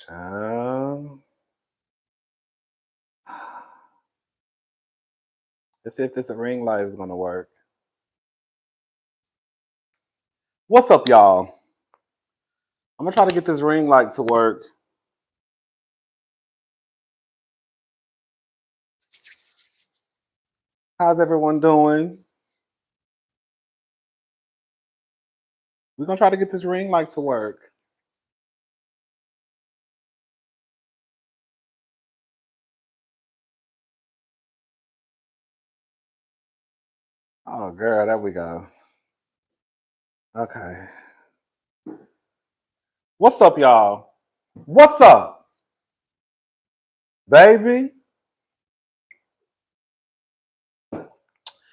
Child. Let's see if this ring light is gonna work. What's up, y'all? I'm gonna try to get this ring light to work. How's everyone doing? We're gonna try to get this ring light to work. Oh, girl, there we go. Okay. What's up, y'all? What's up, baby?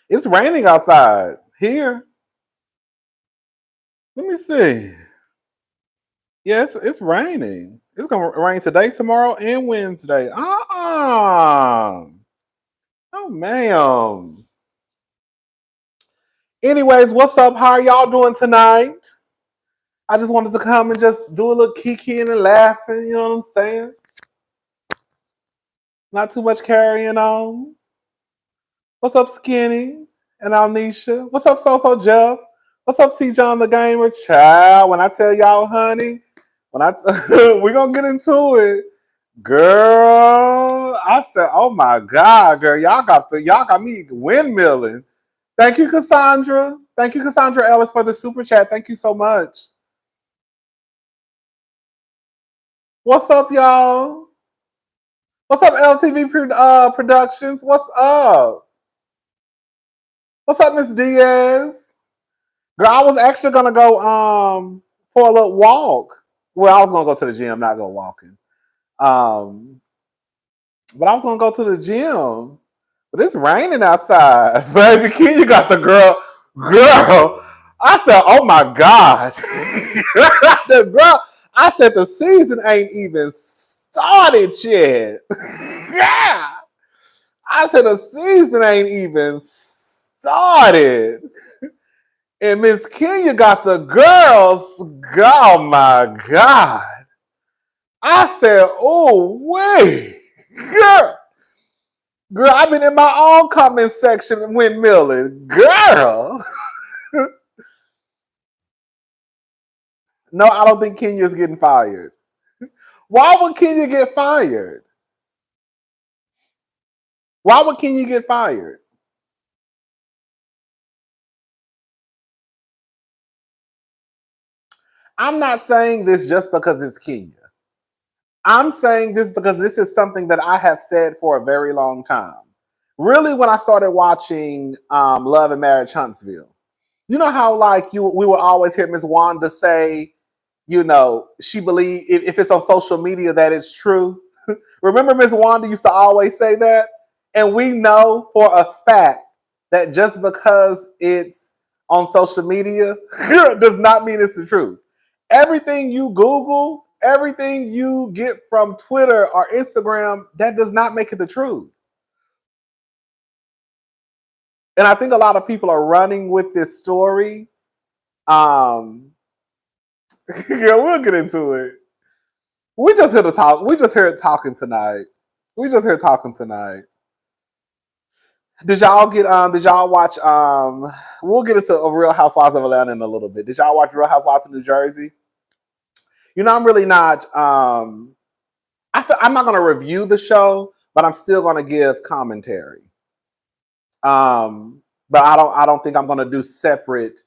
It's raining outside here. Let me see. Yeah, it's raining. It's gonna rain today, tomorrow, and Wednesday. Oh, ma'am. Anyways, what's up? How are y'all doing tonight? I just wanted to come and just do a little kikiing and laughing. You know what I'm saying? Not too much carrying on. What's up, Skinny and Alnisha? What's up, So Jeff? What's up, C John the Gamer? Child, when I tell y'all, honey, we're gonna get into it. Girl, I said, oh my God, girl, y'all got me windmilling. Thank you, Cassandra. Thank you, Cassandra Ellis, for the super chat. Thank you so much. What's up, y'all? What's up, LTV Productions? What's up? What's up, Miss Diaz? Girl, I was actually gonna go for a little walk. Well, I was gonna go to the gym, not go walking. But I was gonna go to the gym. But it's raining outside. Baby King, you got the girl. Girl. I said, oh my God. The girl, I said the season ain't even started yet. Yeah. I said the season ain't even started. And Miss Kenya got the girls. Oh my God. I said, oh, wait. Girl, I've been in my own comment section windmilling. Girl. No, I don't think Kenya's getting fired. Why would Kenya get fired? Why would Kenya get fired? I'm not saying this just because it's Kenya. I'm saying this because this is something that I have said for a very long time. Really, when I started watching Love and Marriage Huntsville, you know how we would always hear Miss Wanda say, you know, she believe if it's on social media that it's true. Remember Miss Wanda used to always say that? And we know for a fact that just because it's on social media does not mean it's the truth. Everything you Google, everything you get from Twitter or Instagram, that does not make it the truth. And I think a lot of people are running with this story. Yeah, we'll get into it. We just here to talk. We just here talking tonight. We just here talking tonight. Did y'all get did y'all watch we'll get into a Real Housewives of Atlanta in a little bit. Did y'all watch Real Housewives of New Jersey? You know, I'm really not I'm not gonna review the show, but I'm still gonna give commentary. But I don't think I'm gonna do separate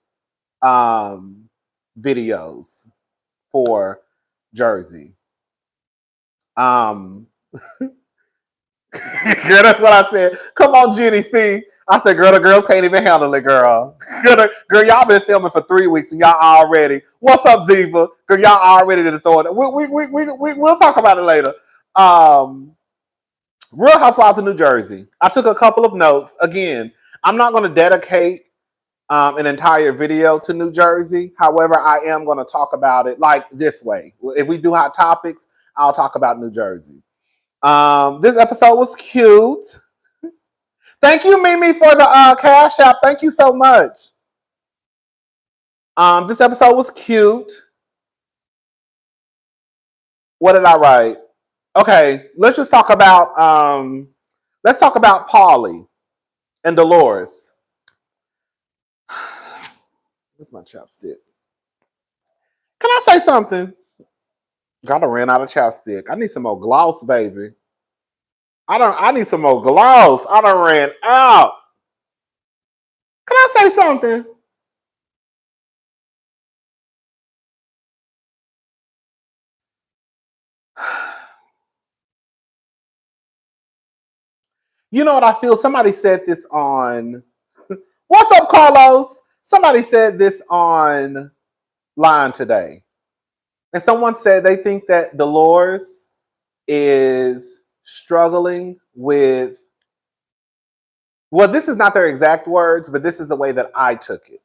videos for Jersey. Girl, that's what I said. Come on, Jenny C. I said, girl, the girls can't even handle it, girl. Girl, y'all been filming for 3 weeks and y'all already. What's up, Diva? Girl, y'all already to throw it. We'll talk about it later. Real Housewives of New Jersey. I took a couple of notes. Again, I'm not going to dedicate an entire video to New Jersey. However, I am going to talk about it like this way. If we do hot topics, I'll talk about New Jersey. This episode was cute. Thank you, Mimi, for the Cash App. Thank you so much. This episode was cute. What did I write? Okay, let's just talk about Paulie and Dolores. Where's my chapstick? Can I say something? Gotta ran out of chapstick. I need some more gloss, baby. I need some more gloss. I done ran out. Can I say something? You know what I feel? Somebody said this on What's up, Carlos? Somebody said this on line today. And someone said they think that Dolores is struggling with, well, this is not their exact words, but this is the way that I took it.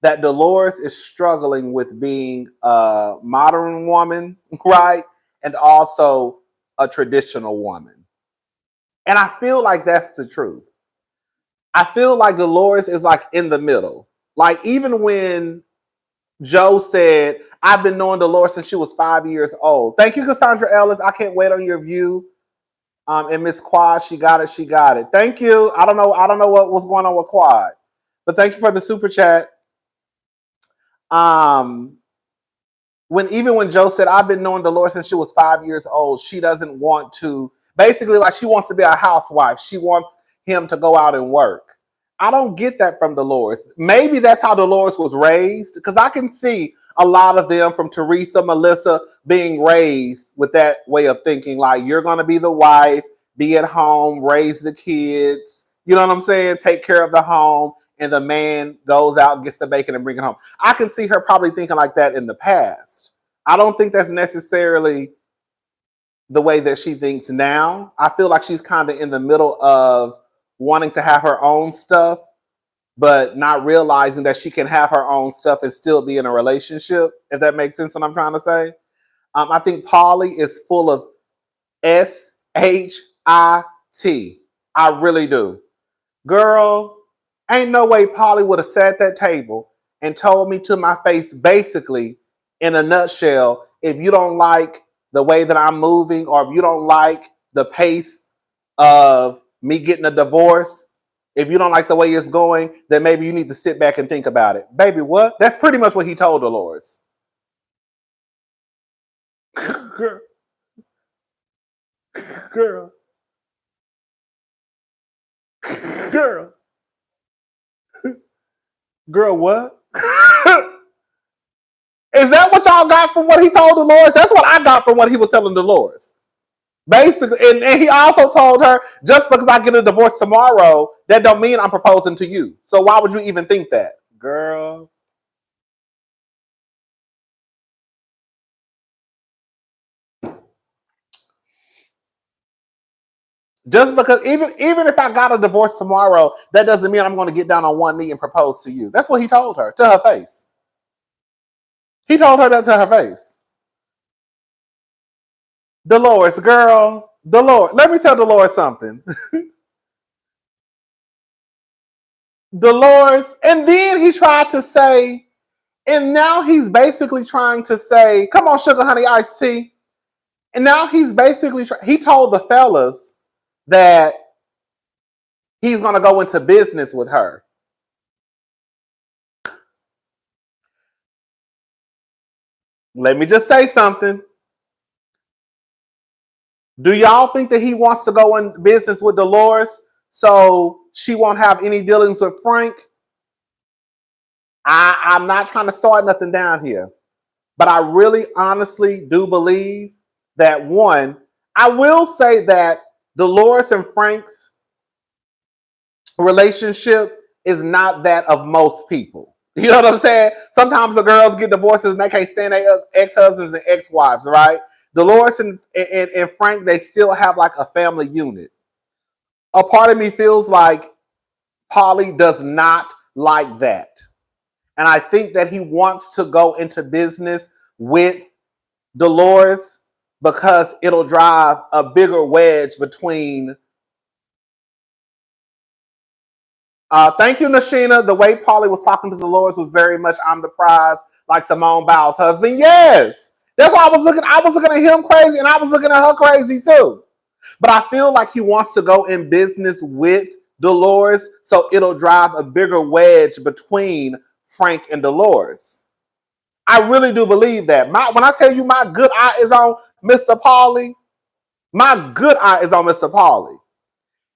That Dolores is struggling with being a modern woman, right? And also a traditional woman. And I feel like that's the truth. I feel like Dolores is like in the middle. Like even when Joe said, I've been knowing Dolores since she was 5 years old. Thank you, Cassandra Ellis. I can't wait on your view. And Miss Quad, she got it. She got it. Thank you. I don't know what was going on with Quad, but thank you for the super chat. When Joe said, I've been knowing Dolores since she was 5 years old, she doesn't want to, basically like she wants to be a housewife. She wants him to go out and work. I don't get that from Dolores. Maybe that's how Dolores was raised, because I can see a lot of them from Teresa, Melissa being raised with that way of thinking, like you're going to be the wife, be at home, raise the kids, you know what I'm saying? Take care of the home, and the man goes out, gets the bacon, and bring it home. I can see her probably thinking like that in the past. I don't think that's necessarily the way that she thinks now. I feel like she's kind of in the middle of wanting to have her own stuff, but not realizing that she can have her own stuff and still be in a relationship, if that makes sense what I'm trying to say. I think Polly is full of SHIT. I really do. Girl, ain't no way Polly would have sat at that table and told me to my face, basically, in a nutshell, if you don't like the way that I'm moving, or if you don't like the pace of me getting a divorce, if you don't like the way it's going, then maybe you need to sit back and think about it. Baby, what? That's pretty much what he told Dolores. Girl. Girl. Girl. Girl, what? Is that what y'all got from what he told Dolores? That's what I got from what he was telling Dolores. Basically, and he also told her, just because I get a divorce tomorrow, that don't mean I'm proposing to you. So why would you even think that? Girl. Just because, even if I got a divorce tomorrow, that doesn't mean I'm going to get down on one knee and propose to you. That's what he told her, to her face. He told her that to her face. Dolores, girl. Dolores. Let me tell Dolores something. Dolores. And then he tried to say, and now he's basically trying to say, come on, sugar, honey, iced tea. And now he's basically, he told the fellas that he's going to go into business with her. Let me just say something. Do y'all think that he wants to go in business with Dolores so she won't have any dealings with Frank? I'm not trying to start nothing down here, but I really honestly do believe that, one, I will say that Dolores and Frank's relationship is not that of most people. You know what I'm saying? Sometimes the girls get divorces and they can't stand their ex-husbands and ex-wives, right? Dolores and Frank, they still have like a family unit. A part of me feels like Polly does not like that. And I think that he wants to go into business with Dolores because it'll drive a bigger wedge between. Thank you, Nashina. The way Polly was talking to Dolores was very much, I'm the prize, like Simone Biles' husband. Yes. That's why I was looking at him crazy, and I was looking at her crazy too. But I feel like he wants to go in business with Dolores, so it'll drive a bigger wedge between Frank and Dolores. I really do believe that. When I tell you my good eye is on Mr. Pauly, my good eye is on Mr. Pauly.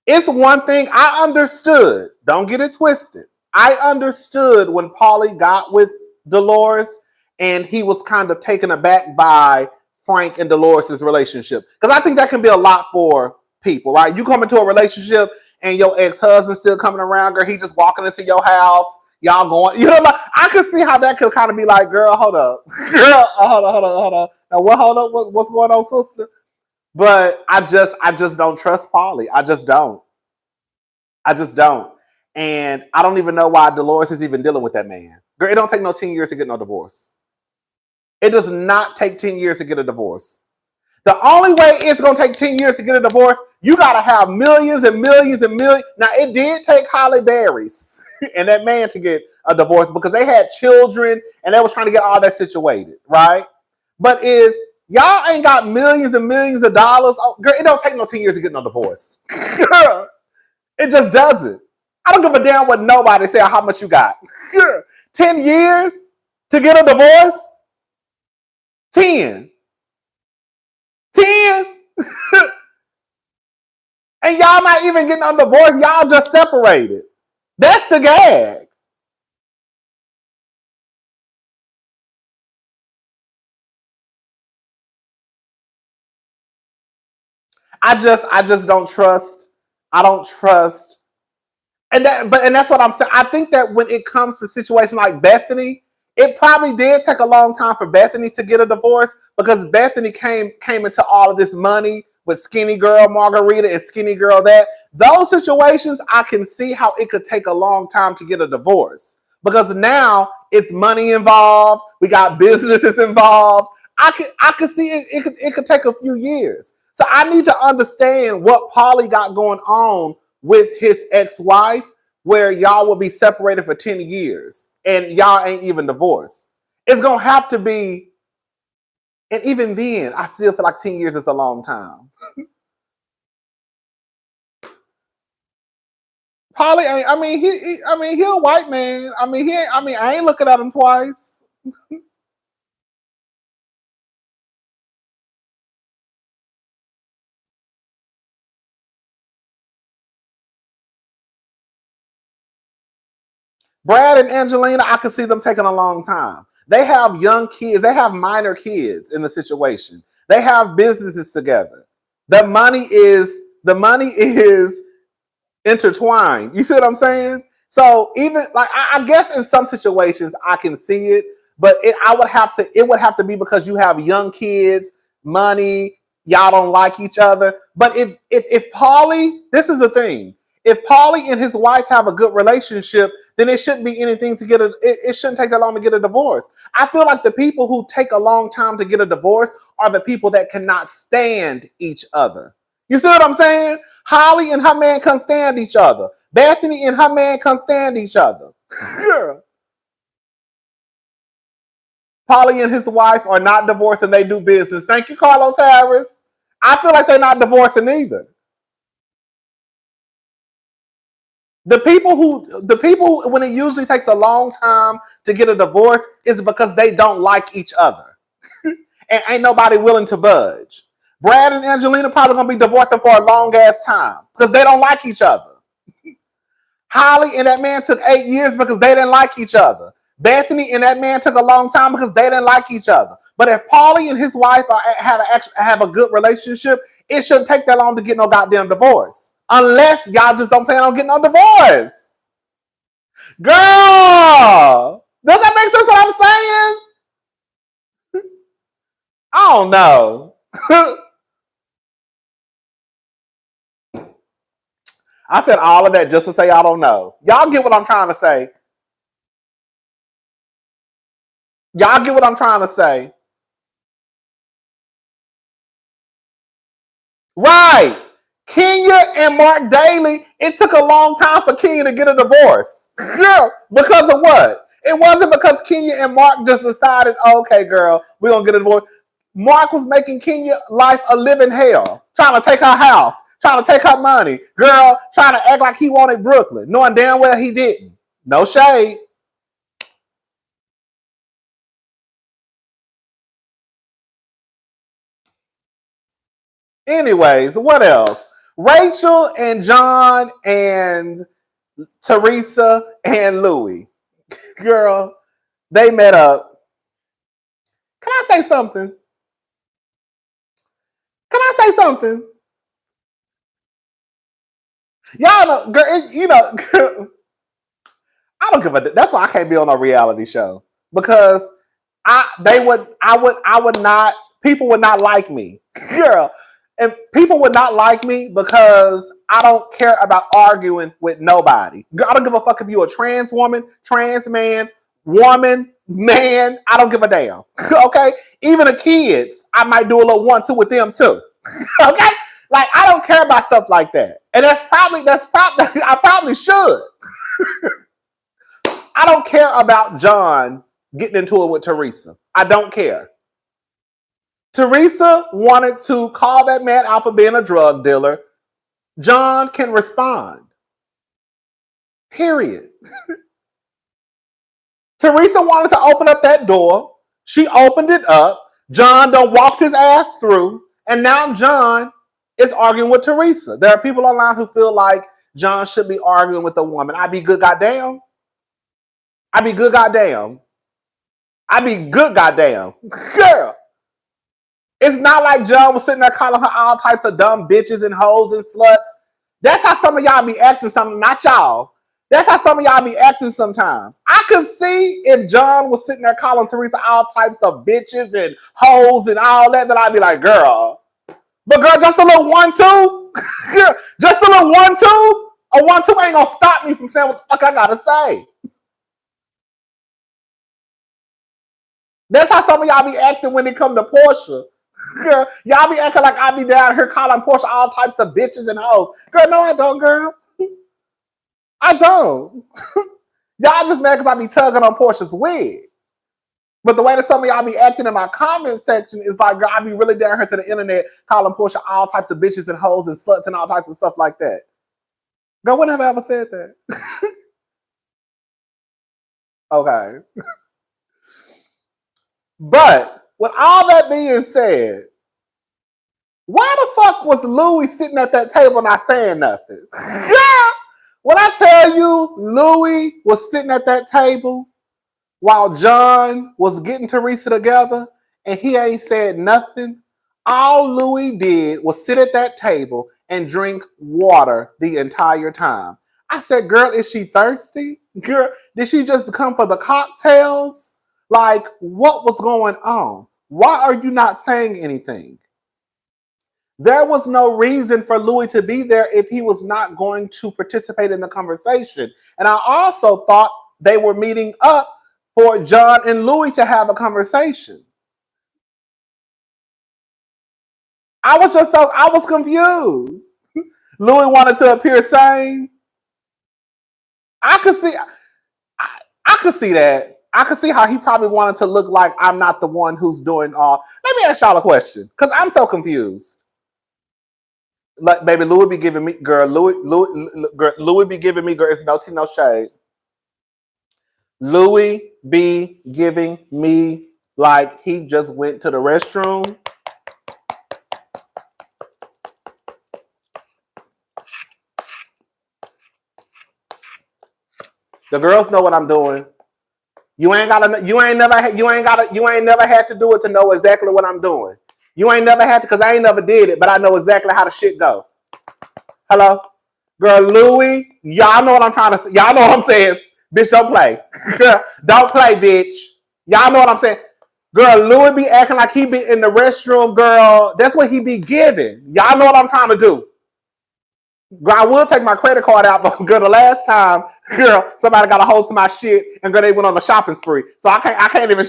It's one thing I understood. Don't get it twisted. I understood when Pauly got with Dolores and he was kind of taken aback by Frank and Dolores' relationship. Because I think that can be a lot for people, right? You come into a relationship and your ex-husband still coming around, girl, he just walking into your house, y'all going, you know, like, I could see how that could kind of be like, girl, hold up. Girl, hold up. Now, what's going on, sister? But I just don't trust Pauly. I just don't. And I don't even know why Dolores is even dealing with that man. Girl, it don't take no 10 years to get no divorce. It does not take 10 years to get a divorce. The only way it's going to take 10 years to get a divorce, you got to have millions and millions and millions. Now, it did take Halle Berry's and that man to get a divorce because they had children and they was trying to get all that situated, right? But if y'all ain't got millions and millions of dollars, girl, it don't take no 10 years to get no divorce. It just doesn't. I don't give a damn what nobody say or how much you got. 10 years to get a divorce? 10. And y'all not even getting a divorce. Y'all just separated. That's the gag. I just don't trust. I don't trust. And that's what I'm saying. I think that when it comes to situations like Bethany, it probably did take a long time for Bethany to get a divorce because Bethany came into all of this money with Skinny Girl Margarita and Skinny Girl that. Those situations, I can see how it could take a long time to get a divorce because now it's money involved. We got businesses involved. I could see it could take a few years. So I need to understand what Pauly got going on with his ex-wife where y'all will be separated for 10 years and y'all ain't even divorced. It's going to have to be, and even then, I still feel like 10 years is a long time. Pauly, he a white man. I ain't looking at him twice. Brad and Angelina, I can see them taking a long time. They have young kids. They have minor kids in the situation. They have businesses together. The money is intertwined. You see what I'm saying? So even like I guess in some situations I can see it, but it would have to be because you have young kids, money, y'all don't like each other. But if Pauly, this is the thing. If Pauly and his wife have a good relationship, then it shouldn't be anything to get it shouldn't take that long to get a divorce. I feel like the people who take a long time to get a divorce are the people that cannot stand each other. You see what I'm saying? Holly and her man can't stand each other. Bethany and her man can't stand each other. Pauly and his wife are not divorced and they do business. Thank you, Carlos Harris. I feel like they're not divorcing either. The people who, when it usually takes a long time to get a divorce, is because they don't like each other. And ain't nobody willing to budge. Brad and Angelina probably gonna be divorcing for a long ass time because they don't like each other. Holly and that man took 8 years because they didn't like each other. Bethany and that man took a long time because they didn't like each other. But if Pauly and his wife have a good relationship, it shouldn't take that long to get no goddamn divorce. Unless y'all just don't plan on getting no divorce. Girl! Does that make sense what I'm saying? I don't know. I said all of that just to say I don't know. Y'all get what I'm trying to say. Y'all get what I'm trying to say. Right. Kenya and Mark Daly, it took a long time for Kenya to get a divorce. Girl, because of what? It wasn't because Kenya and Mark just decided, okay, girl, we're going to get a divorce. Mark was making Kenya life a living hell, trying to take her house, trying to take her money. Girl, trying to act like he wanted Brooklyn, knowing damn well he didn't. No shade. Anyways, what else? Rachel and John and Teresa and Louie. Girl, they met up. Can I say something? Can I say something? Y'all know, girl, you know, I don't give a. That's why I can't be on a reality show because I would not. People would not like me, girl, and people would not like me because I don't care about arguing with nobody. I don't give a fuck if you're a trans woman, trans man, woman, man. I don't give a damn. Okay, even the kids, I might do a little 1-2 with them too. Okay, like I don't care about stuff like that, and that's probably I probably should. I don't care about John getting into it with Teresa. I don't care. Teresa wanted to call that man out for being a drug dealer. John can respond. Period. Teresa wanted to open up that door. She opened it up. John done walked his ass through. And now John is arguing with Teresa. There are people online who feel like John should be arguing with a woman. I'd be good goddamn. I'd be good goddamn. I'd be good goddamn. Girl. It's not like John was sitting there calling her all types of dumb bitches and hoes and sluts. That's how some of y'all be acting something, not y'all. That's how some of y'all be acting sometimes. I could see if John was sitting there calling Teresa all types of bitches and hoes and all that, then I'd be like, girl. But girl, just a little 1-2. Girl, just a little 1-2. A 1-2 ain't gonna stop me from saying what the fuck I gotta say. That's how some of y'all be acting when it come to Portia. Girl, y'all be acting like I be down here calling Portia all types of bitches and hoes. Girl, no, I don't, girl. I don't. Y'all just mad because I be tugging on Portia's wig. But the way that some of y'all be acting in my comment section is like, girl, I be really down here to the internet calling Portia all types of bitches and hoes and sluts and all types of stuff like that. Girl, when have I ever said that? Okay. But with all that being said, why the fuck was Louie sitting at that table not saying nothing? Yeah. When I tell you Louie was sitting at that table while John was getting Teresa together and he ain't said nothing, all Louie did was sit at that table and drink water the entire time. I said, girl, is she thirsty? Girl, did she just come for the cocktails? Like, what was going on? Why are you not saying anything? There was no reason for Louie to be there if he was not going to participate in the conversation. And I also thought they were meeting up for John and Louie to have a conversation. I was confused. Louie wanted to appear sane. I could see that. I could see how he probably wanted to look like I'm not the one who's doing all. Let me ask y'all a question, because I'm so confused. Like, baby, Louie be giving me, girl, Louie be giving me, girl, it's no tea, no shade. Louie be giving me like he just went to the restroom. The girls know what I'm doing. You ain't never had to do it to know exactly what I'm doing. You ain't never had to, because I ain't never did it, but I know exactly how the shit go. Hello? Girl, Louie, y'all know what I'm trying to say. Y'all know what I'm saying. Bitch, don't play. Girl, don't play, bitch. Y'all know what I'm saying. Girl, Louie be acting like he be in the restroom, girl. That's what he be giving. Y'all know what I'm trying to do. Girl, I will take my credit card out, but girl, the last time, girl, somebody got a hold of my shit, and girl, they went on a shopping spree. So I can't even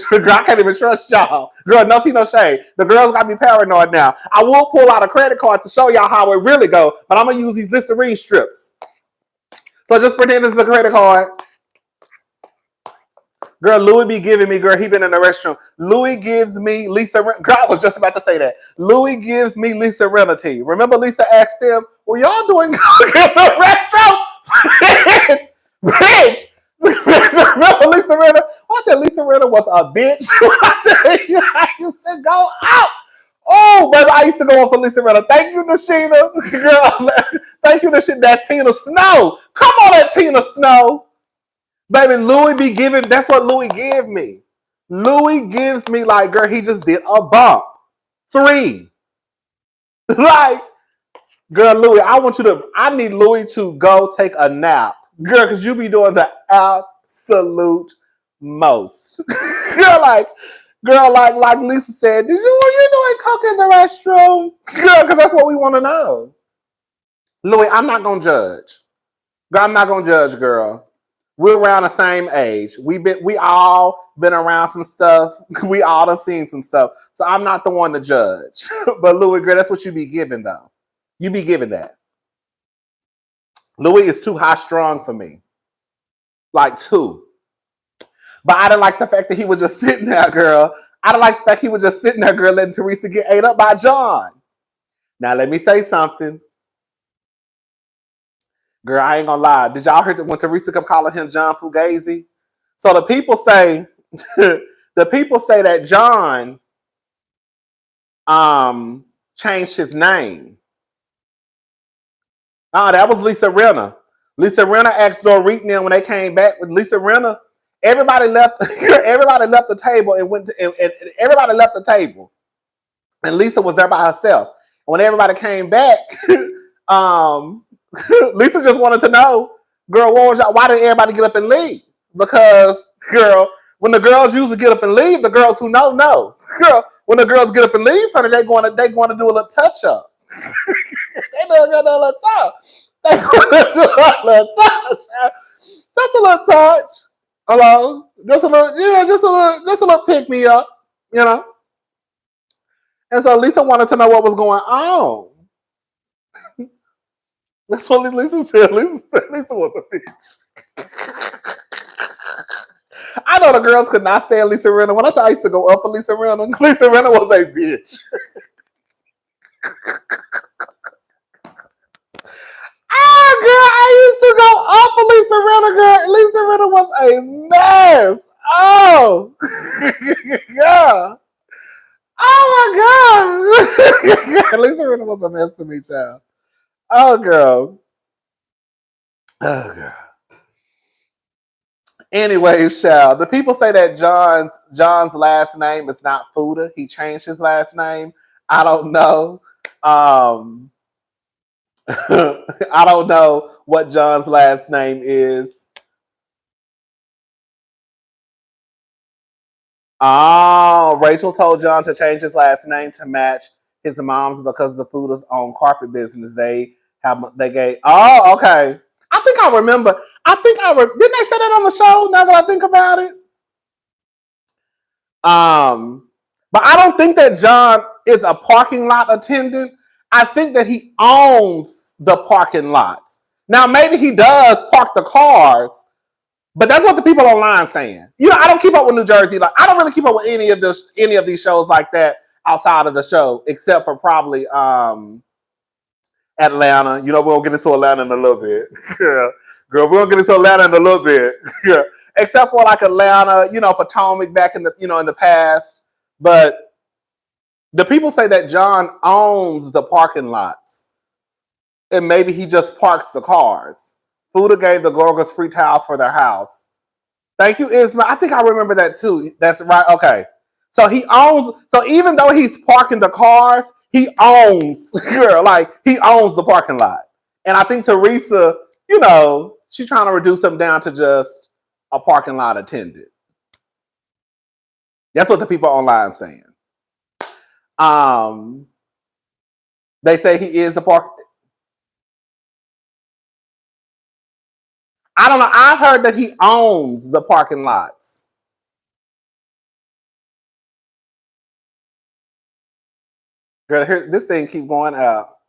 trust y'all. Girl, no tea, no shade. The girls got me paranoid now. I will pull out a credit card to show y'all how it really go, but I'm gonna use these Listerine strips. So just pretend this is a credit card. Girl, Louis be giving me, girl, he been in the restroom. Louis gives me Lisa, girl, I was just about to say that. Louis gives me Lisa Renity. Remember Lisa asked him, well, y'all doing good in the restroom? bitch. Remember Lisa Renner? I said Lisa Renner was a bitch. I used to go out. Oh, baby, I used to go on for Lisa Renner. Thank you, Nashina. Girl, thank you, Nashina. That Tina Snow. Come on, that Tina Snow. Baby, Louis be giving, that's what Louis give me. Louis gives me like, girl, he just did a bump. 3. Like, girl, Louis, I need Louis to go take a nap. Girl, because you be doing the absolute most. girl, like Lisa said, were you doing coke in the restroom? Girl, because that's what we want to know. Louis, I'm not going to judge. Girl, I'm not going to judge, girl. We're around the same age. We all been around some stuff. We all have seen some stuff. So I'm not the one to judge. But Louis, girl, that's what you be giving though. You be giving that. Louis is too high strung for me. Like 2. But I didn't like the fact that he was just sitting there, girl. I didn't like the fact he was just sitting there, girl, letting Teresa get ate up by John. Now let me say something. Girl, I ain't gonna lie. Did y'all hear that when Teresa kept calling him John Fugazi? So the people say that John changed his name. Oh, that was Lisa Rinna. Lisa Rinna asked Doritna when they came back with Lisa Rinna. Everybody left. Everybody left the table and went to, and everybody left the table, and Lisa was there by herself. When everybody came back, Lisa just wanted to know, girl, why did everybody get up and leave? Because, girl, when the girls usually get up and leave, the girls who know. Girl, when the girls get up and leave, honey, they going to do a little touch up. They do a little touch. They going to do a little touch. That's a little touch. Hello, just a little, just a little pick me up, And so Lisa wanted to know what was going on. That's what Lisa said. Lisa was a bitch. I know the girls could not stand Lisa Rinna. When I used to go up for Lisa Rinna, Lisa Rinna was a bitch. Girl, I used to go up for Lisa Rinna, girl. Lisa Rinna was a mess. Oh, yeah. Oh my God. Lisa Rinna was a mess to me, child. Oh, girl. Oh, girl. Anyways, child, the people say that John's last name is not Fuda. He changed his last name. I don't know. I don't know what John's last name is. Oh, Rachel told John to change his last name to match his mom's because the Fuda's own carpet business. They gave. Oh, okay. I think I remember. Didn't they say that on the show? Now that I think about it. But I don't think that John is a parking lot attendant. I think that he owns the parking lots. Now, maybe he does park the cars, but that's what the people online saying. I don't keep up with New Jersey. Like, I don't really keep up with any of these shows like that outside of the show, except for probably Atlanta. We'll get into Atlanta in a little bit. Girl, we'll get into Atlanta in a little bit. Yeah. Except for like Atlanta, Potomac back in the, in the past. But the people say that John owns the parking lots. And maybe he just parks the cars. Fuda gave the Gorgas free towels for their house. Thank you, Isma. I think I remember that too. That's right. Okay. So even though he's parking the cars, he owns, he owns the parking lot. And I think Teresa, she's trying to reduce him down to just a parking lot attendant. That's what the people online saying. They say he is a park. I don't know. I've heard that he owns the parking lots. Girl, here, this thing keep going up.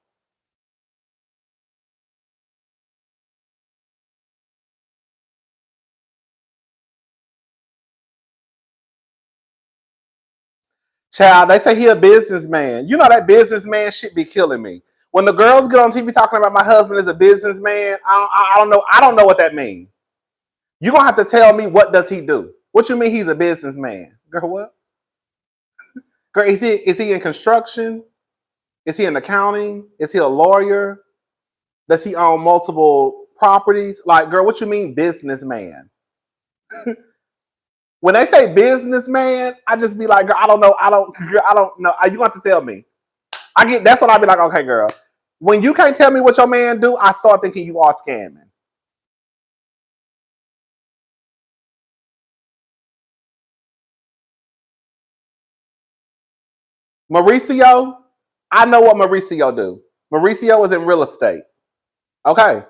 Child, they say he a businessman. You know that businessman shit be killing me. When the girls get on TV talking about my husband is a businessman, I don't know. I don't know what that means. You're gonna have to tell me what does he do? What you mean he's a businessman? Girl, what? Girl, is he in construction? Is he in accounting? Is he a lawyer? Does he own multiple properties? Like, girl, what you mean businessman? When they say businessman, I just be like, girl, I don't know. I don't know. You have to tell me. That's what I'll be like, okay, girl. When you can't tell me what your man do, I start thinking you are scamming. Mauricio, I know what Mauricio do. Mauricio is in real estate. Okay.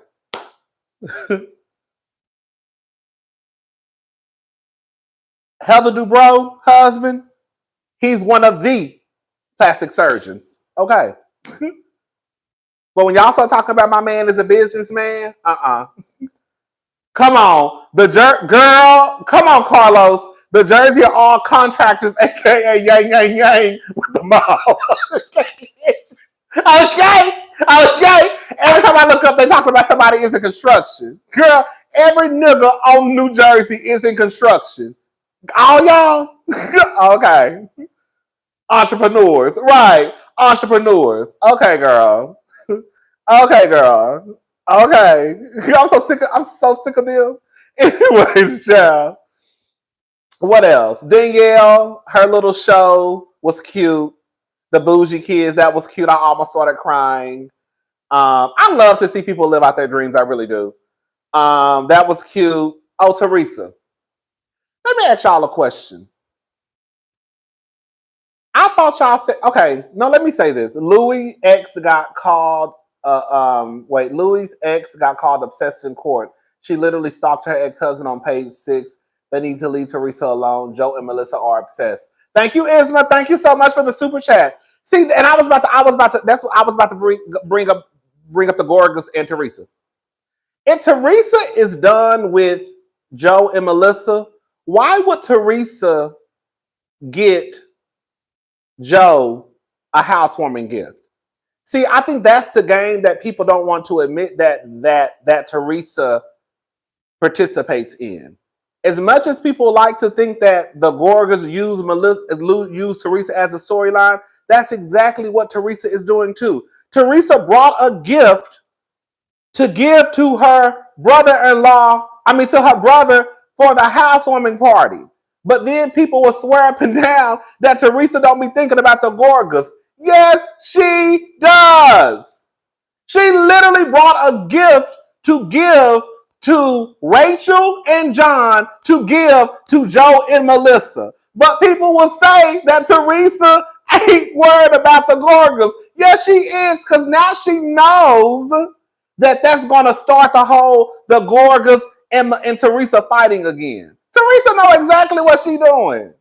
Heather Dubrow, husband, he's one of the plastic surgeons. Okay. But when y'all start talking about my man as a businessman, come on. Girl, come on, Carlos. The Jersey are all contractors, aka yang yang yang with the mall. Okay. Every time I look up, they talk about somebody is in construction. Girl, every nigga on New Jersey is in construction. All y'all? Okay. Entrepreneurs. Right. Entrepreneurs. Okay, girl. Okay, girl. Okay. I'm so sick of them. Anyways, child. What else? Danielle, her little show was cute. The bougie kids, that was cute. I almost started crying. I love to see people live out their dreams. I really do. That was cute. Oh, Teresa. Let me ask y'all a question. I thought y'all said, okay, no, let me say this. Louis' ex got called, obsessive in court. She literally stalked her ex-husband on page 6. They need to leave Teresa alone. Joe and Melissa are obsessed. Thank you, Isma. Thank you so much for the super chat. See, and I was about to, that's what I was about to bring up the Gorgas and Teresa. If Teresa is done with Joe and Melissa, why would Teresa get Joe a housewarming gift? See, I think that's the game that people don't want to admit that Teresa participates in. As much as people like to think that the Gorgas use Teresa as a storyline, that's exactly what Teresa is doing too. Teresa brought a gift to give to her brother-in-law, to her brother for the housewarming party. But then people will swear up and down that Teresa don't be thinking about the Gorgas. Yes, she does. She literally brought a gift to give to Rachel and John to give to Joe and Melissa. But people will say that Teresa ain't worried about the Gorgas. Yes, she is, because now she knows that that's going to start the Gorgas and Teresa fighting again. Teresa know exactly what she's doing.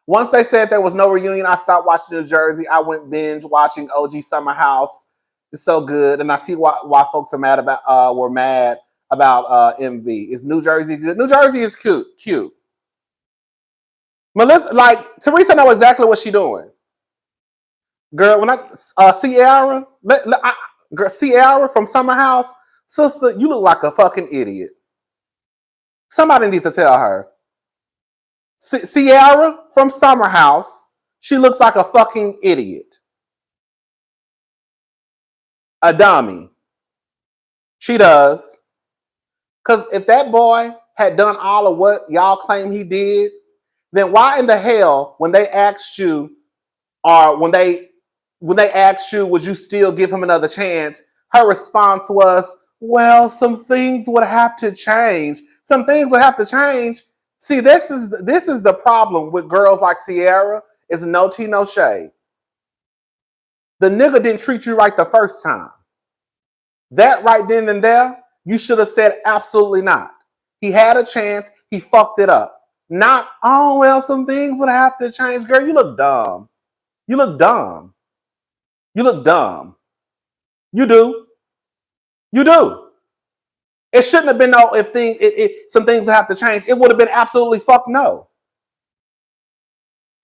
Once they said there was no reunion, I stopped watching New Jersey. I went binge watching OG Summer House. It's so good, and I see why folks are mad about MV. Is New Jersey good? New Jersey is cute. Melissa, like Teresa, know exactly what she's doing. Girl, when Ciara, Ciara from Summer House, sister, you look like a fucking idiot. Somebody needs to tell her. Ciara from Summer House, she looks like a fucking idiot. A dummy. She does. Because if that boy had done all of what y'all claim he did, then why in the hell, when they asked you, or when they asked you, would you still give him another chance? Her response was, well, some things would have to change. Some things would have to change. See, this is the problem with girls like Ciara. Is no tea, no shade. The nigga didn't treat you right the first time. That right then and there, you should have said absolutely not. He had a chance. He fucked it up. Not, oh, well, some things would have to change. Girl, you look dumb. You look dumb. You look dumb. You do. You do. It shouldn't have been no if some things would have to change. It would have been absolutely fuck no.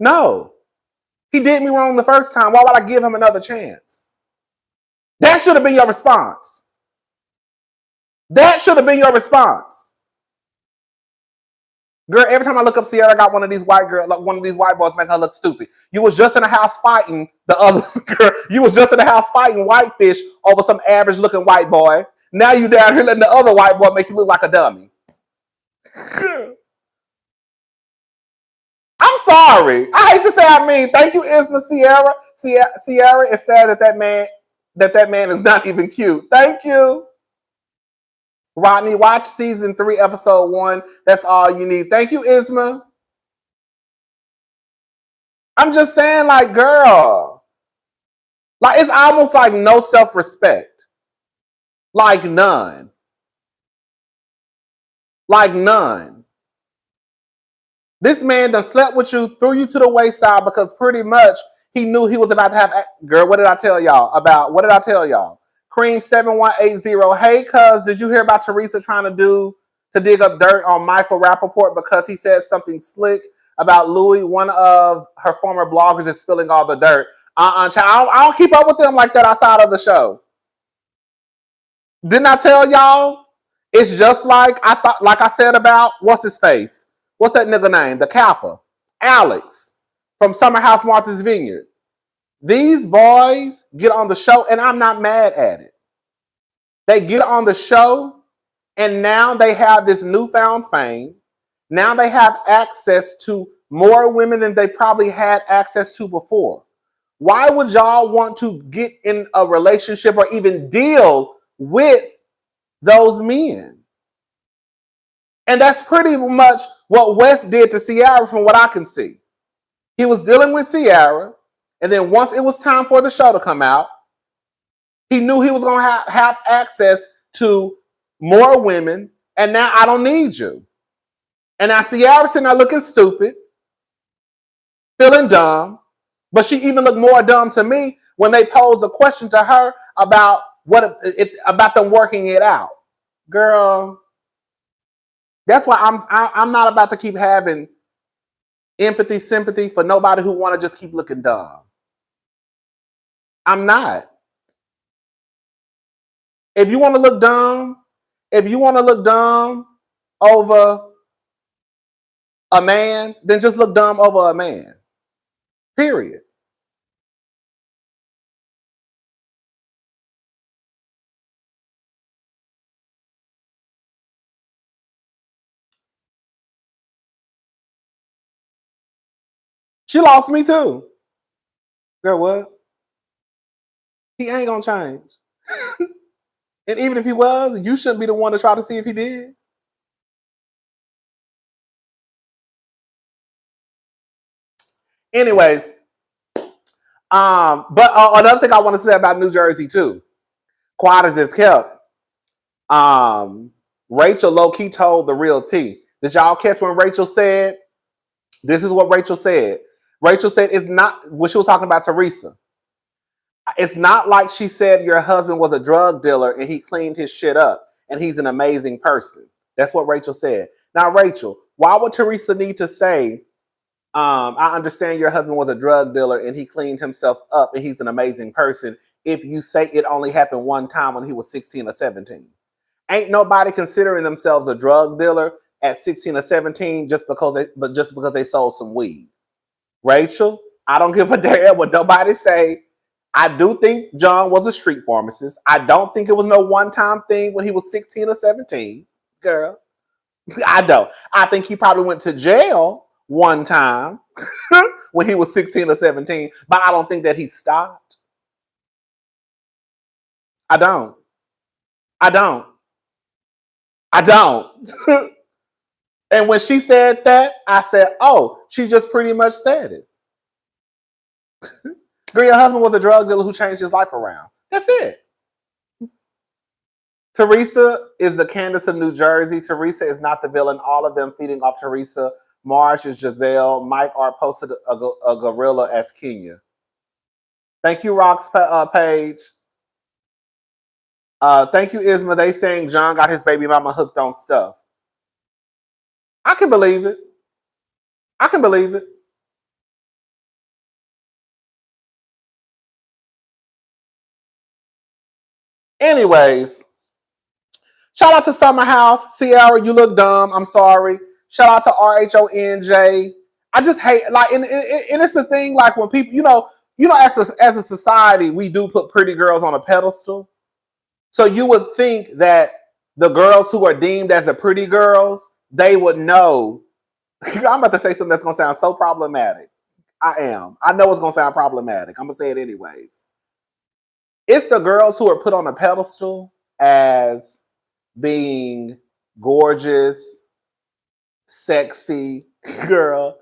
No. He did me wrong the first time. Why would I give him another chance? That should have been your response. That should have been your response. Girl, every time I look up Sierra, I got one of these white boys making her look stupid. You was just in the house fighting the other girl. You was just in the house fighting whitefish over some average looking white boy. Now you down here letting the other white boy make you look like a dummy. I'm sorry. I hate to say I mean. Thank you, Isma Sierra. Sierra is sad that man is not even cute. Thank you. Rodney, watch season 3, episode 1. That's all you need. Thank you, Isma. I'm just saying, like, girl. Like, it's almost like no self-respect. Like, none. Like, none. This man done slept with you, threw you to the wayside because pretty much he knew he was about to have... Girl, what did I tell y'all? Cream 7180. Hey, cuz, did you hear about Teresa trying to dig up dirt on Michael Rappaport because he said something slick about Louis? One of her former bloggers is spilling all the dirt. I don't keep up with them like that outside of the show. Didn't I tell y'all? It's just like I said about what's his face? What's that nigga name? The Kappa. Alex from Summer House Martha's Vineyard. These boys get on the show, and I'm not mad at it. They get on the show, and now they have this newfound fame. Now they have access to more women than they probably had access to before. Why would y'all want to get in a relationship or even deal with those men? And that's pretty much what West did to Ciara from what I can see. He was dealing with Ciara, and then once it was time for the show to come out, he knew he was going to have access to more women, and now I don't need you. And now Ciara sitting there looking stupid, feeling dumb, but she even looked more dumb to me when they posed a question to her about about them working it out. Girl, that's why I'm not about to keep having empathy, sympathy for nobody who want to just keep looking dumb. I'm not. If you want to look dumb over a man, then just look dumb over a man. Period. She lost me too. Girl, what? He ain't gonna change. And even if he was, you shouldn't be the one to try to see if he did. Anyways, but another thing I want to say about New Jersey too, quiet as it's kept. Rachel low-key told the real tea. Did y'all catch when Rachel said? This is what Rachel said. Rachel said it's not when she was talking about Teresa. It's not like she said your husband was a drug dealer and he cleaned his shit up and he's an amazing person. That's what Rachel said. Now, Rachel, why would Teresa need to say, I understand your husband was a drug dealer and he cleaned himself up and he's an amazing person, if you say it only happened one time when he was 16 or 17? Ain't nobody considering themselves a drug dealer at 16 or 17 just because they sold some weed. Rachel, I don't give a damn what nobody say. I do think John was a street pharmacist. I don't think it was no one-time thing when he was 16 or 17. Girl, I don't. I think he probably went to jail one time when he was 16 or 17, but I don't think that he stopped. I don't. And when she said that, I said, oh, she just pretty much said it. Girl, your husband was a drug dealer who changed his life around. That's it. Teresa is the Candace of New Jersey. Teresa is not the villain. All of them feeding off Teresa. Marsh is Giselle. Mike R posted a gorilla as Kenya. Thank you, Rox Page. Thank you, Isma. They saying John got his baby mama hooked on stuff. I can believe it. Anyways, shout out to Summer House. Sierra, you look dumb. I'm sorry. Shout out to RHONJ. I just hate, like, and it's the thing, like, when people, as a society, we do put pretty girls on a pedestal. So you would think that the girls who are deemed as the pretty girls, they would know. I'm about to say something that's going to sound so problematic. I am. I know it's going to sound problematic. I'm going to say it anyways. It's the girls who are put on a pedestal as being gorgeous, sexy girl.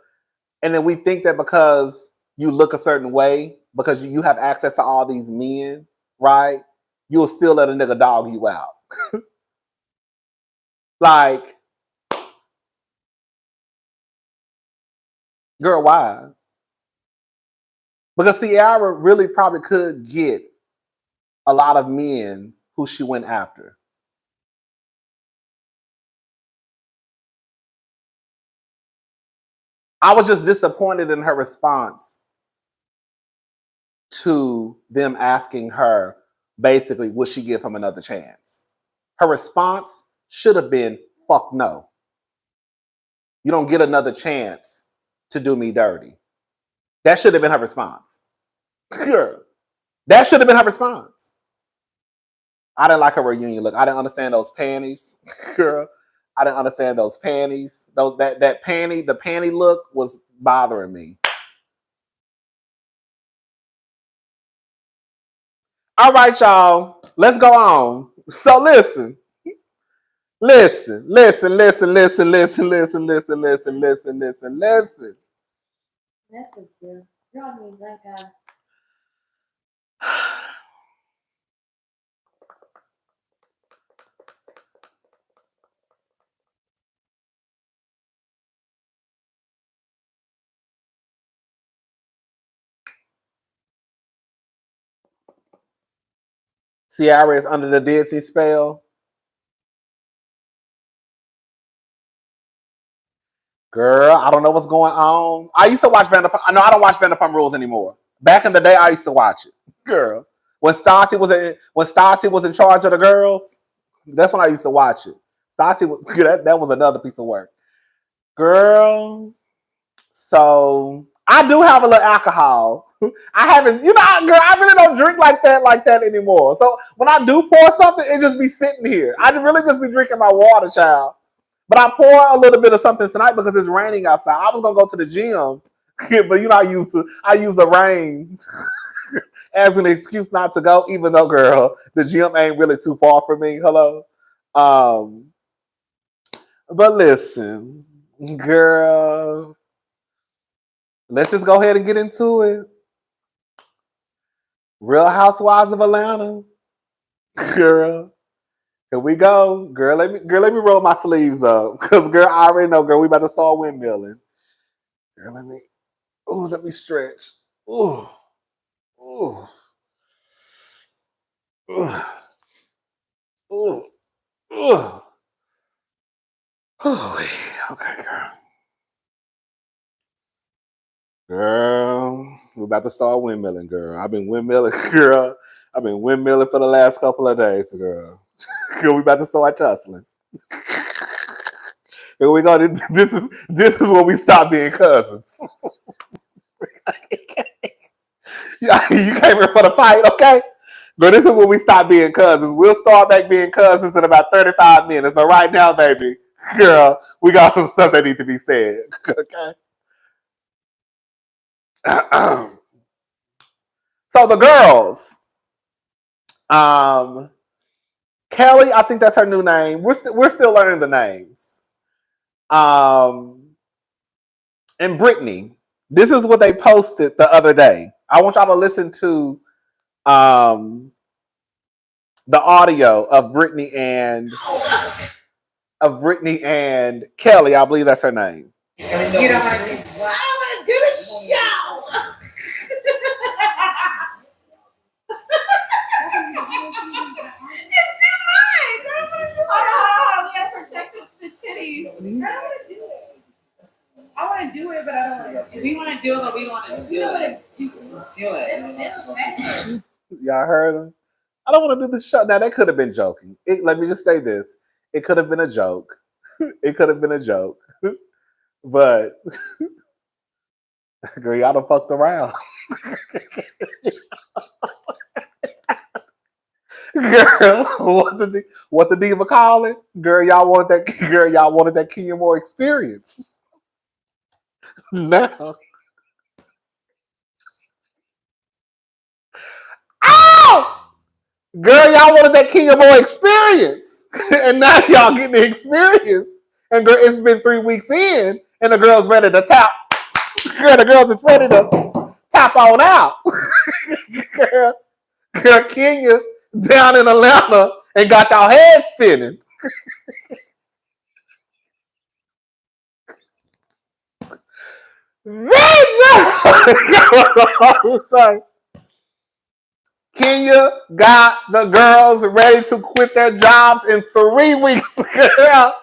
And then we think that because you look a certain way, because you have access to all these men, right? You'll still let a nigga dog you out. Like, girl, why? Because Ciara really probably could get a lot of men who she went after. I was just disappointed in her response to them asking her, basically, would she give him another chance? Her response should have been, fuck no. You don't get another chance to do me dirty. That should have been her response. Girl, that should have been her response. I didn't like her reunion look. I didn't understand those panties. Girl, I didn't understand those panties. The panty look was bothering me. All right, y'all. Let's go on. So listen. Listen. Netflix, yeah. Rodney's like a... Ciara is under the Dead Sea spell. Girl, I don't know what's going on. I used to watch Vanderpump. No, I don't watch Vanderpump Rules anymore. Back in the day, I used to watch it. Girl, when Stassi was in charge of the girls, that's when I used to watch it. Stassi was that was another piece of work. Girl, so I do have a little alcohol. I haven't, girl, I really don't drink like that anymore. So when I do pour something, it just be sitting here. I really just be drinking my water, child. But I pour a little bit of something tonight because it's raining outside. I was gonna go to the gym, but I use the rain as an excuse not to go, even though, girl, the gym ain't really too far from me. Hello. But listen, girl, let's just go ahead and get into it. Real Housewives of Atlanta. Girl. Here we go. Girl, let me roll my sleeves up. Cause girl, I already know, girl, we about to start windmilling. Girl, let me stretch. Ooh. Ooh. Ooh. Ooh. Ooh. Okay, girl. Girl, we're about to start windmilling, girl. I've been windmilling, girl. I've been windmilling for the last couple of days, girl. Girl, we about to start tussling. Here we go. This is when we stop being cousins. You came here for the fight, okay? But this is when we stop being cousins. We'll start back being cousins in about 35 minutes. But right now, baby, girl, we got some stuff that needs to be said. Okay. So the girls, Kelly, I think that's her new name. We're still learning the names. And Brittany, this is what they posted the other day. I want y'all to listen to the audio of Brittany and Kelly. I believe that's her name. You don't want to do. I don't want to do the show. It's too much. We gotta protect the titties. I don't want to do it. I want to do it, but I don't want to do it. We want to do it, but we want to do it. Do it. Y'all heard him? I don't want to do the show. Now, that could have been joking. Let me just say this. It could have been a joke. It could have been a joke. But, girl, y'all done fucked around. Girl, what the diva call it? Girl, y'all wanted that Kenya Moore experience. Now. Ow! Girl, y'all wanted that Kenya Moore experience. And now y'all getting the experience. And girl, it's been 3 weeks in, and the girl's ready to tap. Girl, the girls is ready to tap on out. Girl, Kenya down in Atlanta and got y'all head spinning. Sorry. Kenya got the girls ready to quit their jobs in 3 weeks, girl.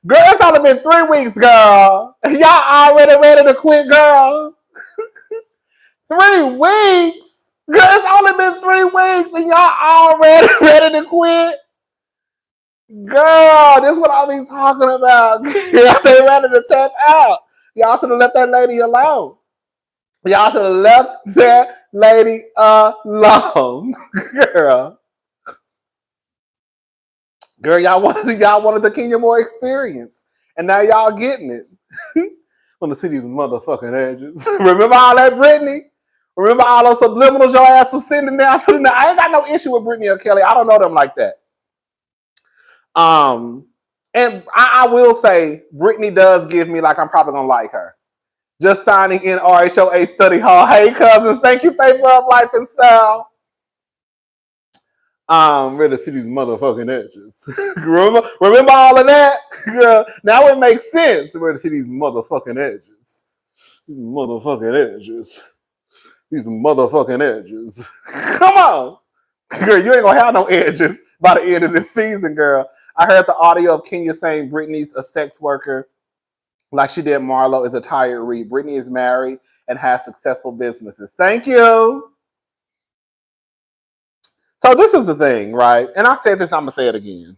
Girl, it's only been 3 weeks, girl. Y'all already ready to quit, girl. 3 weeks? Girl, it's only been 3 weeks and y'all already ready to quit? Girl, this is what I be talking about. Girl, they ready to tap out. Y'all should have left that lady alone. Y'all should have left that lady alone. Girl. Girl, y'all wanted the Kenya Moore experience. And now y'all getting it. Want to see these motherfucking edges. Remember all that, Brittany? Remember all those subliminals your ass was sending down to the... I ain't got no issue with Brittany or Kelly. I don't know them like that. And I will say, Brittany does give me like I'm probably gonna like her. Just signing in RHOA study hall. Hey, cousins, thank you, Faith, Love, Life, and Style. Ready to see these motherfucking edges. remember all of that? Girl, now it makes sense. Ready to see these motherfucking edges. These motherfucking edges. These motherfucking edges. Come on. Girl, you ain't gonna have no edges by the end of this season, girl. I heard the audio of Kenya saying Brittany's a sex worker like she did Marlo is a tired read. Brittany is married and has successful businesses. Thank you. So this is the thing, right? And I said this, I'm going to say it again.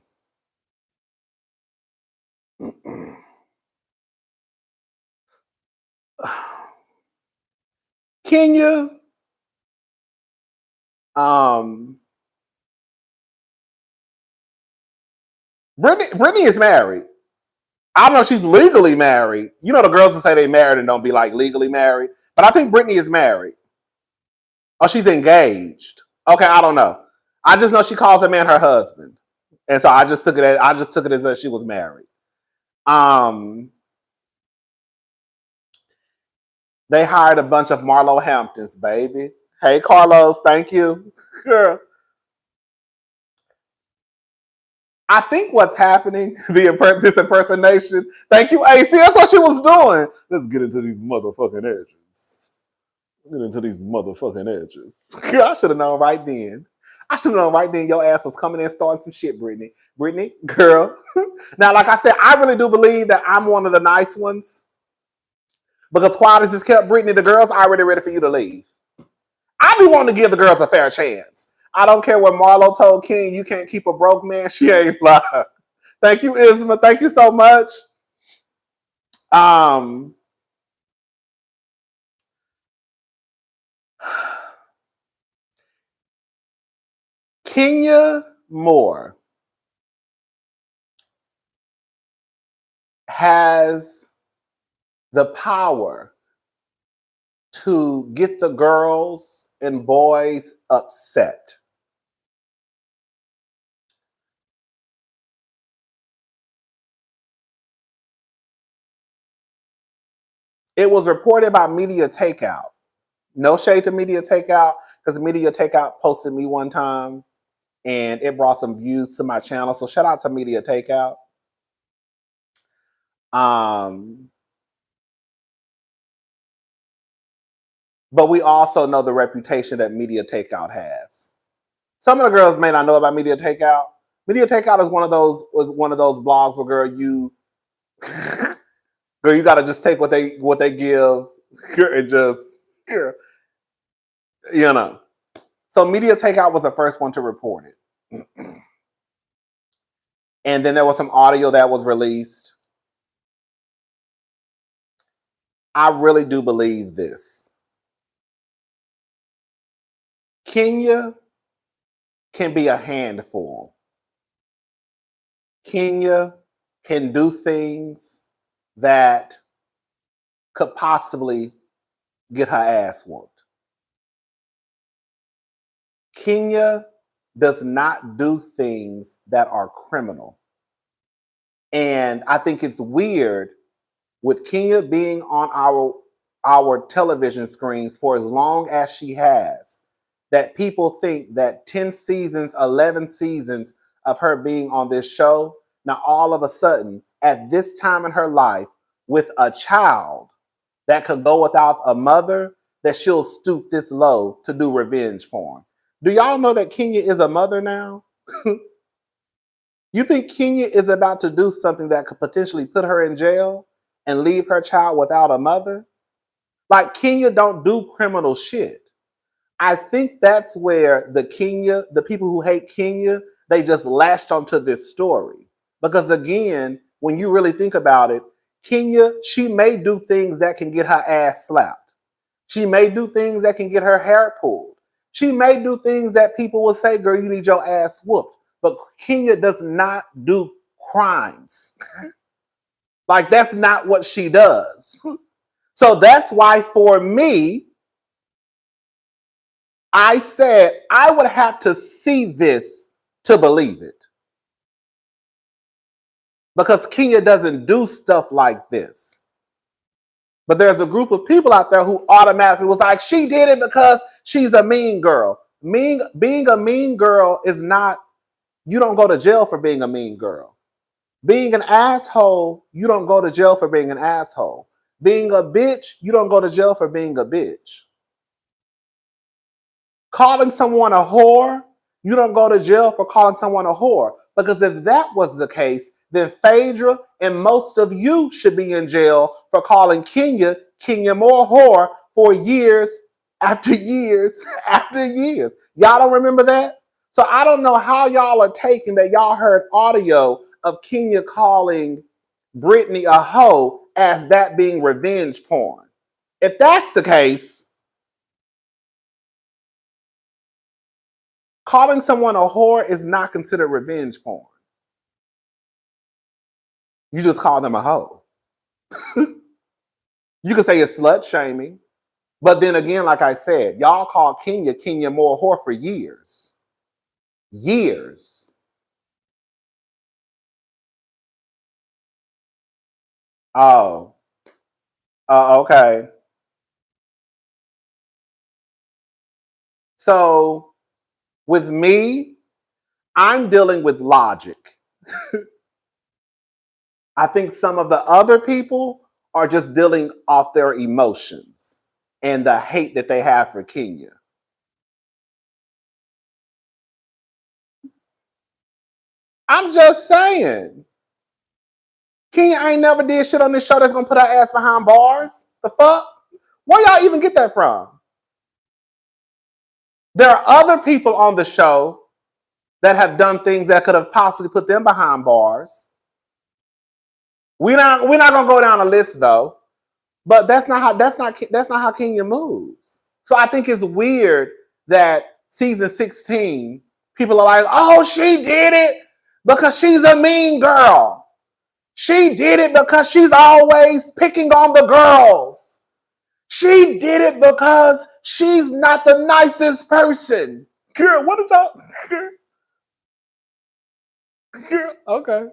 Kenya, Brittany is married. I don't know if she's legally married. You know the girls that say they married and don't be like legally married. But I think Brittany is married. Oh, she's engaged. Okay, I don't know. I just know she calls her man her husband. And so I just took it as if she was married. They hired a bunch of Marlo Hamptons, baby. Hey, Carlos, thank you. Girl. I think what's happening, this impersonation, thank you, AC, that's what she was doing. Let's get into these motherfucking edges. Get into these motherfucking edges. Girl, I should have known right then. I should have known right then your ass was coming in starting some shit, Brittany. Brittany, girl. Now, like I said, I really do believe that I'm one of the nice ones. Because quiet as it's kept, Brittany, the girls are already ready for you to leave. I be wanting to give the girls a fair chance. I don't care what Marlo told King, you can't keep a broke man. She ain't lying. Thank you, Isma. Thank you so much. Kenya Moore has the power to get the girls and boys upset. It was reported by Media Takeout. No shade to Media Takeout, because Media Takeout posted me one time and it brought some views to my channel. So shout out to Media Takeout. But we also know the reputation that Media Takeout has. Some of the girls may not know about Media Takeout. Media Takeout is one of those blogs where girl, you gotta just take what they give and just, you know. So Media Takeout was the first one to report it. And then there was some audio that was released. I really do believe this. Kenya can be a handful. Kenya can do things that could possibly get her ass whooped. Kenya does not do things that are criminal. And I think it's weird with Kenya being on our television screens for as long as she has, that people think that 10 seasons, 11 seasons of her being on this show, now all of a sudden, at this time in her life, with a child that could go without a mother, that she'll stoop this low to do revenge porn. Do y'all know that Kenya is a mother now? You think Kenya is about to do something that could potentially put her in jail and leave her child without a mother? Like, Kenya don't do criminal shit. I think that's where the people who hate Kenya, they just latched onto this story. Because again, when you really think about it, Kenya, she may do things that can get her ass slapped. She may do things that can get her hair pulled. She may do things that people will say, girl, you need your ass whooped. But Kenya does not do crimes. Like, that's not what she does. So that's why for me, I said I would have to see this to believe it. Because Kenya doesn't do stuff like this. But there's a group of people out there who automatically was like, she did it because she's a mean girl. Being a mean girl is not, you don't go to jail for being a mean girl. Being an asshole, you don't go to jail for being an asshole. Being a bitch, you don't go to jail for being a bitch. Calling someone a whore, you don't go to jail for calling someone a whore. Because if that was the case, then Phaedra and most of you should be in jail for calling Kenya Moore whore for years after years after years. Y'all don't remember that? So I don't know how y'all are taking that y'all heard audio of Kenya calling Brittany a hoe as that being revenge porn. If that's the case, calling someone a whore is not considered revenge porn. You just call them a hoe. You can say it's slut shaming. But then again, like I said, y'all call Kenya Moore whore for years. Years. Oh. Okay. So with me, I'm dealing with logic. I think some of the other people are just dealing off their emotions and the hate that they have for Kenya. I'm just saying. Kenya ain't never did shit on this show that's gonna put her ass behind bars. The fuck? Where y'all even get that from? There are other people on the show that have done things that could have possibly put them behind bars. We're not gonna go down a list though. But that's not how Kenya moves. So I think it's weird that season 16, people are like, oh, she did it because she's a mean girl. She did it because she's always picking on the girls. She did it because she's not the nicest person. Girl, what did y'all? Girl, okay.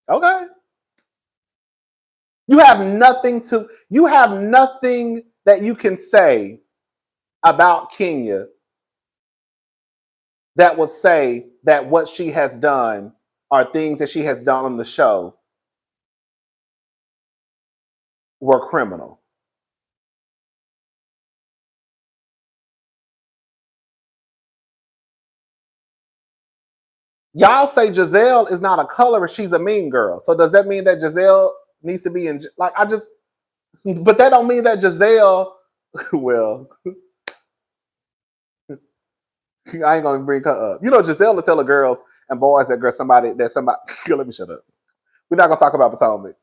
Okay. You have nothing that you can say about Kenya that would say that what she has done or things that she has done on the show were criminal. Y'all say Giselle is not a colorist, she's a mean girl. So does that mean that Giselle needs to be in, like, but that don't mean that Giselle Well, I ain't gonna bring her up. You know, Giselle will tell the girls and boys that somebody. Let me shut up. We're not gonna talk about Potomac.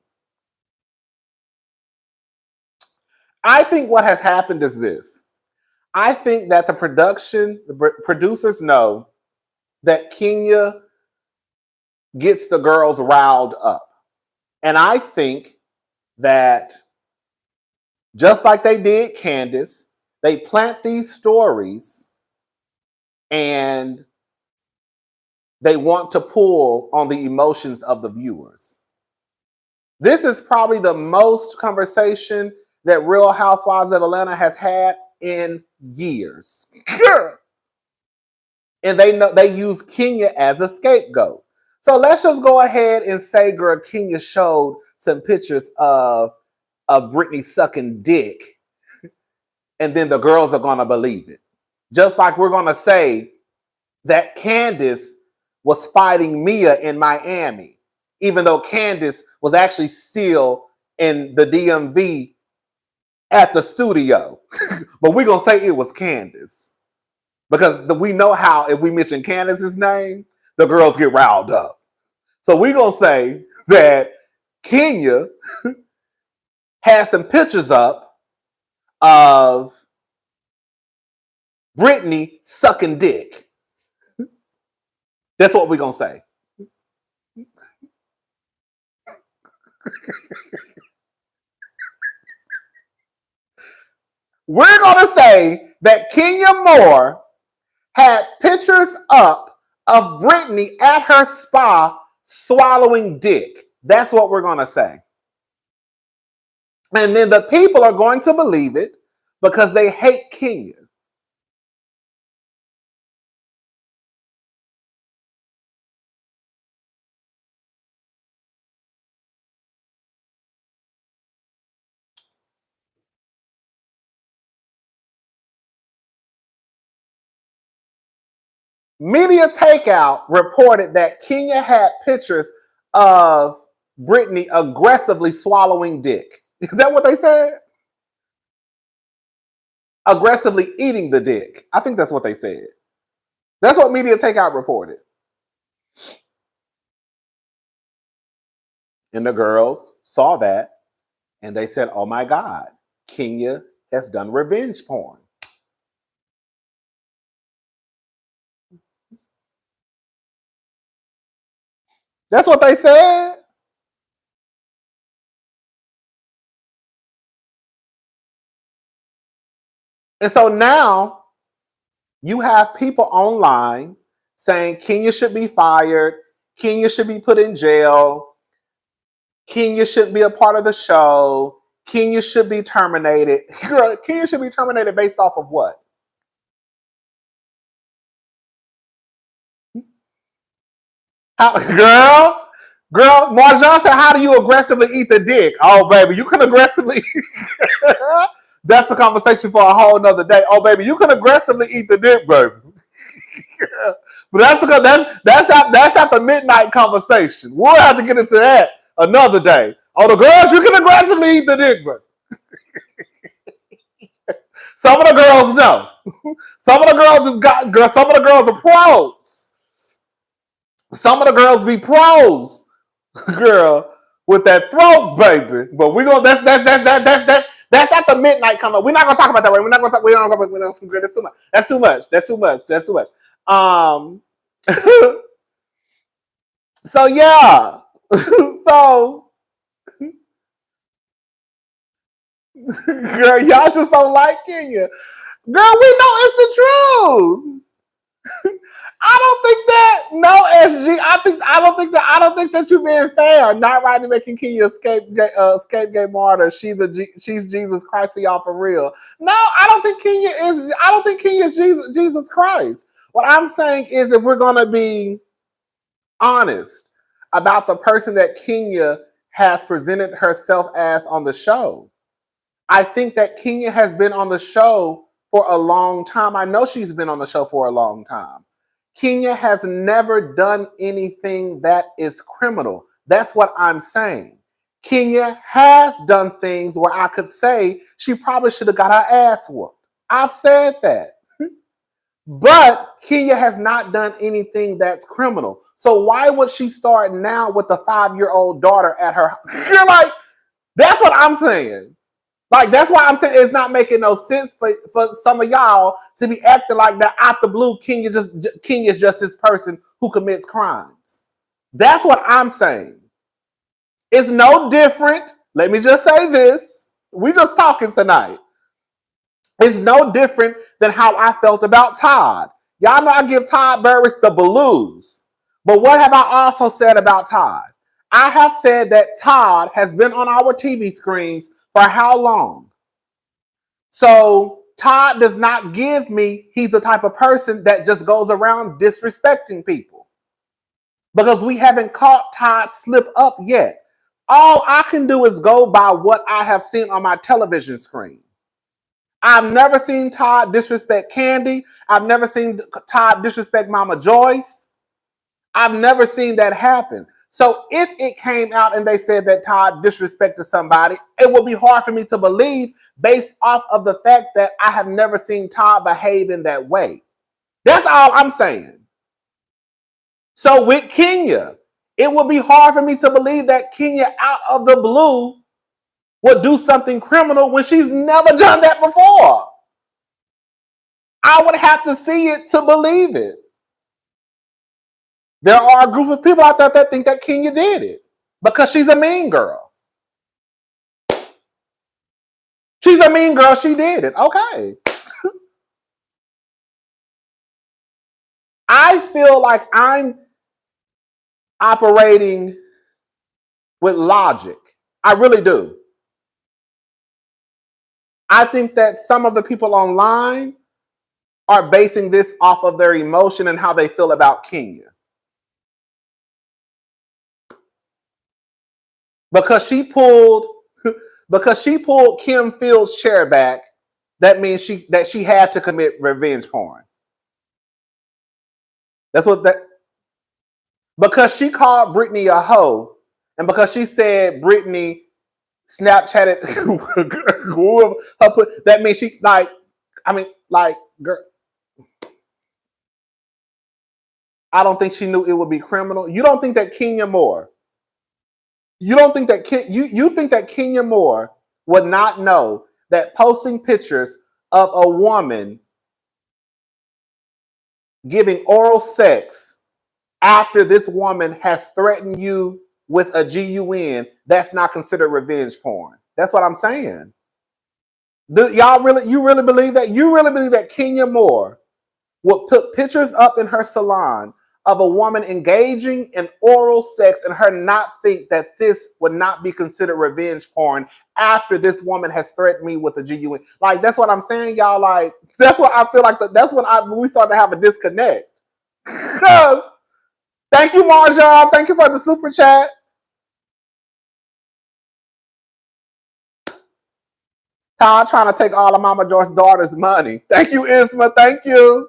I think what has happened is this. I think that the producers know that Kenya gets the girls riled up. And I think that just like they did Candace, they plant these stories and they want to pull on the emotions of the viewers. This is probably the most conversation that Real Housewives of Atlanta has had in years. And they use Kenya as a scapegoat. So let's just go ahead and say, girl, Kenya showed some pictures of Britney sucking dick, and then the girls are gonna believe it. Just like we're gonna say that Candace was fighting Mia in Miami, even though Candace was actually still in the DMV at the studio. But we're gonna say it was Candace. Because we know how if we mention Candace's name, the girls get riled up. So we're going to say that Kenya had some pictures up of Britney sucking dick. That's what we're going to say. We're going to say that Kenya Moore had pictures up of Britney at her spa swallowing dick. That's what we're going to say. And then the people are going to believe it because they hate Kenya. Media Takeout reported that Kenya had pictures of Britney aggressively swallowing dick. Is that what they said? Aggressively eating the dick. I think that's what they said. That's what Media Takeout reported. And the girls saw that and they said, oh my God, Kenya has done revenge porn. That's what they said. And so now you have people online saying Kenya should be fired, Kenya should be put in jail, Kenya shouldn't be a part of the show, Kenya should be terminated. Kenya should be terminated based off of what? Girl, Marjan said, how do you aggressively eat the dick? Oh, baby, you can aggressively. That's a conversation for a whole nother day. Oh, baby, you can aggressively eat the dick, baby. But that's after midnight conversation. We'll have to get into that another day. Oh, the girls, you can aggressively eat the dick, baby. Some of the girls know. Some of the girls are pros. Some of the girls be pros, girl, with that throat, baby. But we gonna that's at the midnight come up. We're not gonna talk about that right. We're not gonna talk. That's too much. That's too much. So yeah. So girl, y'all just don't like Kenya. Girl, we know it's the truth. I don't think that SG. I don't think that you're being fair. Not right to making Kenya scapegoat martyr. She's Jesus Christ for y'all for real. No, I don't think Kenya is Jesus Christ. What I'm saying is, if we're gonna be honest about the person that Kenya has presented herself as on the show, I think that Kenya has been on the show for a long time. I know she's been on the show for a long time. Kenya has never done anything that is criminal. That's what I'm saying. Kenya has done things where I could say she probably should have got her ass whooped. I've said that. But Kenya has not done anything that's criminal. So why would she start now with a 5-year-old daughter at her? You're like, that's what I'm saying. Like, that's why I'm saying it's not making no sense for some of y'all to be acting like that out the blue. Kenya's just this person who commits crimes. That's what I'm saying. It's no different. Let me just say this. We just talking tonight. It's no different than how I felt about Todd. Y'all know I give Todd Burris the blues. But what have I also said about Todd? I have said that Todd has been on our TV screens for how long? So Todd does not give me, he's the type of person that just goes around disrespecting people. Because we haven't caught Todd slip up yet. All I can do is go by what I have seen on my television screen. I've never seen Todd disrespect Candy. I've never seen Todd disrespect Mama Joyce. I've never seen that happen. So if it came out and they said that Todd disrespected somebody, it would be hard for me to believe based off of the fact that I have never seen Todd behave in that way. That's all I'm saying. So with Kenya, it would be hard for me to believe that Kenya out of the blue would do something criminal when she's never done that before. I would have to see it to believe it. There are a group of people out there that think that Kenya did it because she's a mean girl. She's a mean girl. She did it. Okay. I feel like I'm operating with logic. I really do. I think that some of the people online are basing this off of their emotion and how they feel about Kenya. Because she pulled Kim Fields' chair back, that means she had to commit revenge porn. That's what that. Because she called Brittany a hoe, and because she said Brittany Snapchatted her, that means she girl. I don't think she knew it would be criminal. You don't think that Kenya Moore? You don't think that you think that Kenya Moore would not know that posting pictures of a woman giving oral sex after this woman has threatened you with a GUN, that's not considered revenge porn? That's what I'm saying. You really believe that? You really believe that Kenya Moore would put pictures up in her salon of a woman engaging in oral sex and her not think that this would not be considered revenge porn after this woman has threatened me with a GUN? Like, that's what I'm saying, y'all. Like, that's what I feel like. That's when we start to have a disconnect. Because, thank you, Marjan. Thank you for the super chat. Todd trying to take all of Mama Joyce's daughter's money. Thank you, Isma. Thank you.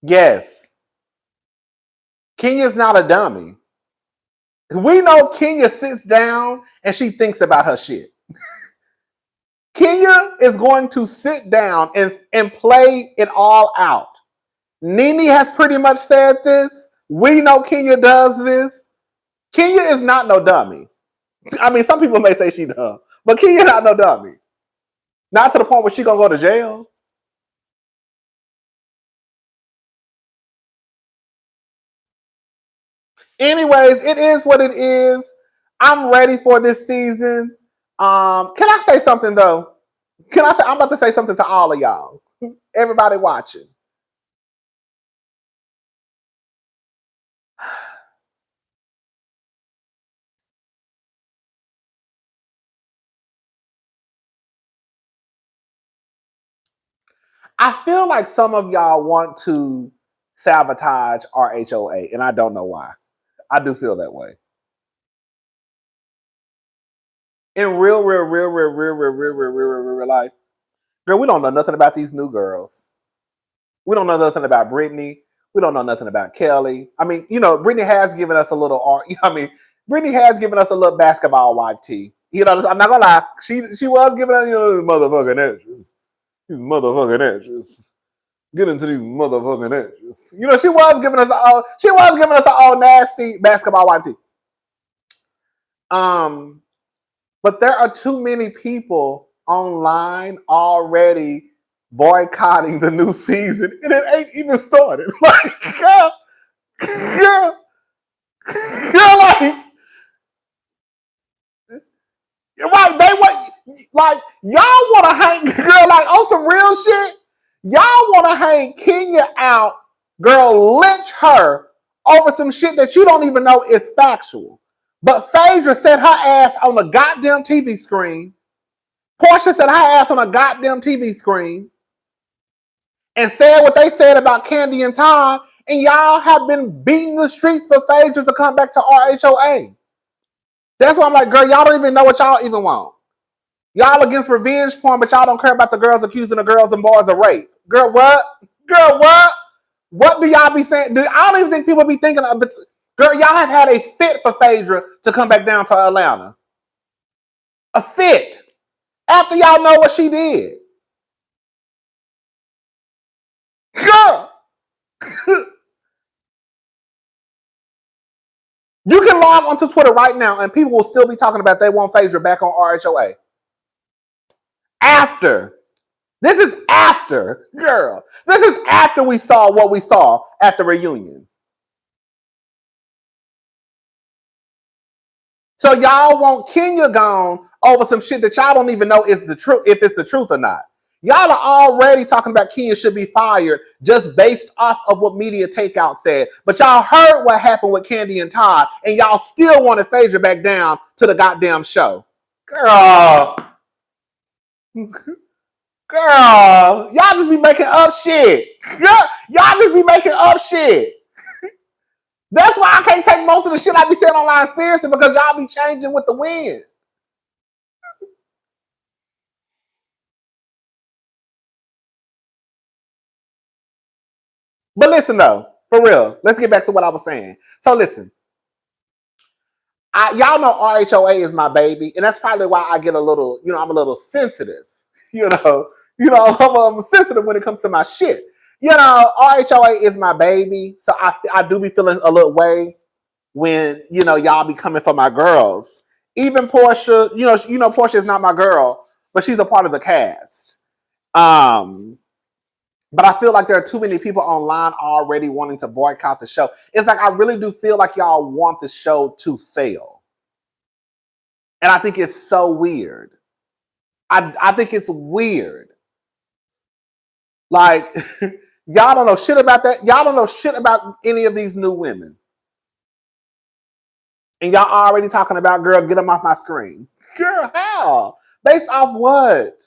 Yes. Kenya's not a dummy. We know Kenya sits down and she thinks about her shit. Kenya is going to sit down and play it all out. Nene has pretty much said this. We know Kenya does this. Kenya is not no dummy. I mean, some people may say she dumb, but Kenya not no dummy. Not to the point where she gonna go to jail. Anyways, it is what it is. I'm ready for this season. Can I say something though? I'm about to say something to all of y'all. Everybody watching. I feel like some of y'all want to sabotage RHOA, and I don't know why. I do feel that way. In real life, girl, we don't know nothing about these new girls. We don't know nothing about Brittany. We don't know nothing about Kelly. I mean, you know, Brittany has given us a little. I mean, Brittany has given us a little basketball wife tea. You know, I'm not gonna lie. She was giving us motherfucking edges. These motherfucking edges. Get into these motherfucking edges. You know, she was giving us an all nasty basketball wife tea. But there are too many people online already boycotting the new season, and it ain't even started. Like, girl, like, right? They want, like, y'all want to hang, girl, like on some real shit. Y'all want to hang Kenya out, girl, lynch her over some shit that you don't even know is factual. But Phaedra set her ass on the goddamn TV screen. Portia set her ass on a goddamn TV screen and said what they said about Candy and Todd, and y'all have been beating the streets for Phaedra to come back to RHOA. That's why I'm like, girl, y'all don't even know what y'all even want. Y'all against revenge porn, but y'all don't care about the girls accusing the girls and boys of rape. Girl, what? Girl, what? What do y'all be saying? I don't even think people be thinking of it. Girl, y'all have had a fit for Phaedra to come back down to Atlanta. A fit. After y'all know what she did. Girl. You can log onto Twitter right now and people will still be talking about they want Phaedra back on RHOA. After. This is after, girl. This is after we saw what we saw at the reunion. So y'all want Kenya gone over some shit that y'all don't even know is the truth, if it's the truth or not. Y'all are already talking about Kenya should be fired just based off of what Media Takeout said. But y'all heard what happened with Candy and Todd, and y'all still wanted Phaedra back down to the goddamn show. Girl. Girl. Y'all just be making up shit. Y'all just be making up shit. That's why I can't take most of the shit I be saying online seriously, because y'all be changing with the wind. But listen though, for real, let's get back to what I was saying. So listen, y'all know RHOA is my baby, and that's probably why I get a little, I'm a little sensitive. I'm sensitive when it comes to my shit. RHOA is my baby, so I do be feeling a little way when y'all be coming for my girls. Even Portia, Portia is not my girl, but she's a part of the cast. But I feel like there are too many people online already wanting to boycott the show. It's like I really do feel like y'all want the show to fail. And I think it's so weird. I think it's weird. Like, y'all don't know shit about that. Y'all don't know shit about any of these new women. And y'all already talking about, girl, get them off my screen. Girl, how? Based off what?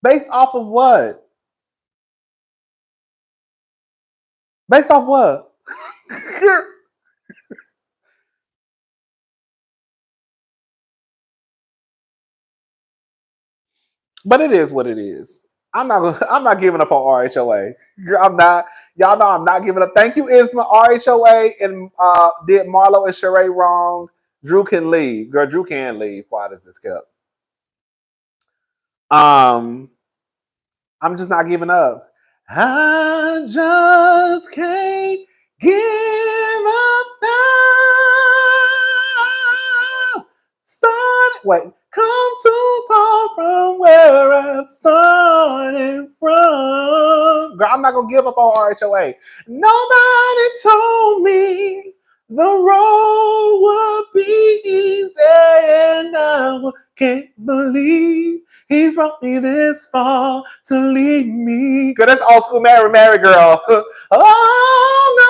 Based off of what? Based off what? But it is what it is. I'm not giving up on RHOA. I'm not. Y'all know I'm not giving up. Thank you, Isma. RHOA and did Marlo and Sheree wrong. Drew can leave. Girl, Drew can leave. Why does this kept? I'm just not giving up. I just can't give up now. Wait, come too far from where I started from. Girl, I'm not gonna give up on RHOA. Nobody told me the road would be easy, and I can't believe He's brought me this far to leave me. Girl, that's old school Mary girl. Oh, no,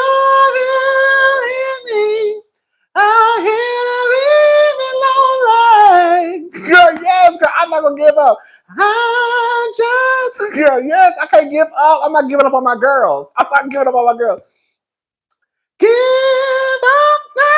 he'll leave me. Oh, he'll leave me lonely. Girl, yes, girl, I'm not going to give up. Girl, yes, I can't give up. I'm not giving up on my girls. I'm not giving up on my girls. Give up now.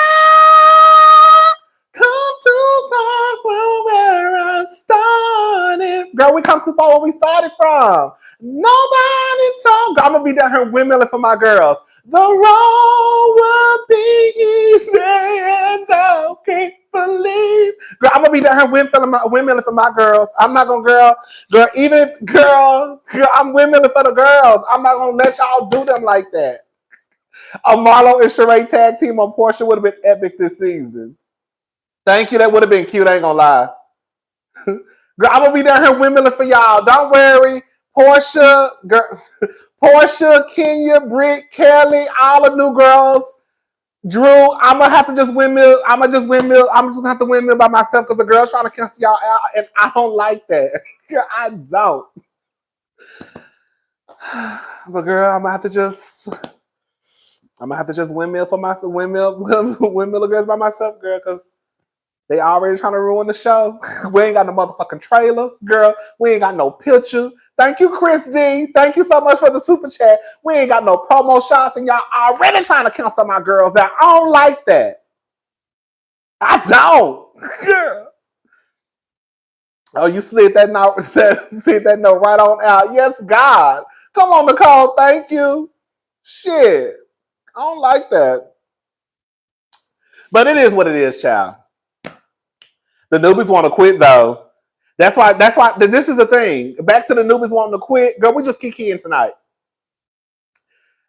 Come too far from where I started. Girl, we come too far where we started from. Nobody told. I'm gonna be down here windmilling for my girls. The road will be easy, and I can't believe. Girl, I'm gonna be down here windmilling for my girls. I'm not gonna, girl, even girl, I'm windmilling for the girls. I'm not gonna let y'all do them like that. A Marlo and Sheree tag team on Portia would have been epic this season. Thank you. That would have been cute. I ain't gonna lie. Girl, I'm gonna be down here windmilling for y'all. Don't worry. Portia, girl, Portia, Kenya, Britt, Kelly, all the new girls. Drew, I'm gonna have to just windmill. I'm just gonna have to windmill by myself because the girl's trying to cancel y'all out, and I don't like that. I don't. But girl, I'm gonna have to just windmill for myself, windmill the girls by myself, girl, because they already trying to ruin the show. We ain't got no motherfucking trailer, girl. We ain't got no picture. Thank you, Chris D. Thank you so much for the super chat. We ain't got no promo shots, and y'all already trying to cancel my girls out. I don't like that. I don't. Girl. Oh, you slid that note right on out. Yes, God. Come on, Nicole. Thank you. Shit. I don't like that. But it is what it is, child. The newbies want to quit, though. That's why this is the thing. Back to the newbies wanting to quit. Girl, we just kikiing tonight.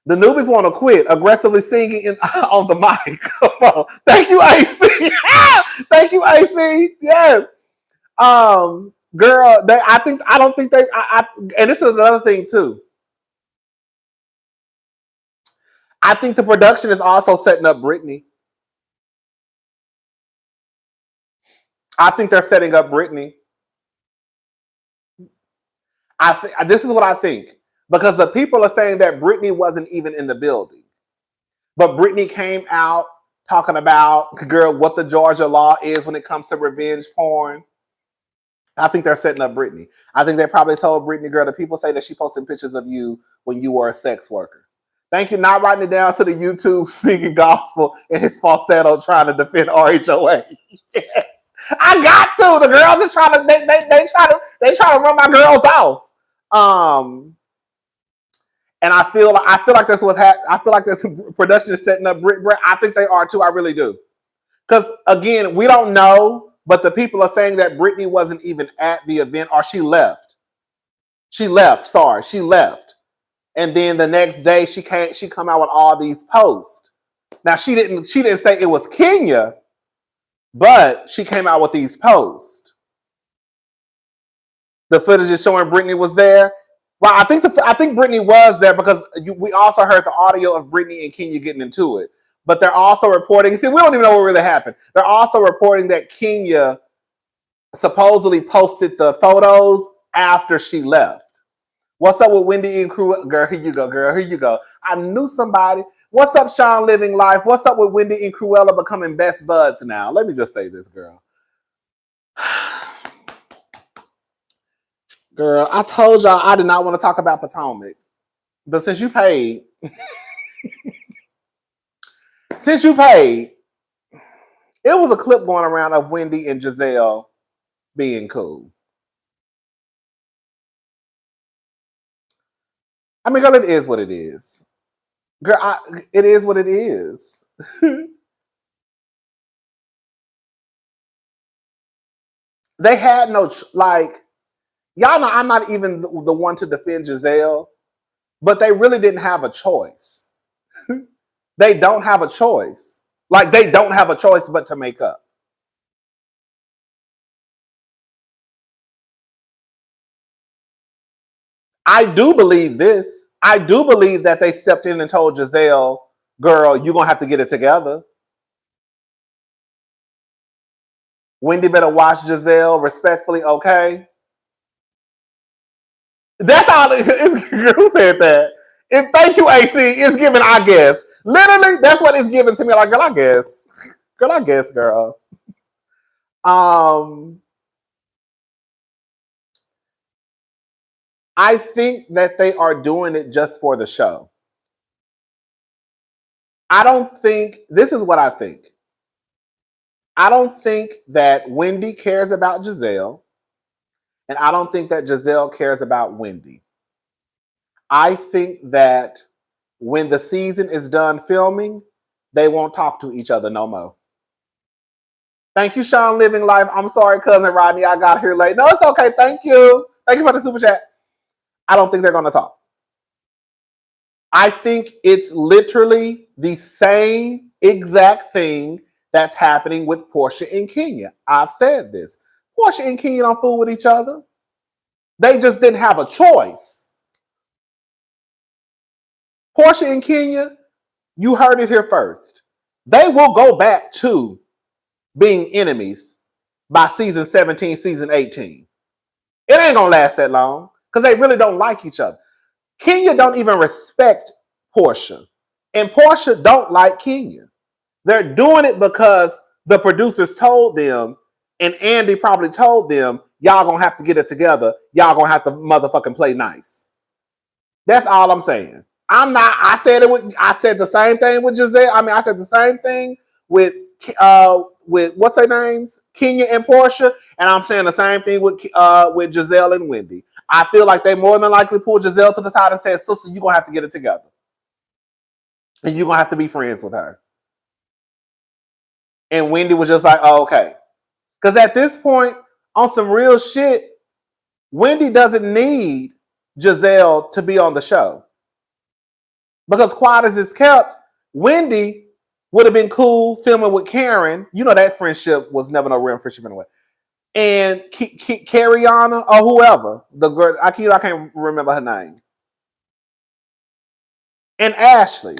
The newbies want to quit, aggressively singing on the mic. Come on. Thank you, AC. Thank you, AC. Yes. Girl, I don't think they, and this is another thing, too. I think the production is also setting up Brittany. I think they're setting up Brittany. This is what I think. Because the people are saying that Brittany wasn't even in the building. But Brittany came out talking about, girl, what the Georgia law is when it comes to revenge porn. I think they're setting up Brittany. I think they probably told Brittany, girl, the people say that she posted pictures of you when you were a sex worker. Thank you. Not writing it down to the YouTube singing gospel and his falsetto trying to defend RHOA. Yes. I got to. The girls are trying to. They try to run my girls off. And I feel like that's what happened. I feel like this production is setting up Brit. I think they are too. I really do. Because again, we don't know, but the people are saying that Brittany wasn't even at the event, or she left. She left. And then the next day, she come out with all these posts. Now she didn't say it was Kenya, but she came out with these posts. The footage is showing Brittany was there. Well, I think Brittany was there because we also heard the audio of Brittany and Kenya getting into it. But they're also reporting. See, we don't even know what really happened. They're also reporting that Kenya supposedly posted the photos after she left. What's up with Wendy and Cruella? Girl, here you go, girl. Here you go. I knew somebody. What's up, Sean Living Life? What's up with Wendy and Cruella becoming best buds now? Let me just say this, girl. Girl, I told y'all I did not want to talk about Potomac. But since you paid, it was a clip going around of Wendy and Giselle being cool. I mean, girl, it is what it is. Girl, it is what it is. They had no, y'all know I'm not even the one to defend Giselle, but they really didn't have a choice. They don't have a choice. They don't have a choice but to make up. I do believe this. I do believe that they stepped in and told Giselle, girl, you're going to have to get it together. Wendy better watch Giselle respectfully, okay? That's all. Who said that? And thank you, AC. It's giving, I guess. Literally, that's what it's giving to me. Like, girl, I guess. Girl, I guess, girl. I think that they are doing it just for the show. I don't think, this is what I think. I don't think that Wendy cares about Giselle, and I don't think that Giselle cares about Wendy. I think that when the season is done filming, they won't talk to each other no more. Thank you, Sean Living Life. I'm sorry, cousin Rodney, I got here late. No, it's okay. Thank you. Thank you for the super chat. I don't think they're going to talk. I think it's literally the same exact thing that's happening with Portia and Kenya. I've said this. Portia and Kenya don't fool with each other. They just didn't have a choice. Portia and Kenya, you heard it here first. They will go back to being enemies by season 17, season 18. It ain't gonna last that long because they really don't like each other. Kenya don't even respect Portia, and Portia don't like Kenya. They're doing it because the producers told them, and Andy probably told them, y'all gonna have to get it together. Y'all gonna have to motherfucking play nice. That's all I'm saying. I said the same thing with Giselle. I said the same thing with what's their names? Kenya and Portia. And I'm saying the same thing with Giselle and Wendy. I feel like they more than likely pulled Giselle to the side and said, sister, you're gonna have to get it together. And you're gonna have to be friends with her. And Wendy was just like, oh, okay. Because at this point, on some real shit, Wendy doesn't need Giselle to be on the show. Because quiet as it's kept, Wendy would have been cool filming with Karen. You know that friendship was never no real friendship anyway. And Cariana or whoever, the girl, I can't remember her name. And Ashley.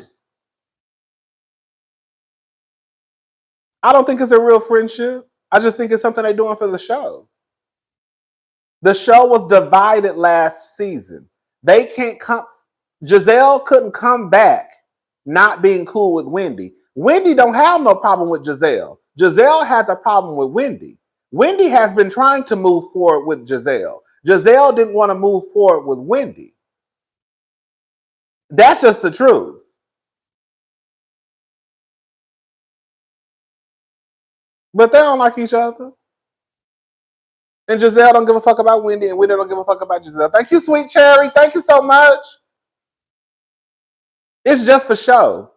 I don't think it's a real friendship. I just think it's something they're doing for the show. The show was divided last season. They can't come. Giselle couldn't come back not being cool with Wendy. Wendy don't have no problem with Giselle. Giselle had the problem with Wendy. Wendy has been trying to move forward with Giselle. Giselle didn't want to move forward with Wendy. That's just the truth. But they don't like each other. And Giselle don't give a fuck about Wendy, and Wendy don't give a fuck about Giselle. Thank you, Sweet Cherry. Thank you so much. It's just for show.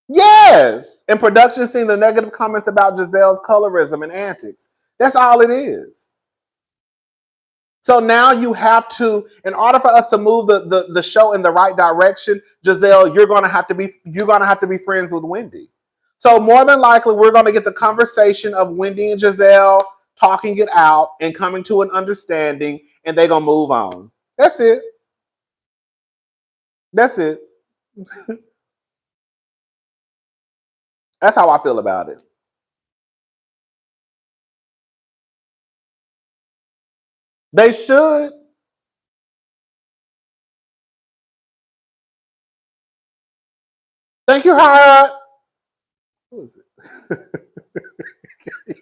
Yes. And production seeing the negative comments about Giselle's colorism and antics. That's all it is. So now you have to, in order for us to move the show in the right direction, Giselle, you're gonna have to be friends with Wendy. So more than likely, we're gonna get the conversation of Wendy and Giselle talking it out and coming to an understanding, and they're gonna move on. That's it. That's it. That's how I feel about it. They should. Thank you, Howard. Who is it?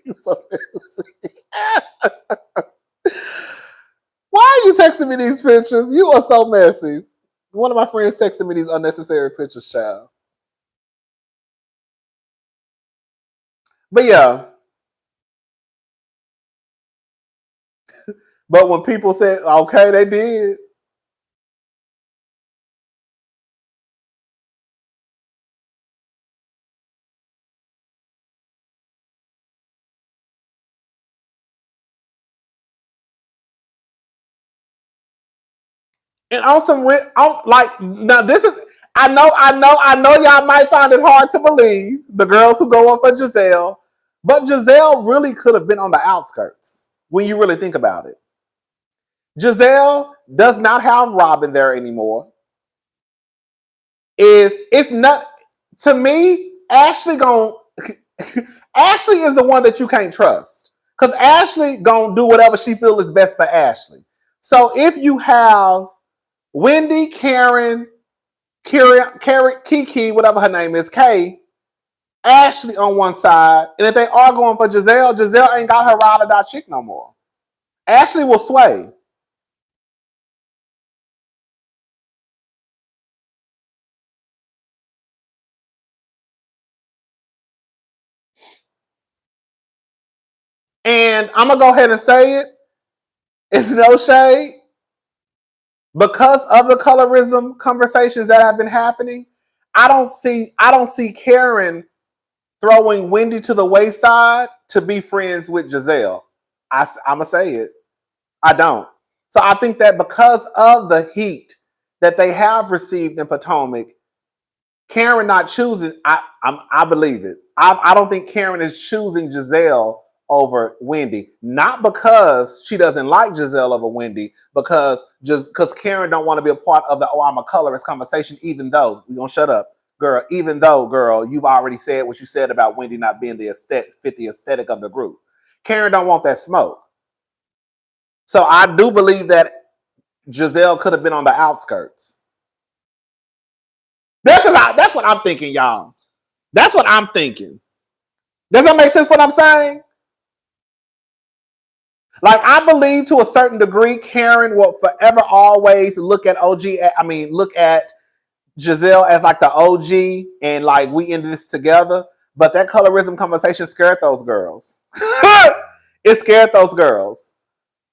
You're so messy. Why are you texting me these pictures? You are so messy. One of my friends texted me these unnecessary pictures, child. But yeah. But when people said, okay, they did. And on some now this is I know y'all might find it hard to believe, the girls who go up for Giselle, but Giselle really could have been on the outskirts when you really think about it. Giselle does not have Robin there anymore. If it's not, to me, Ashley is the one that you can't trust. Because Ashley gonna do whatever she feels is best for Ashley. So if you have Wendy, Karen, Kiki, whatever her name is, Kay, Ashley on one side, and if they are going for Giselle, Giselle ain't got her ride or die chick no more. Ashley will sway. And I'm gonna go ahead and say it. It's no shade. Because of the colorism conversations that have been happening, I don't see Karen throwing Wendy to the wayside to be friends with Giselle. I'm gonna say it. I don't. So I think that because of the heat that they have received in Potomac, Karen not choosing, I believe it. I don't think Karen is choosing Giselle over Wendy, not because she doesn't like Giselle over Wendy, because Karen don't want to be a part of the I'm a colorist conversation. Even though we gonna shut up, girl. Even though, girl, you've already said what you said about Wendy not being the aesthetic of the group. Karen don't want that smoke. So I do believe that Giselle could have been on the outskirts. That's what I'm thinking, y'all. That's what I'm thinking. Does that make sense what I'm saying? Like, I believe to a certain degree, Karen will forever always look at look at Giselle as like the OG and like we ended this together. But that colorism conversation scared those girls. It scared those girls.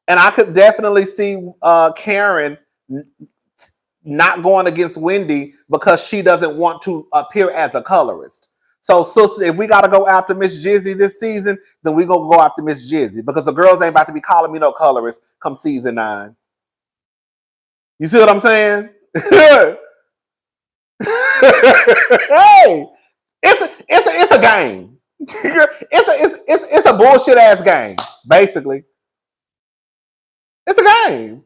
And I could definitely see Karen not going against Wendy because she doesn't want to appear as a colorist. So, sister, if we got to go after Miss Jizzy this season, then we gonna go after Miss Jizzy because the girls ain't about to be calling me no colorist come season 9. You see what I'm saying? Hey, it's a game. It's a bullshit ass game. Basically, it's a game.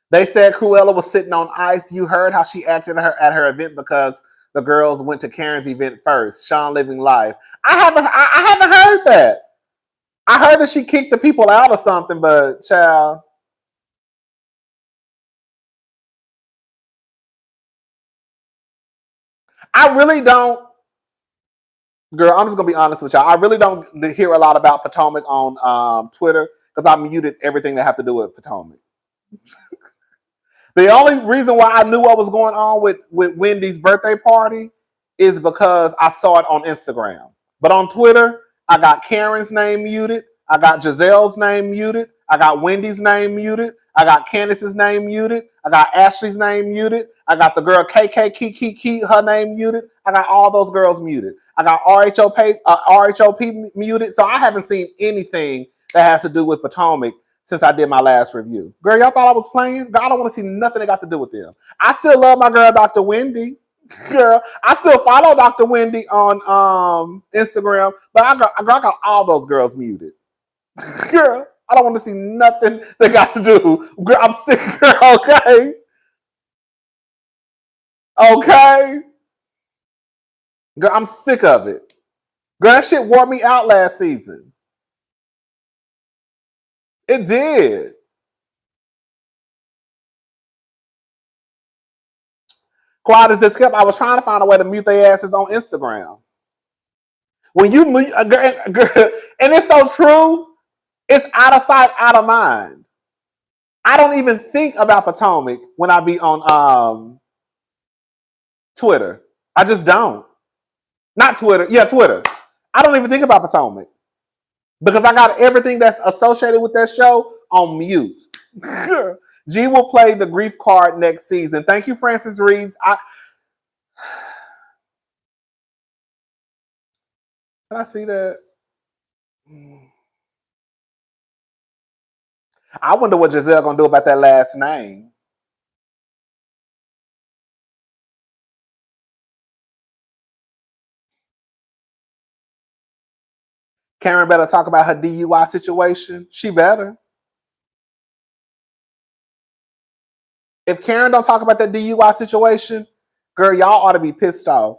They said Cruella was sitting on ice. You heard how she acted at her event because the girls went to Karen's event first. Sean living life. I haven't heard that. I heard that she kicked the people out or something, but child, I really don't. Girl, I'm just gonna be honest with y'all. I really don't hear a lot about Potomac on Twitter because I muted everything that have to do with Potomac. The only reason why I knew what was going on with Wendy's birthday party is because I saw it on Instagram. But on Twitter, I got Karen's name muted. I got Giselle's name muted. I got Wendy's name muted. I got Candace's name muted. I got Ashley's name muted. I got the girl Kiki, her name muted. I got all those girls muted. I got RHOP muted. So I haven't seen anything that has to do with Potomac since I did my last review. Girl, y'all thought I was playing? Girl, I don't want to see nothing that got to do with them. I still love my girl, Dr. Wendy. Girl, I still follow Dr. Wendy on Instagram, but I got all those girls muted. Girl, I don't want to see nothing they got to do. Girl, I'm sick, girl, okay? Okay? Girl, I'm sick of it. Girl, that shit wore me out last season. It did. Quiet as it's kept, I was trying to find a way to mute their asses on Instagram. When you mute, girl, and it's so true, it's out of sight, out of mind. I don't even think about Potomac when I be on Twitter. I just don't. Not Twitter. Yeah, Twitter. I don't even think about Potomac because I got everything that's associated with that show on mute. G will play the grief card next season. Thank you, Francis Reeves. Can I see that? I wonder what Giselle gonna do about that last name. Karen better talk about her DUI situation. She better. If Karen don't talk about that DUI situation, girl, y'all ought to be pissed off.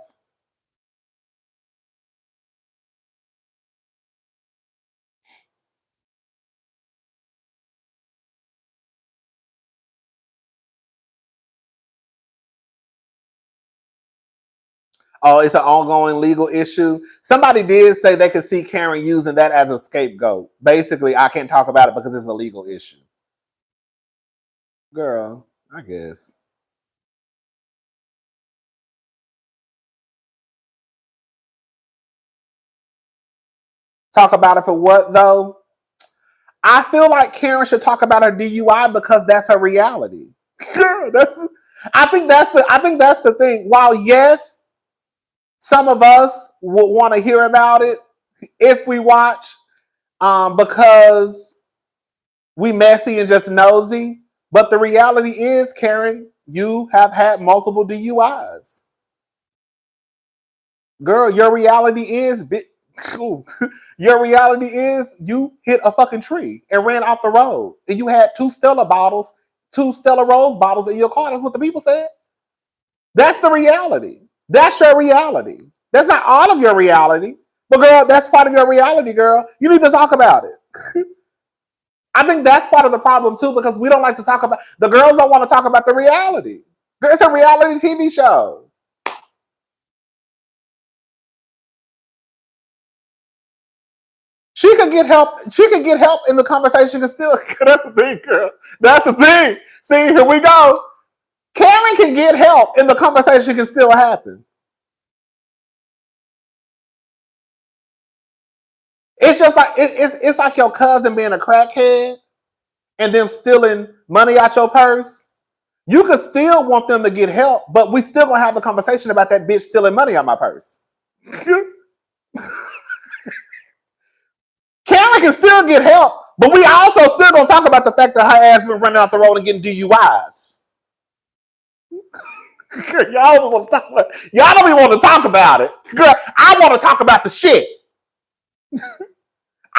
Oh, it's an ongoing legal issue. Somebody did say they could see Karen using that as a scapegoat. Basically, I can't talk about it because it's a legal issue. Girl, I guess. Talk about it for what though? I feel like Karen should talk about her DUI because that's her reality. I think that's the thing. While yes, some of us will want to hear about it if we watch, because we messy and just nosy. But the reality is, Karen, you have had multiple DUIs. Girl, your reality is your reality is you hit a fucking tree and ran off the road. And you had two Stella Rose bottles in your car. That's what the people said. That's the reality. That's your reality. That's not all of your reality. But girl, that's part of your reality, girl. You need to talk about it. I think that's part of the problem too, because we don't like to talk about the girls don't want to talk about the reality. It's a reality TV show. She could get help. She could get help in the conversation and still. That's the thing, girl. That's the thing. See, here we go. Karen can get help and the conversation can still happen. It's just like it's like your cousin being a crackhead and them stealing money out your purse. You could still want them to get help, but we still gonna have the conversation about that bitch stealing money out my purse. Karen can still get help, but we also still gonna talk about the fact that her ass been running off the road and getting DUIs. Y'all don't want to talk about. Y'all don't even want to talk about it. Girl, I want to talk about the shit.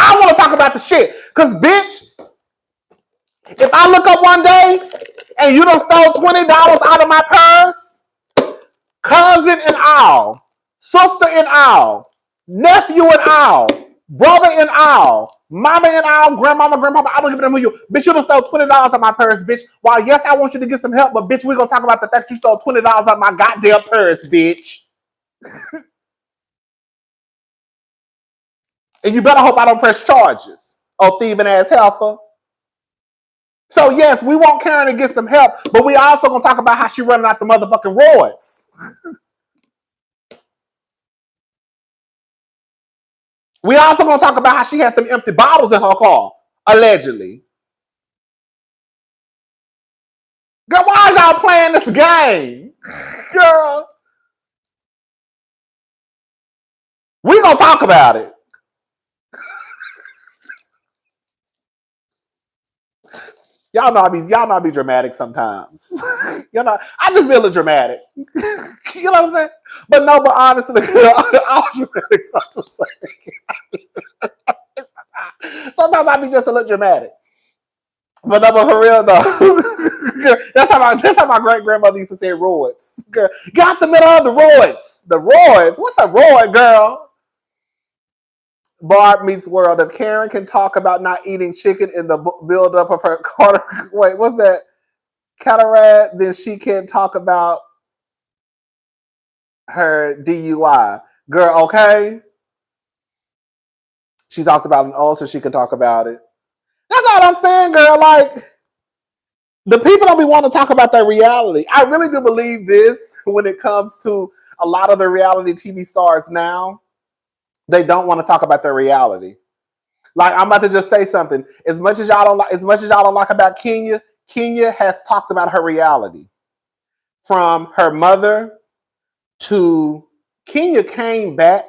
I want to talk about the shit, cause bitch, if I look up one day and you done stole $20 out of my purse, cousin and all, sister and all, nephew and all, brother and all, mama and all, grandmama, I don't give a damn who you. Bitch, you done stole $20 out of my purse, bitch. While yes, I want you to get some help, but bitch, we gonna talk about the fact you stole $20 out of my goddamn purse, bitch. And you better hope I don't press charges, oh thieving ass helper. So yes, we want Karen to get some help, but we also gonna talk about how she running out the motherfucking roids. We also gonna talk about how she had them empty bottles in her car, allegedly. Girl, why are y'all playing this game? Girl, we gonna talk about it. Y'all know I be dramatic sometimes. You know, I just be a little dramatic. You know what I'm saying? But no, but honestly, girl, all dramatic sometimes I be just a little dramatic. But no, but for real though, that's how my great grandmother used to say roids. Girl, got the middle of the roids. The roids. What's a roid, girl? Barb meets World. If Karen can talk about not eating chicken in the build up of her quarter, wait, what's that? Cataract, then she can talk about her DUI. Girl, okay. She talked about an ulcer, she can talk about it. That's all I'm saying, girl. Like, the people don't be wanting to talk about their reality. I really do believe this when it comes to a lot of the reality TV stars now. They don't want to talk about their reality. Like, I'm about to just say something. As much as y'all don't like about Kenya, Kenya has talked about her reality. From her mother to Kenya came back.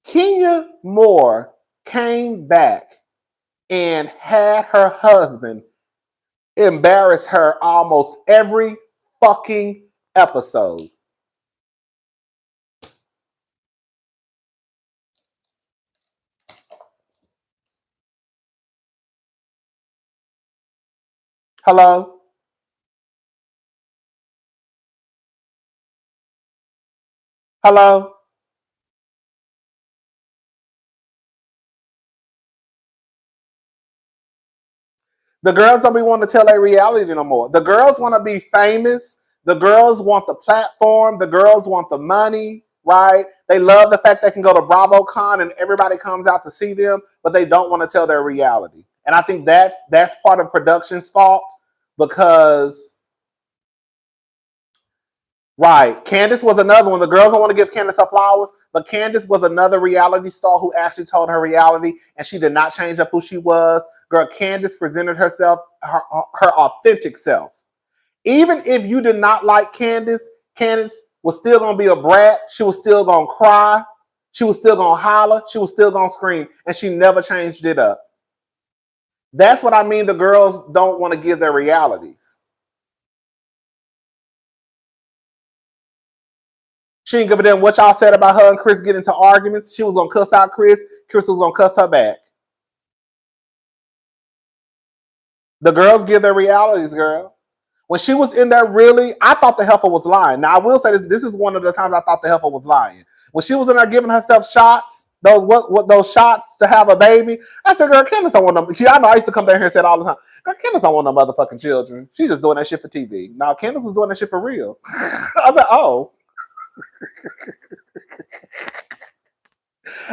Kenya Moore came back and had her husband embarrass her almost every fucking episode. Hello? Hello? The girls don't be wanting to tell their reality no more. The girls want to be famous. The girls want the platform. The girls want the money, right? They love the fact they can go to BravoCon and everybody comes out to see them, but they don't want to tell their reality. And I think that's part of production's fault because, right, Candace was another one. The girls don't want to give Candace her flowers, but Candace was another reality star who actually told her reality, and she did not change up who she was. Girl, Candace presented herself, her authentic self. Even if you did not like Candace, Candace was still going to be a brat. She was still going to cry. She was still going to holler. She was still going to scream, and she never changed it up. That's what I mean. The girls don't want to give their realities. She didn't give a damn what y'all said about her and Chris getting into arguments. She was going to cuss out Chris. Chris was going to cuss her back. The girls give their realities, girl. When she was in there, really, I thought the heifer was lying. Now, I will say this is one of the times I thought the heifer was lying. When she was in there giving herself shots, those shots to have a baby, I said, girl, Candace don't want them. I know I used to come down here and say it all the time. Girl, Candace don't want no motherfucking children. She's just doing that shit for TV. Now, Candace was doing that shit for real. I was like, oh.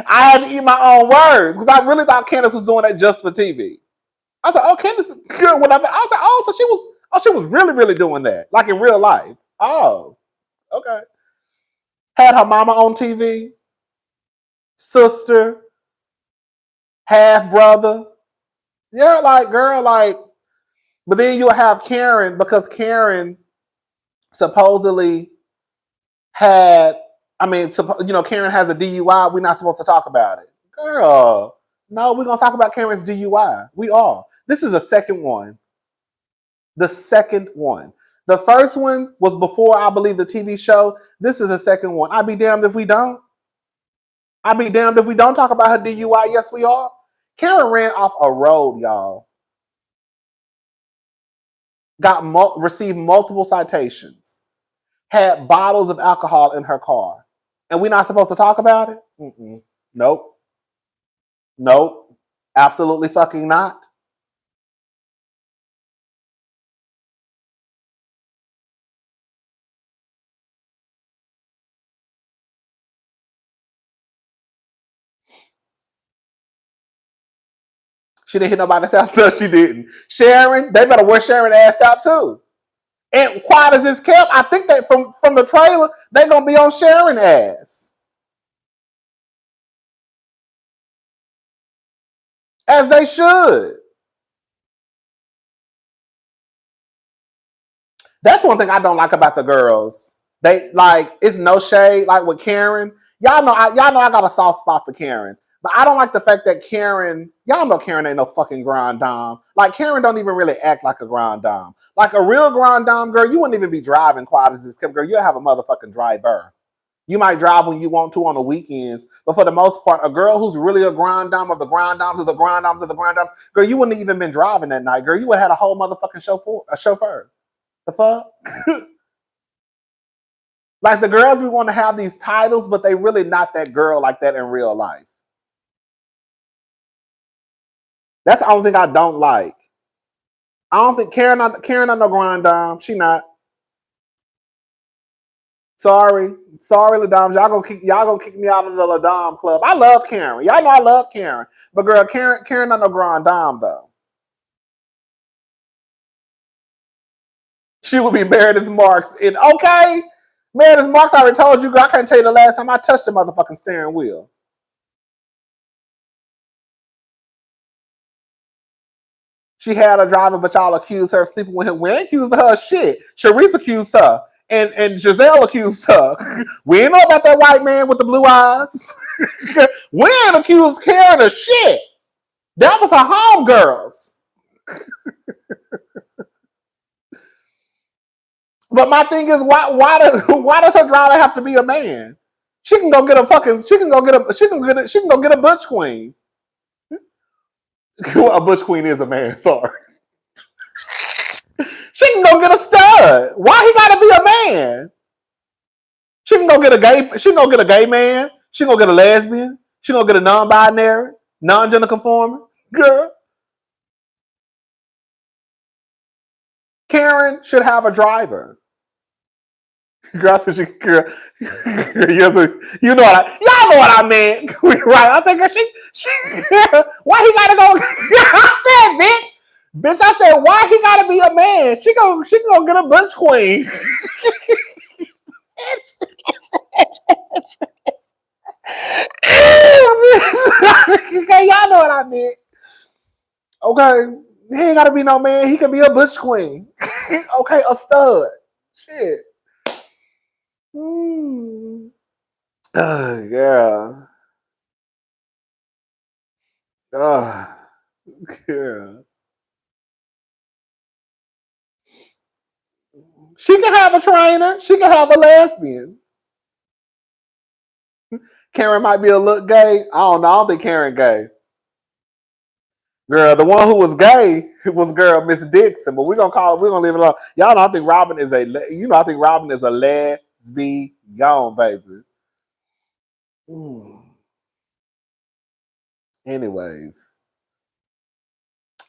I had to eat my own words because I really thought Candace was doing that just for TV. I was like, oh, Candace, girl, I was like, oh, so she was really, really doing that, like in real life. Oh, okay. Had her mama on TV, sister, half brother. Yeah, like, girl, like, but then you'll have Karen because Karen supposedly had, Karen has a DUI. We're not supposed to talk about it. Girl, no, we're going to talk about Karen's DUI. We are. This is a second one. The second one. The first one was before, I believe, the TV show. This is the second one. I'd be damned if we don't. I'd be damned if we don't talk about her DUI. Yes, we are. Karen ran off a road, y'all. Received multiple citations. Had bottles of alcohol in her car. And we're not supposed to talk about it? Mm-mm. Nope. Nope. Absolutely fucking not. She didn't hit nobody's ass. No, she didn't. Sharon, they better wear Sharon ass out too. And quiet as it's kept, I think that from the trailer, they're gonna be on Sharon ass. As they should. That's one thing I don't like about the girls. They like it's no shade. Like with Karen, y'all know I got a soft spot for Karen. But I don't like the fact that Karen, y'all know Karen ain't no fucking grand dame. Like Karen don't even really act like a grand dame. Like a real grand dame girl, you wouldn't even be driving quiet as this girl. You'll have a motherfucking driver. You might drive when you want to on the weekends, but for the most part, a girl who's really a grand dame of the grand dames of the grand dames of the grand dames, girl, you wouldn't have even been driving that night, girl. You would have had a whole motherfucking chauffeur. The fuck? Like the girls, we want to have these titles, but they really not that girl like that in real life. That's the only thing I don't like. I don't think Karen not no grand dame. She not. Sorry, Ladams. Y'all gonna kick me out of the Ladam club. I love Karen. Y'all know I love Karen. But girl, Karen not no grand dame though. She would be Meredith Marks. And okay, Meredith Marks, I already told you, girl, I can't tell you the last time I touched the motherfucking steering wheel. She had a driver, but y'all accused her of sleeping with him. We ain't accused her of shit. Sharice accused her. And Giselle accused her. We ain't know about that white man with the blue eyes. We ain't accused Karen of shit. That was her homegirls. But my thing is, why does her driver have to be a man? She can go get a butch queen. A butch queen is a man. Sorry. She can go get a stud. Why he gotta be a man? She can go get a gay. She can go get a gay man. She can go get a lesbian. She can go get a non-binary, non-gender conforming girl. Karen should have a driver. Girl, said she, girl, you know what y'all know what I meant, right? I think she why he gotta go? I said, bitch, I said, why he gotta be a man? She can go get a butch queen. Okay, y'all know what I meant. Okay, he ain't gotta be no man. He can be a butch queen. Okay, a stud. Shit. Yeah. Yeah. She can have a trainer. She can have a lesbian. Karen might be a little gay. I don't know. I don't think Karen gay. Girl, the one who was gay was girl Miss Dixon, but we're gonna leave it alone. Y'all know I think Robin is I think Robin is a lesbian, baby. Anyways.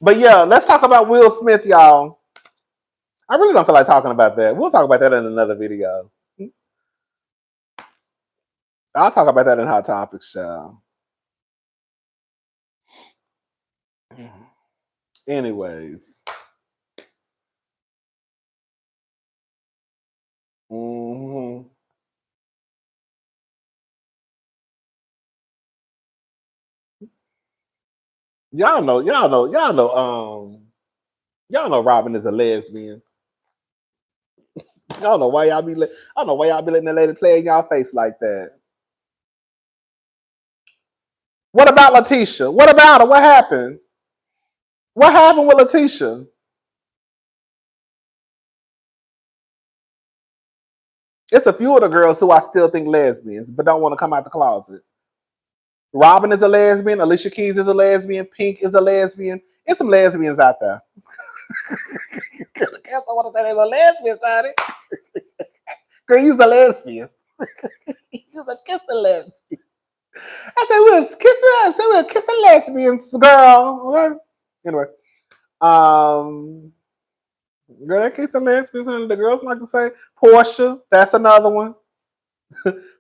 But yeah, let's talk about Will Smith, y'all. I really don't feel like talking about that. We'll talk about that in another video. I'll talk about that in Hot Topics, y'all. Anyways. Mm-hmm. Y'all know Robin is a lesbian. I don't know why y'all be letting the lady play in y'all face like that. What about Letitia? What about her? What happened? What happened with Letitia? It's a few of the girls who I still think lesbians, but don't want to come out the closet. Robin is a lesbian. Alicia Keys is a lesbian. Pink is a lesbian. There's some lesbians out there. I want to say they're lesbians, honey. Girl, you's a lesbian. You's a kissing lesbian. I said we're kissing lesbians, girl. Anyway, girl, that kissing lesbians, honey. The girls like to say Portia. That's another one.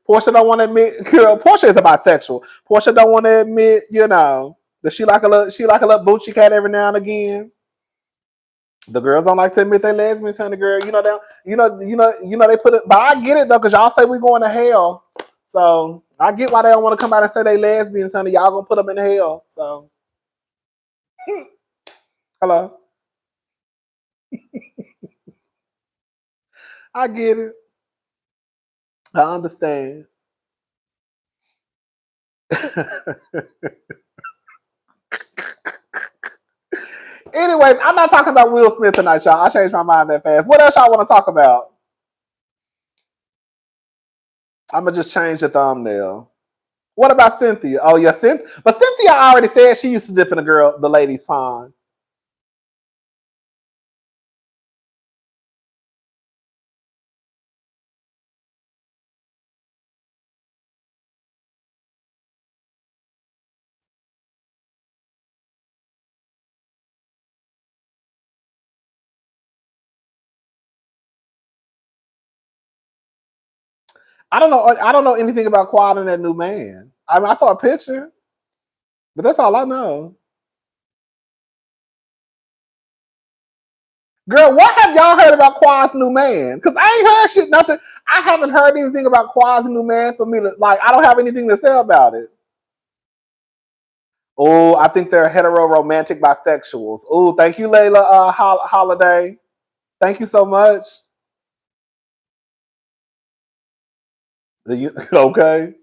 Portia don't want to admit. Girl, Portia is a bisexual. Portia don't want to admit, that she like a little boochie cat every now and again. The girls don't like to admit they lesbians, honey. Girl, they put it, but I get it though, because y'all say we going to hell. So I get why they don't want to come out and say they lesbians, honey. Y'all gonna put them in hell. So hello, I get it. I understand. Anyways, I'm not talking about Will Smith tonight, y'all. I changed my mind that fast. What else y'all want to talk about? I'm gonna just change the thumbnail. What about Cynthia? Oh yeah, but Cynthia already said she used to dip in the lady's pond. I don't know anything about Quad and that new man. I saw a picture, but that's all I know. Girl, what have y'all heard about Quad's new man? Because I ain't heard shit, nothing. I haven't heard anything about Quad's new man for me to, like, I don't have anything to say about it. Oh, I think they're hetero romantic bisexuals. Oh, thank you, Layla Holiday. Thank you so much. Okay.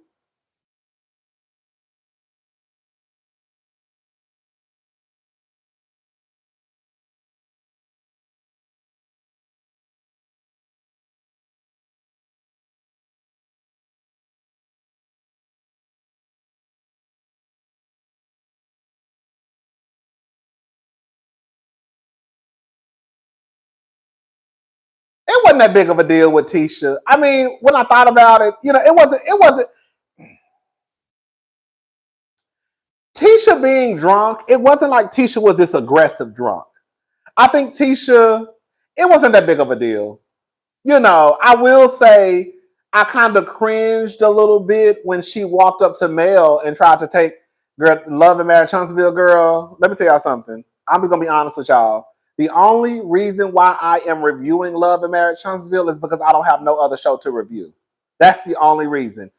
It wasn't that big of a deal with Tisha. I mean, when I thought about it, you know, it wasn't Tisha being drunk. It wasn't like Tisha was this aggressive drunk. I think Tisha, it wasn't that big of a deal. You know, I will say I kind of cringed a little bit when she walked up to Mel and tried to take Love and Marriage Huntsville, girl. Let me tell y'all something. I'm going to be honest with y'all. The only reason why I am reviewing Love and Marriage Huntsville is because I don't have no other show to review. That's the only reason.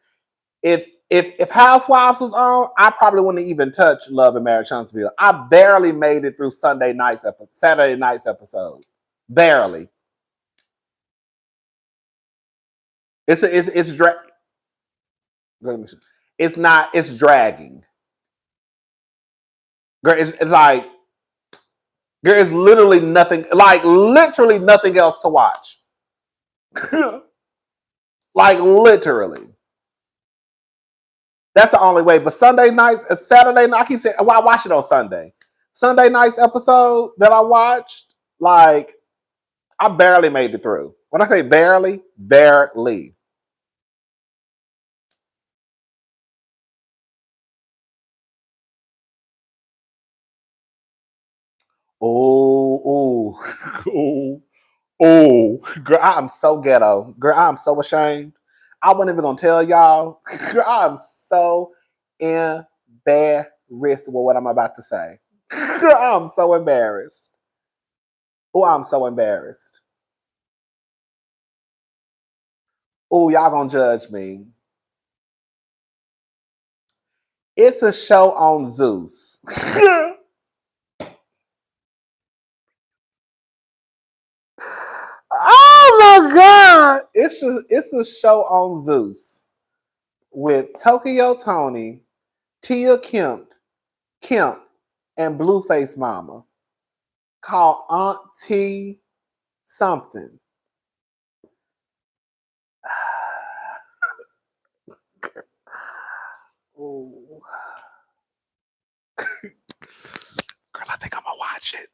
If Housewives was on, I probably wouldn't even touch Love and Marriage Huntsville. I barely made it through Saturday night's episode. Barely. It's dragging. Girl, it's like there is literally nothing else to watch. Like literally. That's the only way. But Saturday night, I keep saying, well, I watched it on Sunday. Sunday night's episode that I watched, like, I barely made it through. When I say barely. Oh, girl, I am so ghetto. Girl, I am so ashamed. I wasn't even gonna tell y'all. Girl, I am so embarrassed with what I'm about to say. Girl, I'm so embarrassed. Oh, I'm so embarrassed. Oh, y'all gonna judge me. It's a show on Zeus. Oh my God! It's a show on Zeus with Tokyo Tony, Tia Kemp, and Blueface Mama called Auntie something. Oh. Girl, I think I'm gonna watch it.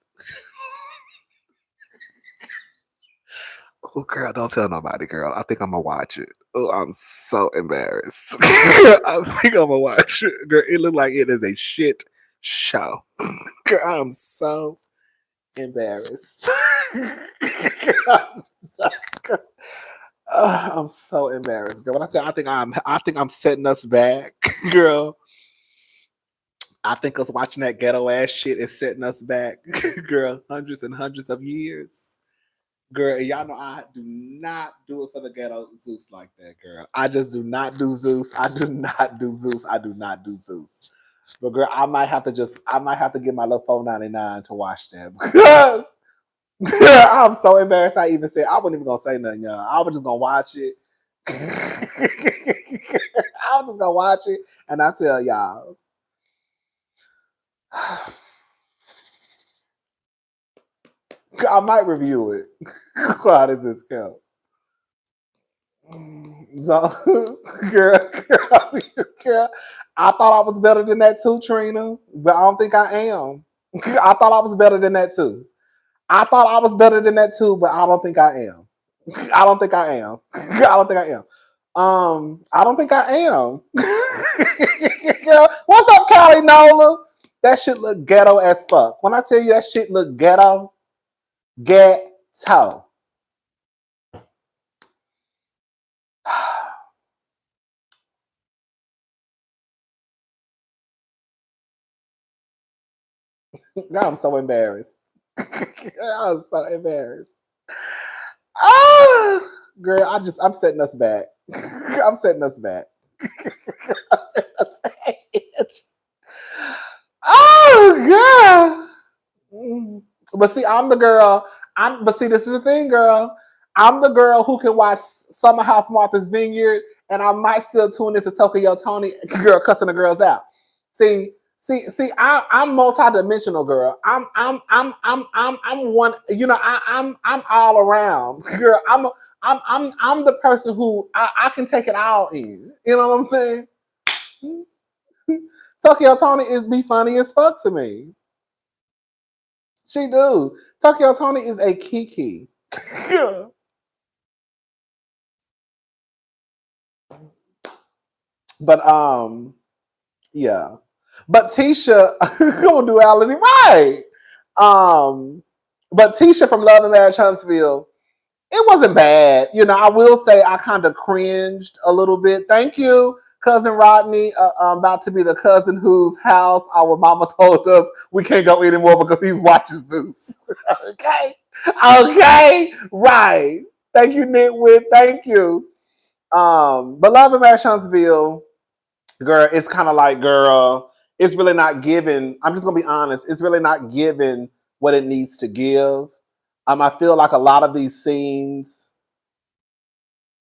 Oh, girl, don't tell nobody, girl. I think I'm gonna watch it. Oh, I'm so embarrassed. I think I'm gonna watch it. Girl, it looked like it is a shit show. Girl, I'm so embarrassed. I'm so embarrassed, girl. When I think I'm setting us back, girl. I think us watching that ghetto ass shit is setting us back, girl. Hundreds and hundreds of years. Girl, y'all know I do not do it for the ghetto Zeus like that, girl. I just do not do Zeus. I do not do Zeus. But girl, I might have to get my little $4.99 to watch that because girl, I'm so embarrassed. I even said I wasn't even gonna say nothing, y'all. I was just gonna watch it. I was just gonna watch it, and I tell y'all. I might review it. How does this count? So, girl, I thought I was better than that too, Trina, but I don't think I am. I thought I was better than that too. I thought I was better than that too, but I don't think I am. I don't think I am. I don't think I am. I don't think I am. What's up, Callie Nola? That shit look ghetto as fuck. When I tell you that shit look ghetto. I'm so embarrassed. I'm so embarrassed. Oh, girl, I'm setting us back. I'm setting us back. Oh, God. But see, I'm the girl. But see, this is the thing, girl. I'm the girl who can watch Summer House Martha's Vineyard, and I might still tune into Tokyo Tony, girl, cussing the girls out. See, I'm multi-dimensional, girl. I'm one. You know, I'm all around, girl. I'm the person who I can take it all in. You know what I'm saying? Tokyo Tony be funny as fuck to me. She do. Tokyo Tony is a Kiki. But yeah. But Tisha, gonna duality, right? But Tisha from Love and Marriage Huntsville, it wasn't bad. You know, I will say I kind of cringed a little bit. Thank you, cousin Rodney. I'm about to be the cousin whose house our mama told us we can't go anymore because he's watching Zeus. Okay, okay, right. Thank you, Nitwit. Thank you. But Love and Marriage Huntsville, girl, it's kind of like, girl, it's really not given. I'm just gonna be honest. It's really not given what it needs to give. I feel like a lot of these scenes,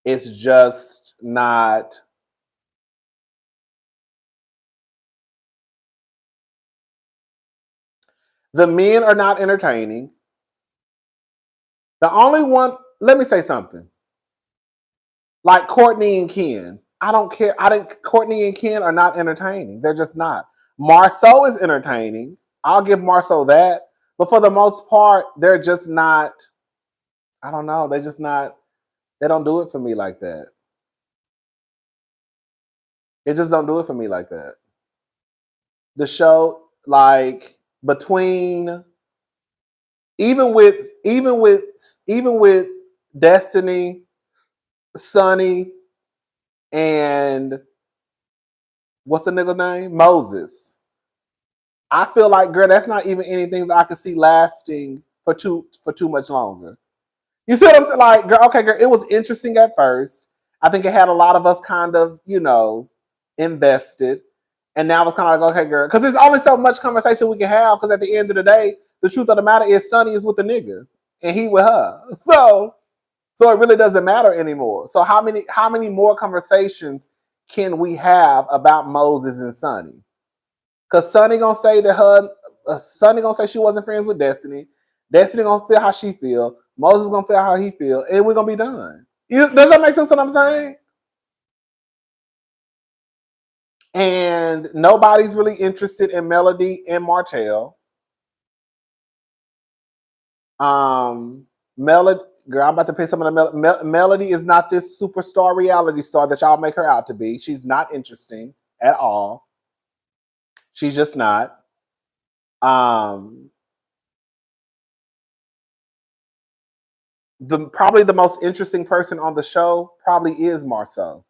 it's just not. The men are not entertaining. The only one, let me say something. Like Courtney and Ken, I don't care. I think Courtney and Ken are not entertaining. They're just not. Marceau is entertaining. I'll give Marceau that. But for the most part, they're just not. I don't know. They're just not. They don't do it for me like that. It just don't do it for me like that. The show, like between even with Destiny, Sonny, and what's the nigga name? Moses. I feel like, girl, that's not even anything that I can see lasting for too much longer. You see what I'm saying? Like, girl, okay, girl, it was interesting at first. I think it had a lot of us kind of, invested. And now it's kind of like, okay, girl, because there's only so much conversation we can have. Because at the end of the day, the truth of the matter is, Sonny is with the nigga, and he with her. So it really doesn't matter anymore. So how many more conversations can we have about Moses and Sonny? Because Sonny gonna say that Sonny gonna say she wasn't friends with Destiny. Destiny gonna feel how she feel. Moses gonna feel how he feel, and we're gonna be done. Does that make sense? What I'm saying? And nobody's really interested in Melody and Martell. Melody, girl, I'm about to pay some of the Melody is not this superstar reality star that y'all make her out to be. She's not interesting at all. She's just not. Probably the most interesting person on the show probably is Marceau.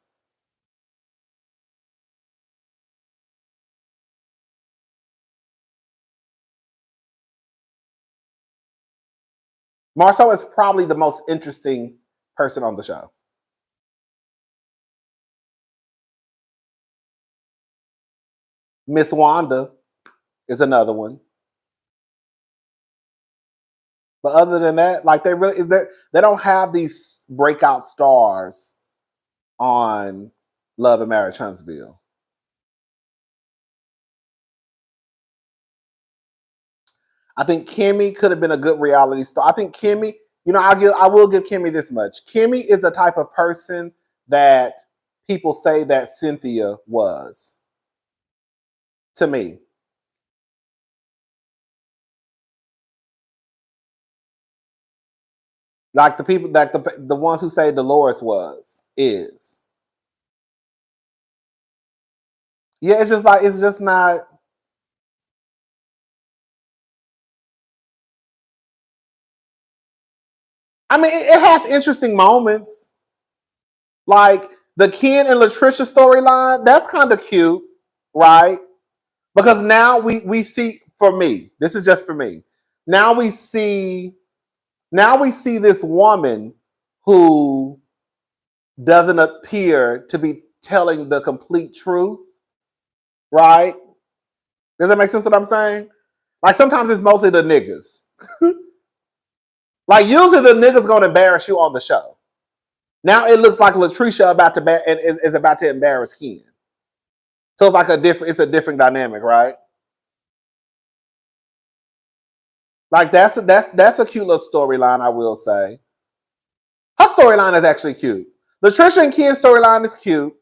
Marceau is probably the most interesting person on the show. Miss Wanda is another one. But other than that, like they don't have these breakout stars on Love and Marriage Huntsville. I think Kimmy could have been a good reality star. I think Kimmy, I will give Kimmy this much. Kimmy is a type of person that people say that Cynthia was to me. Like the people, like the ones who say Dolores is. Yeah, it's just like it's just not. I mean, it has interesting moments, like the Ken and Latricia storyline. That's kind of cute, right? Because now we see. For me, this is just for me. Now we see this woman who doesn't appear to be telling the complete truth, right? Does that make sense what I'm saying? Like sometimes it's mostly the niggas. Like usually the niggas gonna embarrass you on the show. Now it looks like Latricia is about to embarrass Ken. So it's like it's a different dynamic, right? Like that's a cute little storyline, I will say. Her storyline is actually cute. Latricia and Ken's storyline is cute.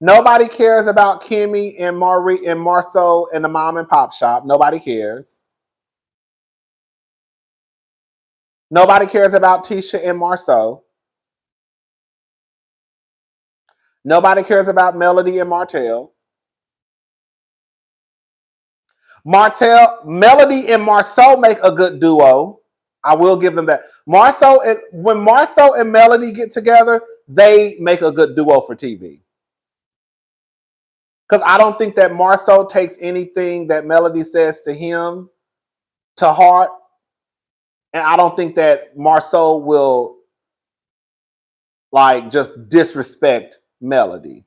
Nobody cares about Kimmy and Marie and Marceau and the mom and pop shop. Nobody cares. Nobody cares about Tisha and Marceau. Nobody cares about Melody and Martell. Melody and Marceau make a good duo. I will give them that. When Marceau and Melody get together, they make a good duo for TV. Because I don't think that Marceau takes anything that Melody says to him to heart. And I don't think that Marceau will like just disrespect Melody.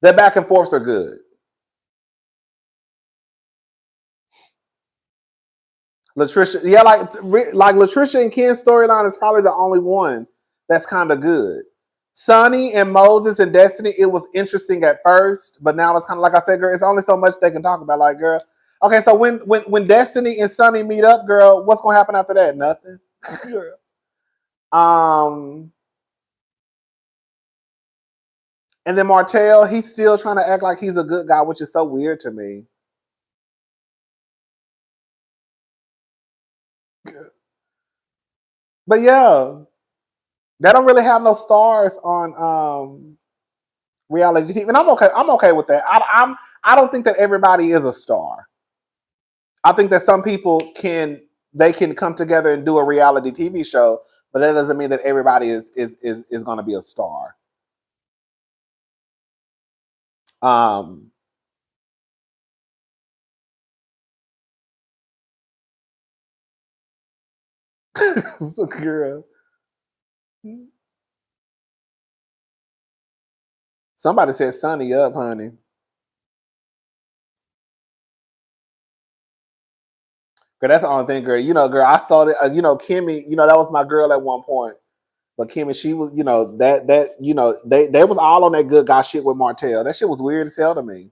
Their back and forths are good. Latricia, yeah, like Latricia and Ken's storyline is probably the only one that's kind of good. Sonny and Moses and Destiny, it was interesting at first, but now it's kind of like I said, girl, it's only so much they can talk about. Like, girl, okay, so when Destiny and Sonny meet up, girl, what's gonna happen after that? Nothing. And then Martell, he's still trying to act like he's a good guy, which is so weird to me. But yeah, they don't really have no stars on reality TV, and I'm okay. I'm okay with that. I don't think that everybody is a star. I think that some people can come together and do a reality TV show, but that doesn't mean that everybody is going to be a star. So, girl. Somebody said Sunny up, honey. Girl, that's the only thing, girl. You know, girl, I saw that. Kimmy. That was my girl at one point. But Kimmy, she was, they was all on that good guy shit with Martell. That shit was weird as hell to me.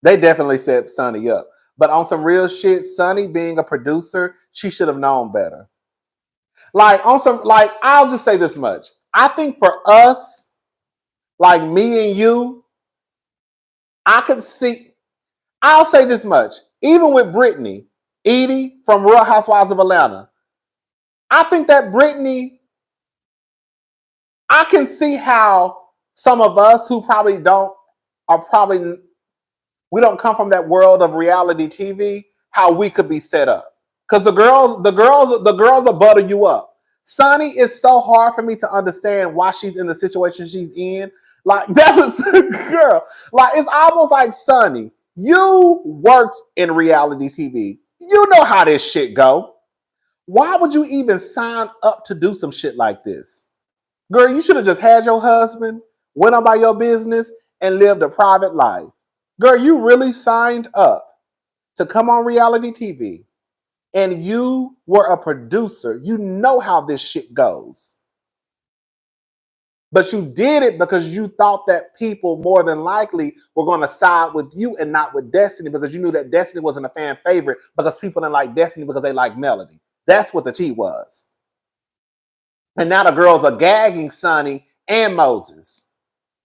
They definitely set Sonny up. But on some real shit, Sonny being a producer, she should have known better. I'll just say this much. I think for us, like me and you, I'll say this much. Even with Brittany, Edie from Real Housewives of Atlanta, I think that Brittany, I can see how some of us who we don't come from that world of reality TV, how we could be set up. Because the girls will butter you up. Sonny is so hard for me to understand why she's in the situation she's in. Like, that's a girl. Like, it's almost like, Sonny, you worked in reality TV. You know how this shit go. Why would you even sign up to do some shit like this? Girl, you should have just had your husband, went on by your business, and lived a private life. Girl, you really signed up to come on reality TV, and you were a producer. You know how this shit goes. But you did it because you thought that people more than likely were going to side with you and not with Destiny, because you knew that Destiny wasn't a fan favorite because people didn't like Destiny because they like Melody. That's what the tea was. And now the girls are gagging Sonny and Moses.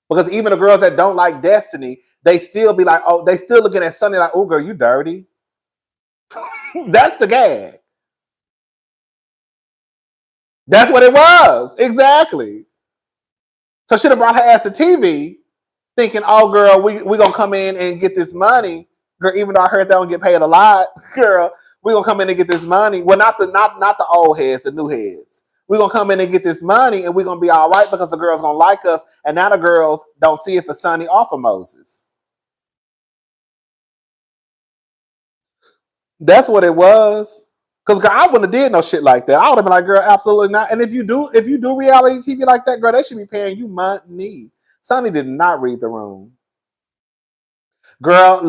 Because even the girls that don't like Destiny, they still be like, oh, they still looking at Sonny like, oh, girl, you dirty. That's the gag. That's what it was. Exactly. So she have brought her ass to TV thinking, oh, girl, we going to come in and get this money. Girl, even though I heard they don't get paid a lot, girl, we going to come in and get this money. Well, not the old heads, the new heads. We're going to come in and get this money, and we're going to be all right because the girls going to like us. And now the girls don't see it for Sonny or for Moses. That's what it was. Because, girl, I wouldn't have did no shit like that. I would have been like, girl, absolutely not. And if you do reality TV like that, girl, they should be paying you money. Sonny did not read the room. Girl,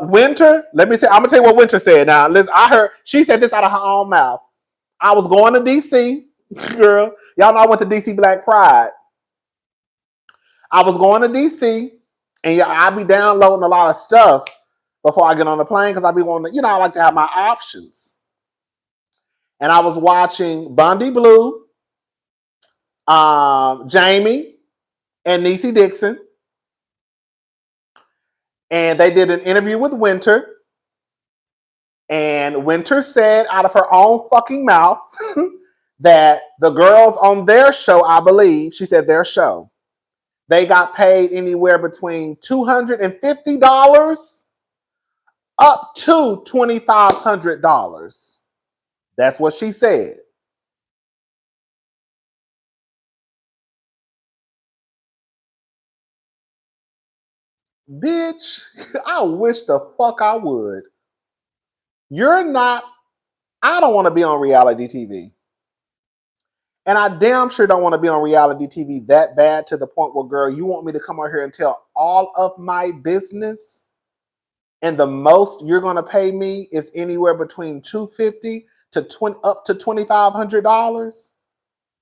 Winter, I'm going to tell you what Winter said. Now, listen, I heard, she said this out of her own mouth. I was going to DC. Girl, y'all know I went to DC Black Pride. I was going to DC, and I be downloading a lot of stuff before I get on the plane because I be wanting to, I like to have my options. And I was watching Bundy Blue, Jamie, and Niecy Dixon. And they did an interview with Winter. And Winter said out of her own fucking mouth that the girls on their show, I believe, she said their show, they got paid anywhere between $250 up to $2,500. That's what she said. Bitch, I wish the fuck I would. You're not, I don't want to be on reality TV. And I damn sure don't want to be on reality TV that bad to the point where, girl, you want me to come out here and tell all of my business? And the most you're going to pay me is anywhere between $250 to up to $2,500?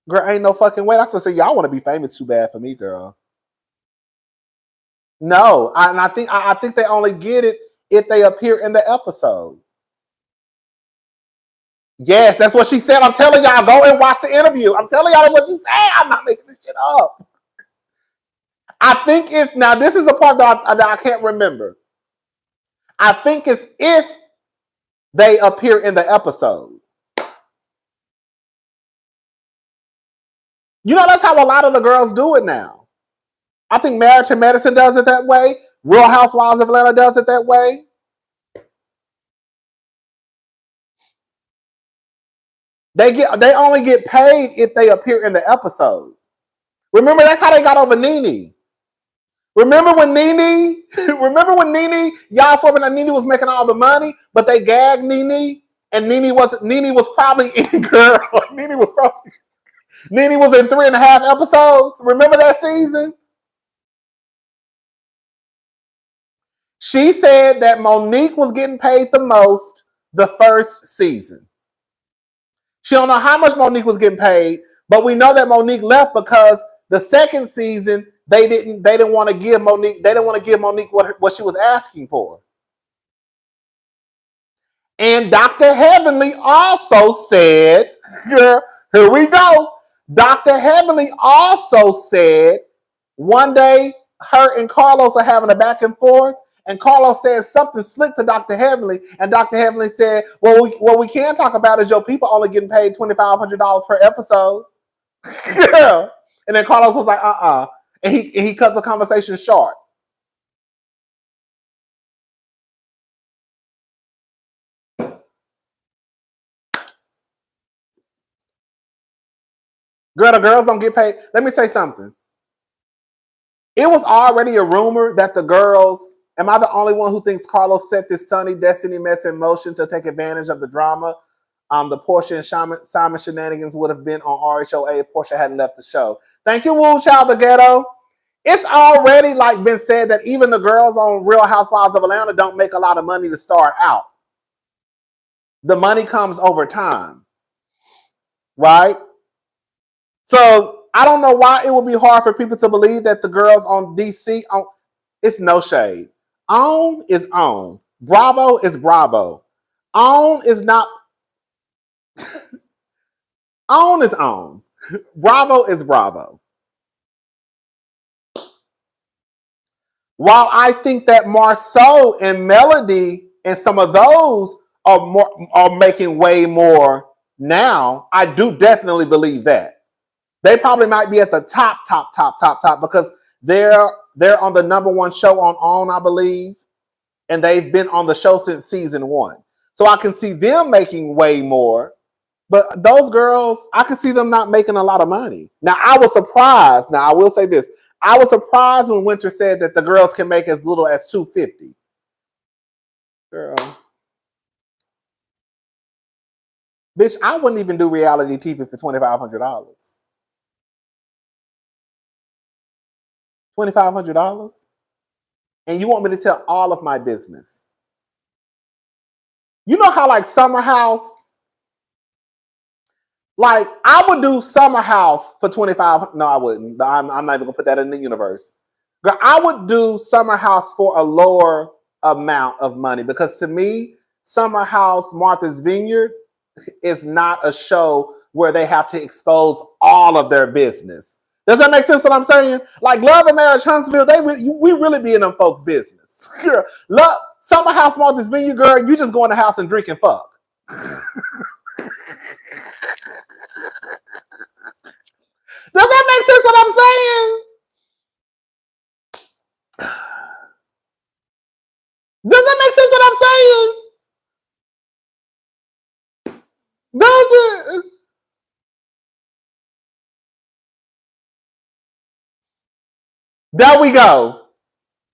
Girl, ain't no fucking way. That's what I say. Y'all want to be famous too bad for me, girl. No, I think they only get it if they appear in the episode. Yes, that's what she said. I'm telling y'all, go and watch the interview. I'm telling y'all that's what she said. I'm not making this shit up. I think it's, now this is a part that I can't remember. I think it's if they appear in the episode. You know, that's how a lot of the girls do it now. I think Married to Medicine does it that way. Real Housewives of Atlanta does it that way. They only get paid if they appear in the episode. Remember, that's how they got over Nene. Remember when Nene, y'all swapping that Nene was making all the money, but they gagged Nene, and Nene was probably in, girl. Nene was in 3.5 episodes. Remember that season? She said that Monique was getting paid the most the first season. She don't know how much Monique was getting paid, but we know that Monique left because the second season they didn't want to give Monique what she was asking for. And Dr. Heavenly also said, here we go. Dr. Heavenly also said one day her and Carlos are having a back and forth, and Carlos said something slick to Dr. Heavenly, and Dr. Heavenly said, well, what we can talk about is your people only getting paid $2,500 per episode. Yeah. And then Carlos was like, and he cut the conversation short. Girl, the girls don't get paid. Let me say something. It was already a rumor that the girls, am I the only one who thinks Carlos set this Sunny Destiny mess in motion to take advantage of the drama? The Portia and Simon shenanigans would have been on RHOA if Portia hadn't left the show. Thank you, Woo Child the Ghetto. It's already like been said that even the girls on Real Housewives of Atlanta don't make a lot of money to start out. The money comes over time, right? So I don't know why it would be hard for people to believe that the girls on DC, it's no shade. On is on. Bravo is Bravo. On is not. On is on. Bravo is Bravo. While I think that Marceau and Melody and some of those are making way more now, I do definitely believe that. They probably might be at the top because they're on the #1 show on, I believe, and they've been on the show since season 1. So I can see them making way more, but those girls, I can see them not making a lot of money. Now, I was surprised. Now, I will say this. I was surprised when Winter said that the girls can make as little as $250. Girl. Bitch, I wouldn't even do reality TV for $2,500. $2,500? And you want me to tell all of my business? You know how like Summer House, like I would do Summer House for $25. No, I wouldn't. I'm not even gonna put that in the universe. But I would do Summer House for a lower amount of money because to me, Summer House, Martha's Vineyard is not a show where they have to expose all of their business. Does that make sense what I'm saying? Like Love and Marriage Huntsville, we really be in them folks' business. Girl, love, Summer House Martha's Vineyard, girl, you just go in the house and drink and fuck. Does that make sense what I'm saying? Does that make sense what I'm saying? Does it? There we go.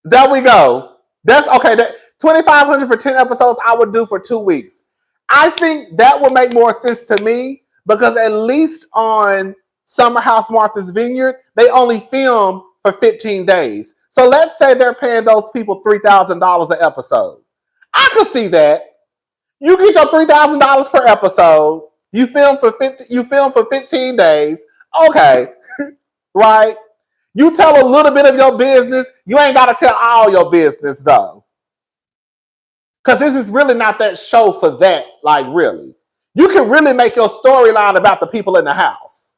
There we go. That's okay. That $2,500 for 10 episodes I would do for 2 weeks. I think that would make more sense to me because at least on Summer House Martha's Vineyard, they only film for 15 days. So let's say they're paying those people $3,000 an episode. I could see that. You get your $3,000 per episode. You film for 15 days. Okay, right? You tell a little bit of your business. You ain't got to tell all your business though. Because this is really not that show for that, like really. You can really make your storyline about the people in the house.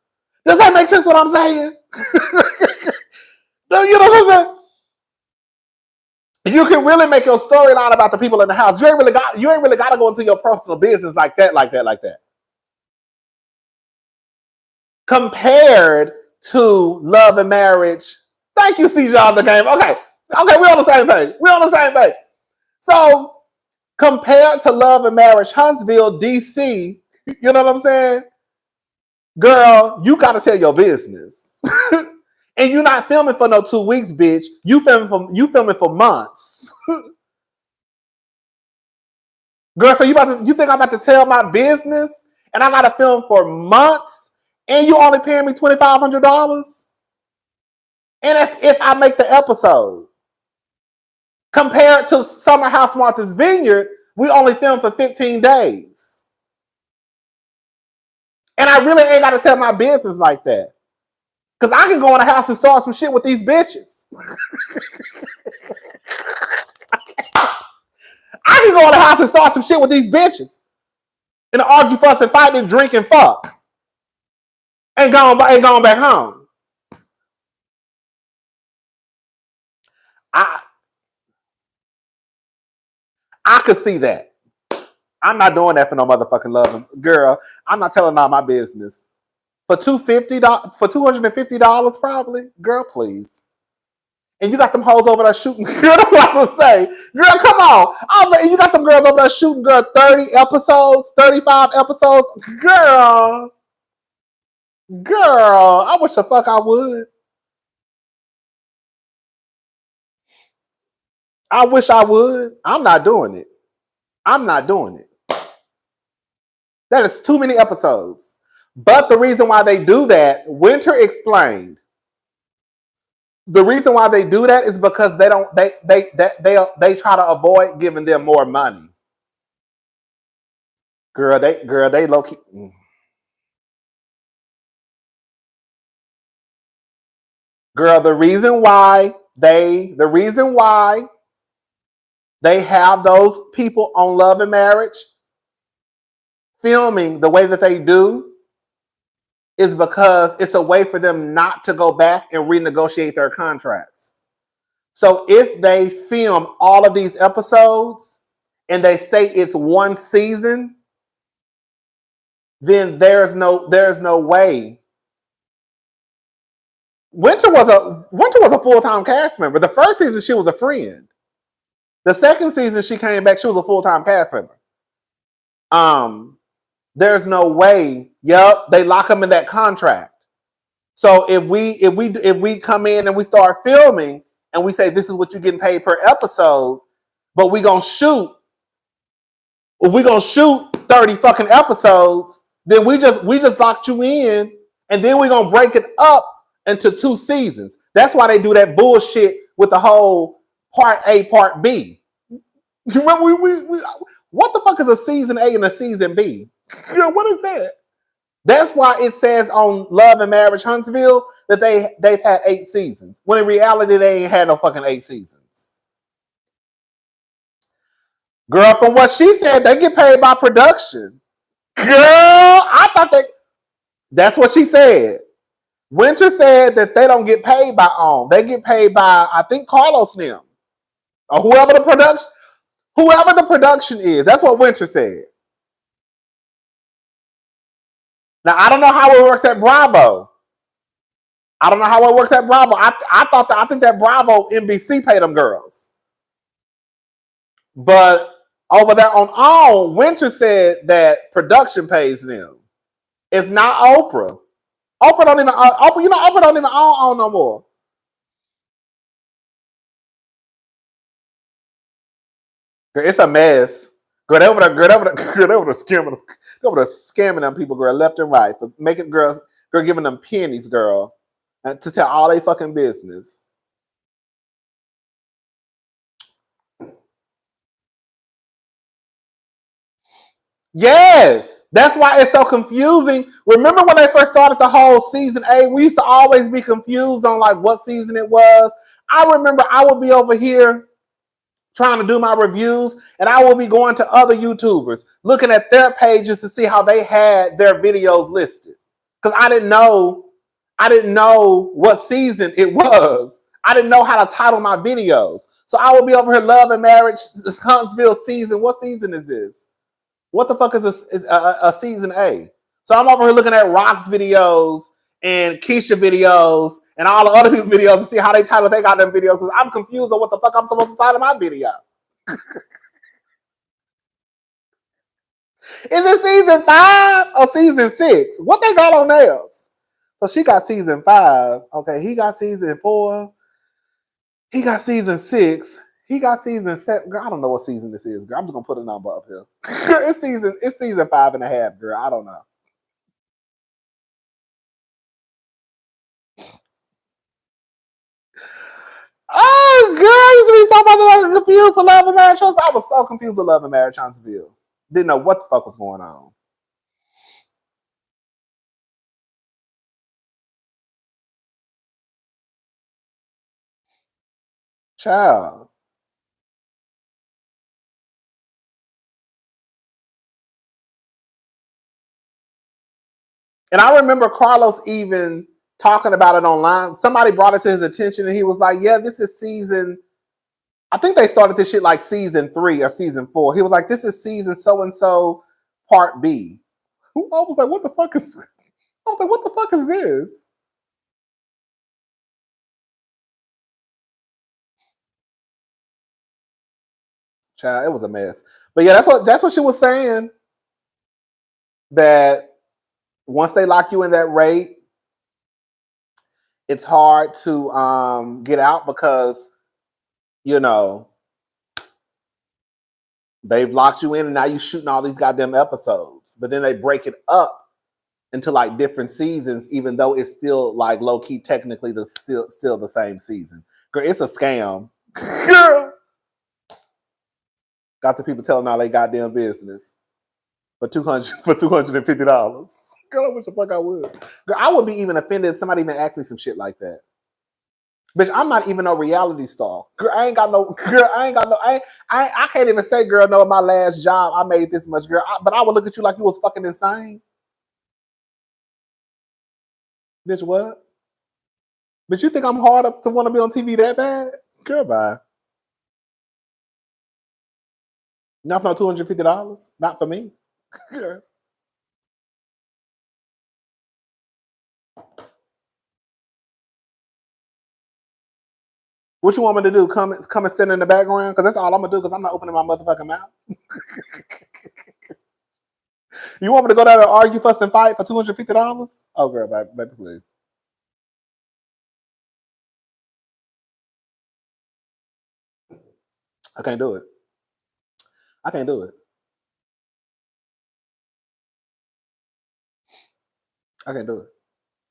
Does that make sense what I'm saying? You know what I'm saying? You can really make your storyline about the people in the house. You ain't really got to go into your personal business like that. Compared to Love and Marriage. Thank you, CJ on the game. Okay, we're on the same page. So compared to Love and Marriage Huntsville, DC, you know what I'm saying? Girl, you gotta tell your business. And you're not filming for no 2 weeks, bitch. You filming for months. Girl, so you think I'm about to tell my business and I gotta film for months and you only paying me $2,500? And that's if I make the episode. Compared to Summer House Martha's Vineyard, we only film for 15 days. And I really ain't got to tell my business like that. Because I can go in the house and start some shit with these bitches. I can go in the house and start some shit with these bitches. And argue, fuss, and fight and drink and fuck. And going back home. I could see that. I'm not doing that for no motherfucking love. Girl, I'm not telling all my business. For $250 probably? Girl, please. And you got them hoes over there shooting. Girl, that's what I was say. Girl, come on. You got them girls over there shooting, girl, 30 episodes, 35 episodes. Girl, I wish the fuck I would. I wish I would. I'm not doing it. That is too many episodes. But the reason why they do that, Winter explained. The reason why they do that is because they try to avoid giving them more money. Girl, they low key. Girl, the reason why they have those people on Love and Marriage filming the way that they do is because it's a way for them not to go back and renegotiate their contracts. So if they film all of these episodes and they say it's one season, then there's no way. Winter was a full-time cast member. The first season she was a friend. The second season she came back, she was a full-time cast member. There's no way. Yep, they lock them in that contract. So if we come in and we start filming and we say this is what you're getting paid per episode, but we're gonna shoot 30 fucking episodes, then we just locked you in, and then we're gonna break it up into 2 seasons. That's why they do that bullshit with the whole part A, part B. You remember what the fuck is a season A and a season B? You know, what is that? That's why it says on Love and Marriage Huntsville that they've had 8 seasons. When in reality, they ain't had no fucking 8 seasons. Girl, from what she said, they get paid by production. Girl, I thought that's what she said. Winter said that they don't get paid by OWN. They get paid by, I think, Carlos Nim or whoever the production is. That's what Winter said. Now I don't know how it works at Bravo. I think that Bravo NBC paid them girls. But over there on OWN, Winter said that production pays them. It's not Oprah. Oprah don't even own OWN no more. Girl, it's a mess. Girl, they over there scamming them people, girl, left and right, for making girls, girl, giving them pennies, girl, to tell all they fucking business. Yes, that's why it's so confusing. Remember when they first started the whole season 8? We used to always be confused on like what season it was. I remember I would be over here trying to do my reviews, and I will be going to other YouTubers, looking at their pages to see how they had their videos listed. Because I didn't know what season it was. I didn't know how to title my videos. So I will be over here, Love and Marriage, Huntsville season. What season is this? What the fuck is a season A? So I'm over here looking at Rock's videos and Keisha videos and all the other people's videos to see how they title they got them videos, because I'm confused on what the fuck I'm supposed to title my video. Is it season 5 or season 6? What they got on theirs? So she got season 5. Okay, he got season 4. He got season 6. He got season 7. Girl, I don't know what season this is, girl. I'm just gonna put a number up here. It's season 5.5, girl. I don't know. Oh, girl, I used to be so motherfucking confused for Love and Marriage Huntsville. I was so confused with Love and Marriage Huntsville. Didn't know what the fuck was going on. Child. And I remember Carlos even talking about it online. Somebody brought it to his attention and he was like, yeah, this is season, I think they started this shit like season 3 or season 4. He was like, this is season so-and-so part B. I was like, what the fuck is this? Child, it was a mess. But yeah, that's what she was saying. That once they lock you in that rate, it's hard to get out because, you know, they've locked you in and now you're shooting all these goddamn episodes. But then they break it up into like different seasons, even though it's still like low key technically still the same season. Girl, it's a scam. Girl. Got the people telling all they goddamn business for $250. Girl, I wish the fuck I would. Girl, I would be even offended if somebody even asked me some shit like that. Bitch, I'm not even no reality star. Girl, I can't even say, girl, no, my last job, I made this much, girl. But I would look at you like you was fucking insane. Bitch, what? But you think I'm hard up to want to be on TV that bad? Girl, bye. Not for no $250. Not for me. What you want me to do? Come and sit in the background? Because that's all I'm gonna do. Because I'm not opening my motherfucking mouth. You want me to go down and argue, fuss, and fight for $250? Oh, girl, baby, please. I can't do it. I can't do it. I can't do it.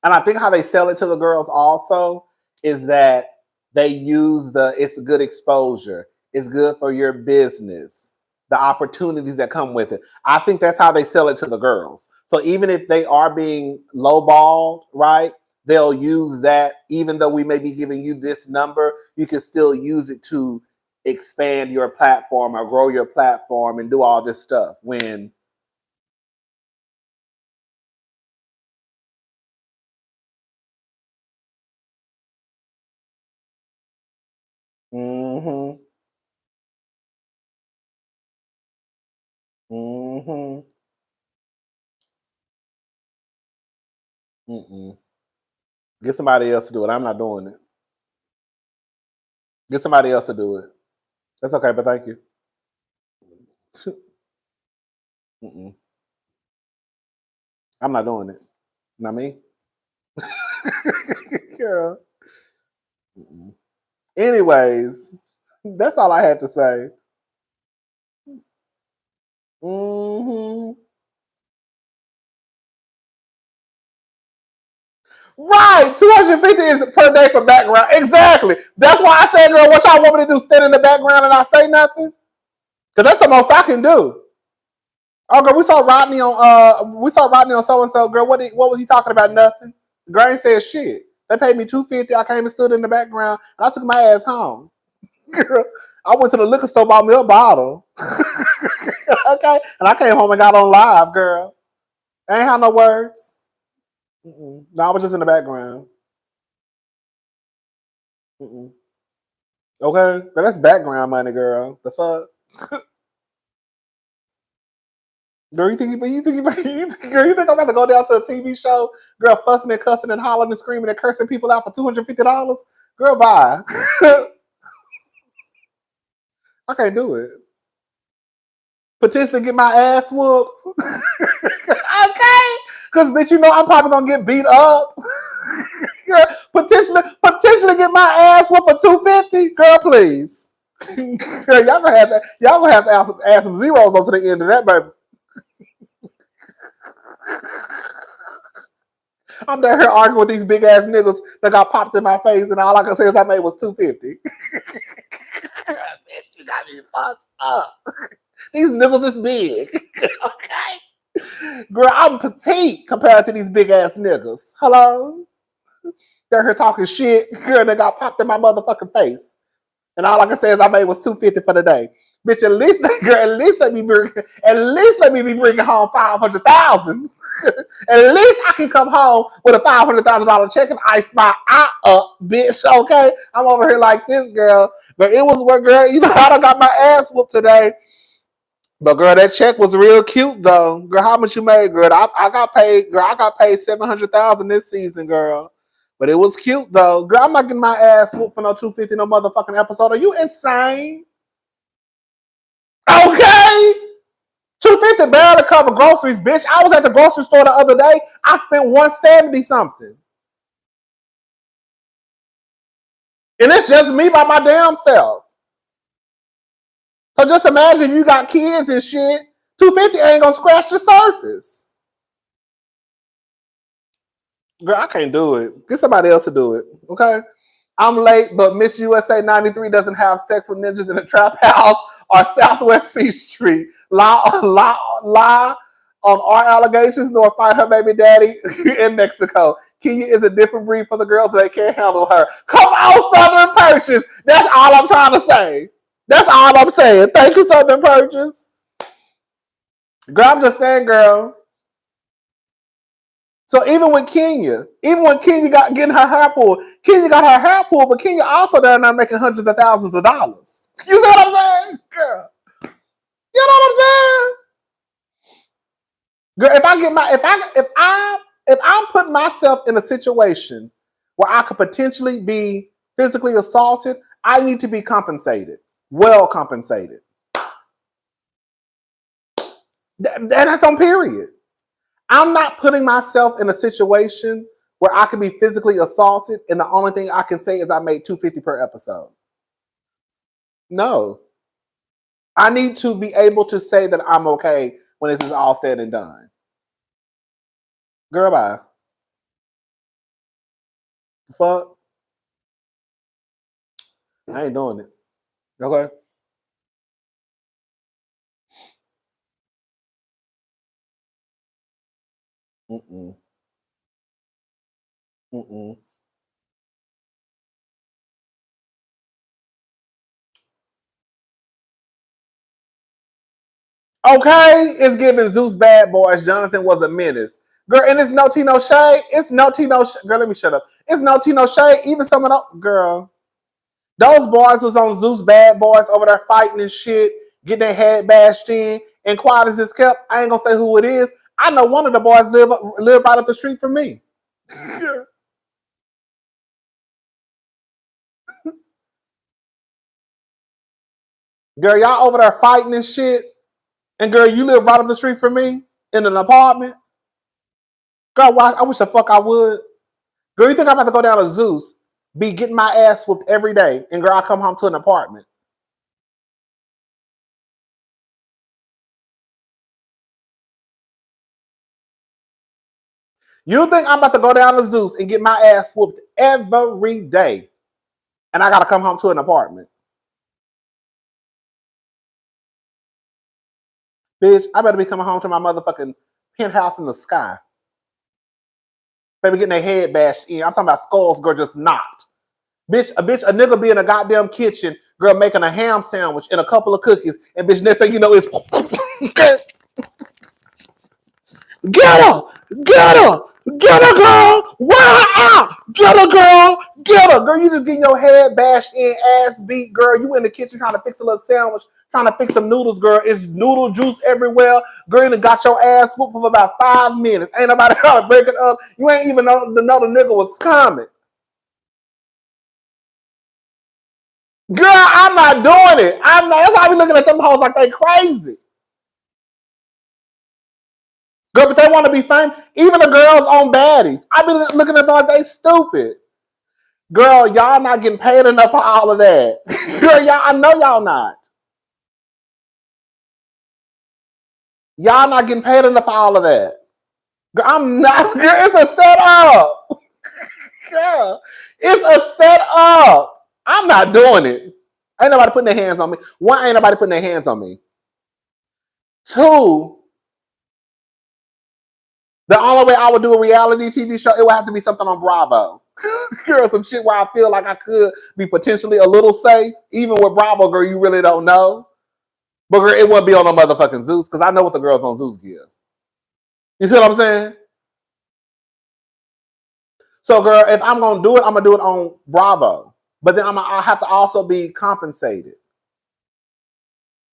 And I think how they sell it to the girls also is that they use it's good exposure. It's good for your business. The opportunities that come with it. I think that's how they sell it to the girls. So even if they are being lowballed, right, they'll use that. Even though we may be giving you this number, you can still use it to expand your platform or grow your platform and do all this stuff. When Mm-hmm. Mm-hmm. Mm-mm. Get somebody else to do it. I'm not doing it. Get somebody else to do it. That's okay, but thank you. Mm-mm. I'm not doing it. Not me. Girl. Mm-mm. Anyways, that's all I had to say. Mm-hmm. Right, 250 is per day for background. Exactly. That's why I said, girl, what y'all want me to do? Stand in the background and not say nothing? Because that's the most I can do. Oh, girl, we saw Rodney on so and so. Girl, what was he talking about? Nothing. The girl ain't said shit. They paid me $250. I came and stood in the background and I took my ass home. Girl, I went to the liquor store, bought me a bottle. Okay, and I came home and got on live, girl. I ain't had no words. Mm-mm. No, I was just in the background. Mm-mm. Okay, but that's background money, girl. The fuck, girl. You think I'm about to go down to a TV show, girl, fussing and cussing and hollering and screaming and cursing people out for $250? Girl, bye. I can't do it. Potentially get my ass whooped. Okay, because bitch, you know I'm probably gonna get beat up. Girl, potentially get my ass whooped for $250. Girl, please. Girl, y'all gonna have to add some zeros onto the end of that, baby. I'm down here arguing with these big ass niggas that got popped in my face, and all I can say is I made was $250. Bitch, you got me fucked up. These niggas is big. Okay. Girl, I'm petite compared to these big ass niggas. Hello? They're here talking shit. Girl, they got popped in my motherfucking face. And all I can say is I made was $250 for the day. Bitch, at least let me be bringing home 500,000. At least I can come home with a $500,000 check and ice my eye up, bitch. Okay, I'm over here like this, girl. But it was what, girl? You know, I done got my ass whooped today. But girl, that check was real cute though. Girl, how much you made, girl? I got paid, girl. I got paid $700,000 this season, girl. But it was cute though. Girl, I'm not getting my ass whooped for no $250 no motherfucking episode. Are you insane? Okay. $250 barely cover groceries, bitch. I was at the grocery store the other day. I spent $170 something. And it's just me by my damn self. So just imagine you got kids and shit. $250 ain't gonna scratch the surface. Girl, I can't do it. Get somebody else to do it. Okay. I'm late, but Miss USA 93 doesn't have sex with ninjas in a trap house or Southwest Peach Street. Lie on our allegations nor fight her baby daddy in Mexico. Kenya is a different breed for the girls, but they can't handle her. Come on, Southern Purchase. That's all I'm trying to say. That's all I'm saying. Thank you, Southern Purchase. Girl, I'm just saying, girl. So even when Kenya got getting her hair pulled, Kenya got her hair pulled, but Kenya also down there making hundreds of thousands of dollars. You see what I'm saying, girl? You know what I'm saying, girl? If I'm putting myself in a situation where I could potentially be physically assaulted, I need to be compensated, well compensated. That's on period. I'm not putting myself in a situation where I could be physically assaulted, and the only thing I can say is I made $250 per episode. No. I need to be able to say that I'm okay when this is all said and done. Girl, bye. Fuck. I ain't doing it. Okay. Mm-mm. Mm-mm. Okay, it's giving Zeus bad boys. Jonathan was a menace. Girl, and it's no Tino Shay. It's no Tino Shay. Girl, let me shut up. It's no Tino Shay. Even some of those. Girl. Those boys was on Zeus Bad Boys over there fighting and shit, getting their head bashed in. And quiet as it's kept, I ain't gonna say who it is. I know one of the boys live right up the street from me. Girl, y'all over there fighting and shit. And girl, you live right up the street from me in an apartment. Girl, I wish the fuck I would. Girl, you think I'm about to go down to Zeus, be getting my ass whooped every day, and girl, I come home to an apartment. You think I'm about to go down to Zeus and get my ass whooped every day, and I gotta come home to an apartment? Bitch, I better be coming home to my motherfucking penthouse in the sky. Baby getting their head bashed in. I'm talking about skulls, girl, just knocked. Bitch, a nigga be in a goddamn kitchen, girl, making a ham sandwich and a couple of cookies, and bitch, next thing you know, it's get her, get her, get her, girl, wear her out, get her, girl, get her, girl. You just getting your head bashed in, ass beat, girl. You in the kitchen trying to fix a little sandwich, trying to fix some noodles, girl. It's noodle juice everywhere, girl. You done got your ass whooped for about 5 minutes. Ain't nobody trying to break it up. You ain't even know the nigga was coming. Girl, I'm not doing it. I'm not. That's why I be looking at them hoes like they crazy. Girl, but they want to be famous. Even the girls on baddies. I be looking at them like they stupid. Girl, y'all not getting paid enough for all of that. Girl, y'all, I know y'all not. Y'all not getting paid enough for all of that. Girl, I'm not. Girl, it's a setup. Girl, it's a setup. I'm not doing it. Ain't nobody putting their hands on me. One, ain't nobody putting their hands on me. Two, the only way I would do a reality TV show, it would have to be something on Bravo. Girl, some shit where I feel like I could be potentially a little safe. Even with Bravo, girl, you really don't know. But girl, it wouldn't be on no motherfucking Zeus, because I know what the girls on Zeus give. You see what I'm saying? So, girl, if I'm going to do it, I'm going to do it on Bravo. But then I have to also be compensated.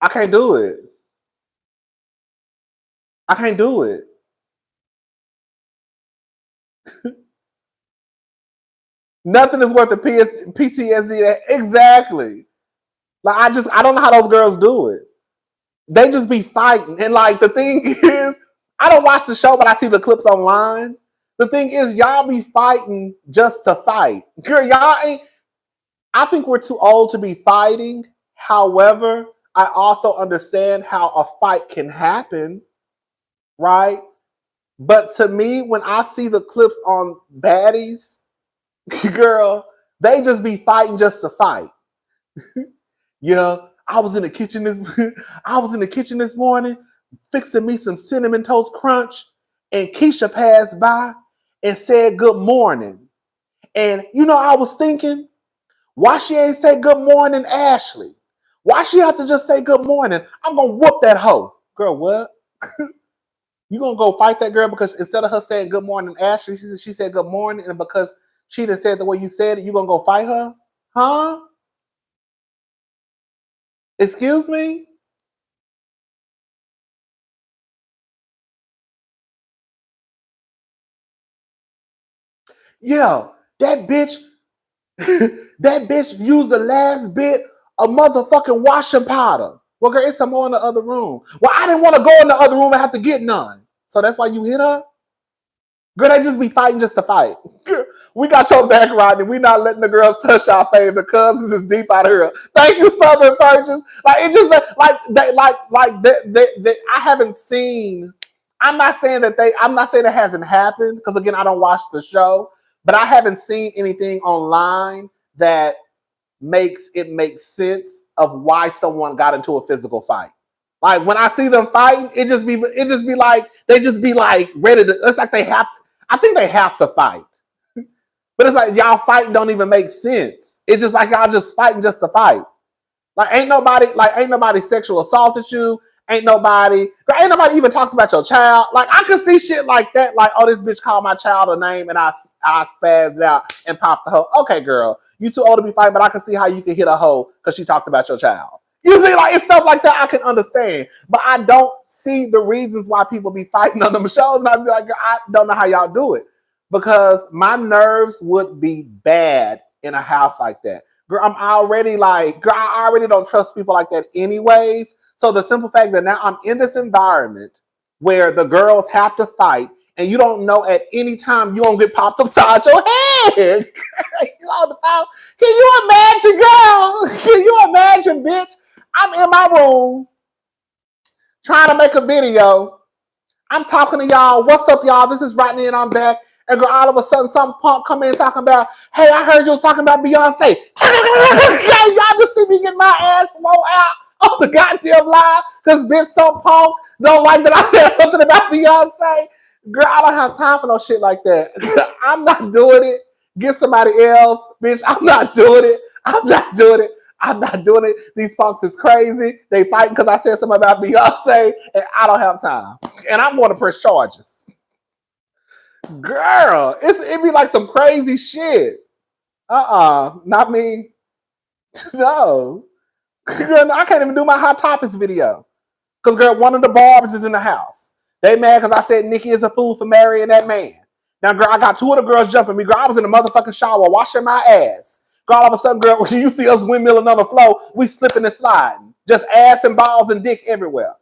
I can't do it. I can't do it. Nothing is worth the PTSD. Exactly. Like, I don't know how those girls do it. They just be fighting. And like, the thing is, I don't watch the show, but I see the clips online. The thing is, y'all be fighting just to fight. Girl, y'all ain't. I think we're too old to be fighting. However, I also understand how a fight can happen, right? But to me, when I see the clips on baddies, girl, they just be fighting just to fight. Yeah, I was in the kitchen this morning fixing me some cinnamon toast crunch, and Keisha passed by and said good morning. And you know, I was thinking, why she ain't say good morning, Ashley? Why she have to just say good morning? I'm gonna whoop that hoe. Girl, what? You gonna go fight that girl because instead of her saying good morning, Ashley, she said good morning, and because she didn't say it the way you said it, you gonna go fight her? Huh? Excuse me? Yeah, that bitch, that bitch used the last bit of motherfucking washing powder. Well, girl, it's some more in the other room. Well, I didn't want to go in the other room and have to get none. So that's why you hit her? Girl, they just be fighting just to fight. We got your back, Rodney. We not letting the girls touch our fave. The cousins is deep out of here. Thank you, Southern Purchase. Like, it just I haven't seen. I'm not saying that hasn't happened, because again, I don't watch the show, but I haven't seen anything online that makes it make sense of why someone got into a physical fight. Like, when I see them fighting, it just be like they just be like ready to. It's like they have to. I think they have to fight, but it's like y'all fighting don't even make sense. It's just like y'all just fighting just to fight. Like, ain't nobody sexual assaulted you. Ain't nobody even talked about your child. Like, I could see shit like that. Like, oh, this bitch called my child a name and I spazzed out and popped the hoe. Okay, girl, You too old to be fighting, but I can see how you can hit a hoe because she talked about your child. You see, like, it's stuff like that I can understand, but I don't see the reasons why people be fighting on them shows. And I'd be like, I don't know how y'all do it, because my nerves would be bad in a house like that. Girl, I'm already like, girl, I already don't trust people like that anyways. So the simple fact that now I'm in this environment where the girls have to fight, and you don't know at any time you won't get popped upside your head. Can you imagine, girl? Can you imagine, bitch? I'm in my room trying to make a video. I'm talking to y'all. What's up, y'all? This is Rodney and I'm back. And girl, all of a sudden, some punk come in talking about, hey, I heard you was talking about Beyonce. Y'all just see me get my ass blown out on the goddamn live because bitch, some punk don't like that I said something about Beyonce. Girl, I don't have time for no shit like that. I'm not doing it. Get somebody else. Bitch, I'm not doing it. I'm not doing it. I'm not doing it. These punks is crazy. They fighting because I said something about Beyonce, and I don't have time. And I'm going to press charges. Girl, it be like some crazy shit. Not me. No. Girl, I can't even do my Hot Topics video. Because, girl, one of the Barbs is in the house. They mad because I said Nikki is a fool for marrying that man. Now, girl, I got two of the girls jumping me. Girl, I was in the motherfucking shower washing my ass. Girl, all of a sudden, girl, you see us windmilling on the floor, we slipping and sliding. Just ass and balls and dick everywhere.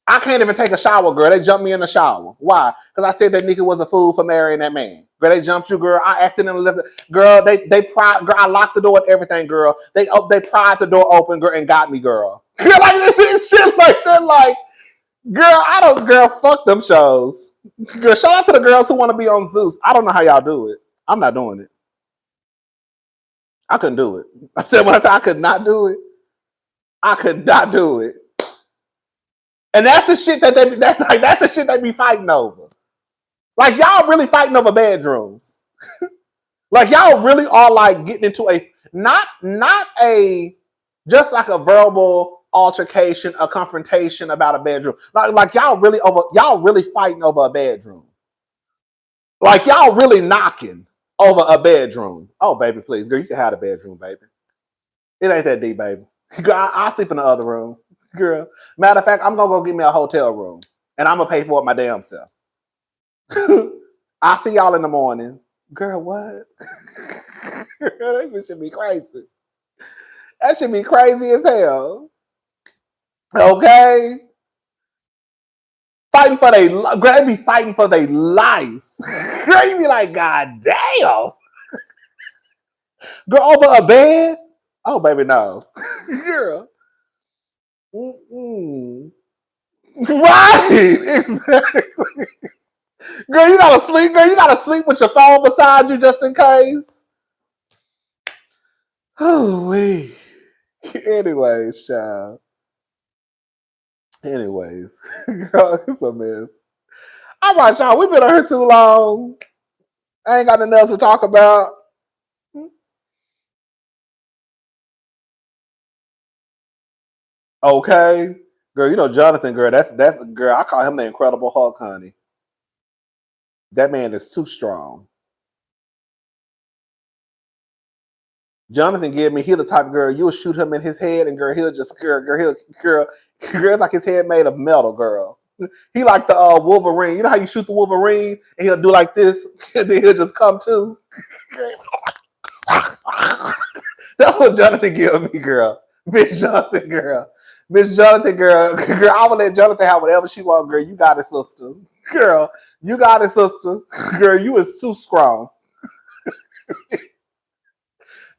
I can't even take a shower, girl. They jumped me in the shower. Why? Because I said that Nikki was a fool for marrying that man. Girl, they jumped you, girl. I accidentally left it. Girl, they pried, girl, I locked the door and everything, girl. They pried the door open, girl, and got me, girl. Girl, like this is shit like that, like, girl, fuck them shows. Girl, shout out to the girls who want to be on Zeus. I don't know how y'all do it. I'm not doing it. I couldn't do it. I said one time I could not do it. I could not do it. And that's the shit that's the shit they be fighting over. Like, y'all really fighting over bedrooms. Like, y'all really are like getting into a not a just like a verbal altercation, a confrontation about a bedroom. Like y'all really fighting over a bedroom. Like, y'all really knocking over a bedroom. Oh, baby, please, girl, you can have a bedroom, baby. It ain't that deep, baby. Girl, I'll sleep in the other room. Girl. Matter of fact, I'm gonna go get me a hotel room and I'm gonna pay for it my damn self. I'll see y'all in the morning. Girl, what? Girl, that should be crazy. That should be crazy as hell. Okay? Fighting for their life. Girl, they be fighting for their life. Girl, you be like, God damn. Girl, over a bed? Oh, baby, no. Girl. Mm-mm. Right, exactly. Girl, you gotta sleep. Girl, you gotta sleep with your phone beside you just in case. Oh, wait. Anyways, child. Anyways, girl, it's a mess. All right, y'all. We've been on here too long. I ain't got nothing else to talk about. Okay, girl. You know Jonathan, girl. That's girl. I call him the Incredible Hulk, honey. That man is too strong. Jonathan gave me, he the type of girl, you'll shoot him in his head and girl, he'll just, girl, it's like his head made of metal, girl. He like the Wolverine. You know how you shoot the Wolverine and he'll do like this and then he'll just come to? That's what Jonathan gave me, girl. Bitch Jonathan, girl. Bitch Jonathan, girl. Girl, I will let Jonathan have whatever she want, girl. You got it, sister. Girl, you got it, sister. Girl, you is too strong.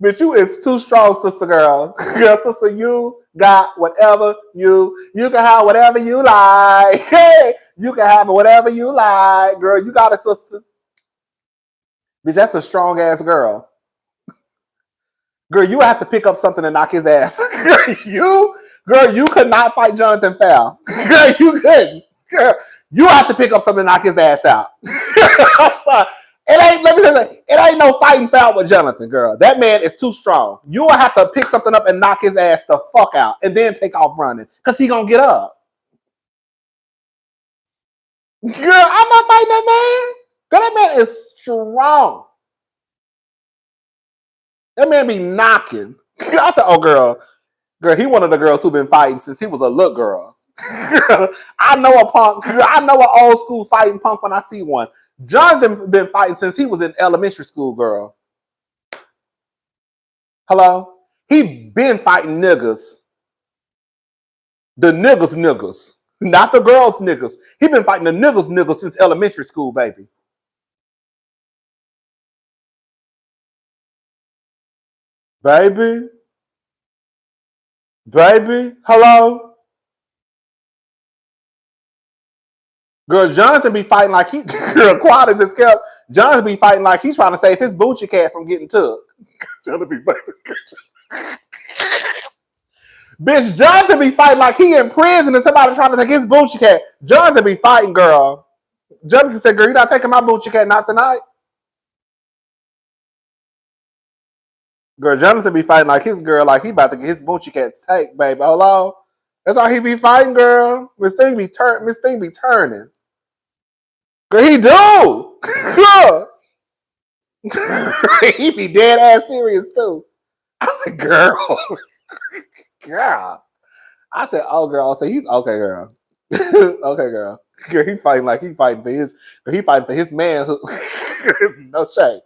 Bitch, you is too strong, sister girl. Girl, sister, you got whatever you can have whatever you like. Hey, you can have whatever you like. Girl, you got it, sister. Bitch, that's a strong ass girl. Girl, you have to pick up something and knock his ass. Girl, you could not fight Jonathan Fowl. Girl, you couldn't. Girl, you have to pick up something and knock his ass out. It ain't, let me say that. It ain't no fighting foul with Jonathan, girl. That man is too strong. You will have to pick something up and knock his ass the fuck out and then take off running because he gonna get up. Girl, I'm not fighting that man. Girl, that man is strong. That man be knocking. I said, oh girl, he one of the girls who been fighting since he was a little girl. I know a punk. I know an old school fighting punk when I see one. Jonathan been fighting since he was in elementary school, girl. Hello? He been fighting niggas. The niggas. Not the girls niggas. He been fighting the niggas since elementary school, baby. Baby. Hello? Girl, Jonathan be fighting like he girl, Quad is his kept. Jonathan be fighting like he's trying to save his Boochie cat from getting took. Jonathan be fighting. Bitch, Jonathan be fighting like he in prison and somebody trying to take his Boochie cat. Jonathan be fighting, girl. Jonathan said, girl, you not taking my Boochie cat, not tonight. Girl, Jonathan be fighting like his girl, like he about to get his Boochie cat's take, baby. Hello? That's how he be fighting, girl. Miss Thing be turning. Girl, he do. Girl. He be dead ass serious too. I said, girl. Girl. I said, oh girl. I said, he's okay, girl. Okay, girl. Girl, he fighting like he fighting for his manhood. It's no shame.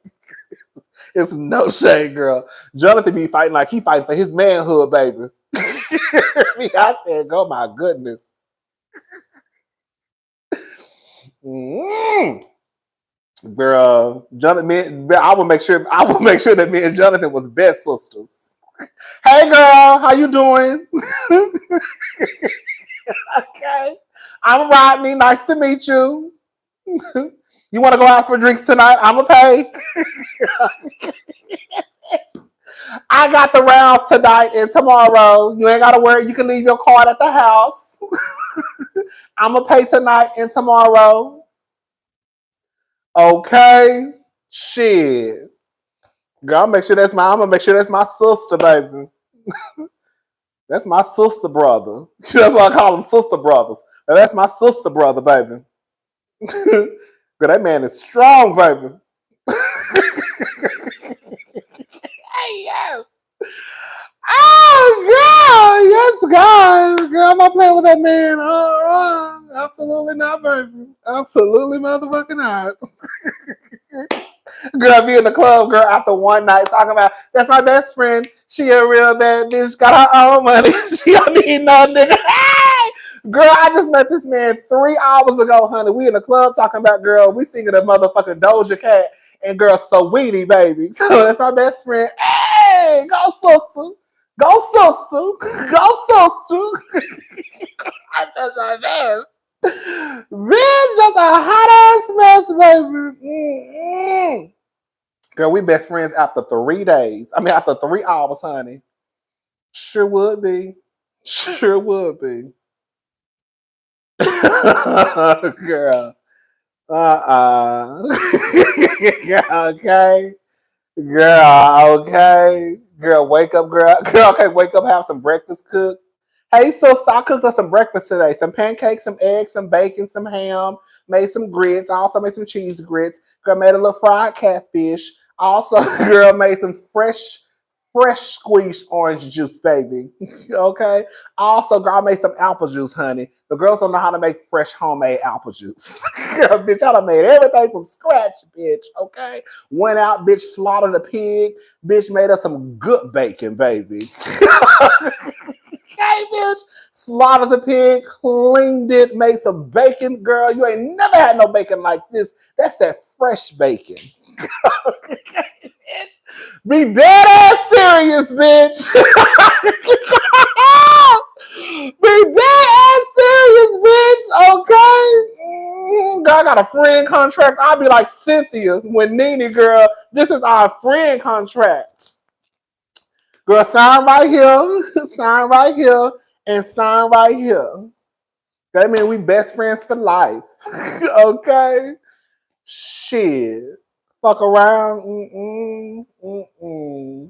It's no shame, girl. Jonathan be fighting like he fighting for his manhood, baby. I said, oh my goodness. Girl, Jonathan, I will make sure that me and Jonathan was best sisters. Hey girl, how you doing? Okay. I'm Rodney. Nice to meet you. You want to go out for drinks tonight? I'ma pay. I got the rounds tonight and tomorrow. You ain't gotta worry. You can leave your card at the house. I'ma pay tonight and tomorrow. Okay. Shit. Girl, I'm gonna make sure that's my sister, baby. That's my sister brother. That's why I call them sister brothers. Now, that's my sister brother, baby. Girl, that man is strong, baby. Hey, yo. Oh, girl. Yes, God. Girl, I'm not playing with that man. Absolutely not, baby. Absolutely motherfucking not. Girl, be in the club, girl, after one night talking about, that's my best friend. She a real bad bitch, got her own money. She don't need no nigga. Hey! Girl, I just met this man 3 hours ago, honey. We in the club talking about, girl, we singing a motherfucking Doja Cat and girl, Saweetie, baby. So that's my best friend. Hey, go sister. Go sister. Go sister. That's my best. Bitch, just a hot ass mess, baby. Mm-mm. Girl, we best friends after 3 days. I mean, after 3 hours, honey. Sure would be. Sure would be. Girl. Okay. Girl, okay. Girl, wake up, girl. Girl, okay, wake up, have some breakfast cooked. Hey, so I cooked us some breakfast today. Some pancakes, some eggs, some bacon, some ham. Made some grits. I also made some cheese grits. Girl, made a little fried catfish. Also, girl, made some fresh squeezed orange juice, baby. Okay. Also, girl, I made some apple juice, honey. The girls don't know how to make fresh homemade apple juice. Girl, bitch, I done made everything from scratch, bitch. Okay. Went out, bitch, slaughtered a pig. Bitch, made us some good bacon, baby. Okay, bitch. Slaughtered the pig, cleaned it, made some bacon, girl. You ain't never had no bacon like this. That's that fresh bacon. Okay, bitch. Be dead ass serious, bitch. Be dead ass serious, bitch. Okay. Girl, I got a friend contract. I'll be like Cynthia when Nene, girl. This is our friend contract. Girl, sign right here, sign right here, and sign right here. That means we best friends for life. Okay? Shit. Fuck around. Okay.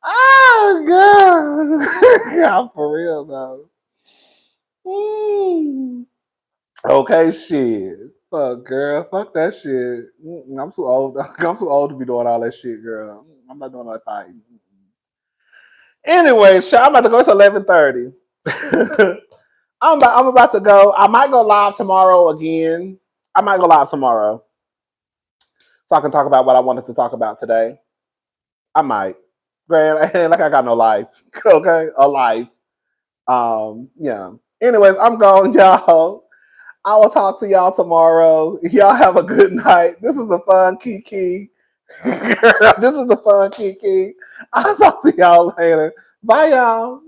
Oh, God. Yeah, for real, though. Okay, shit. Fuck, girl. Fuck that shit. I'm too old. I'm too old to be doing all that shit, girl. I'm not doing all that fighting. Anyway, I'm about to go. It's 11:30. I'm about to go. I might go live tomorrow again. I might go live tomorrow so I can talk about what I wanted to talk about today. I might. Like I got no life. Okay, a life. Yeah. Anyways, I'm going, y'all. I will talk to y'all tomorrow. Y'all have a good night. This is a fun Kiki. This is a fun Kiki. I'll talk to y'all later. Bye, y'all.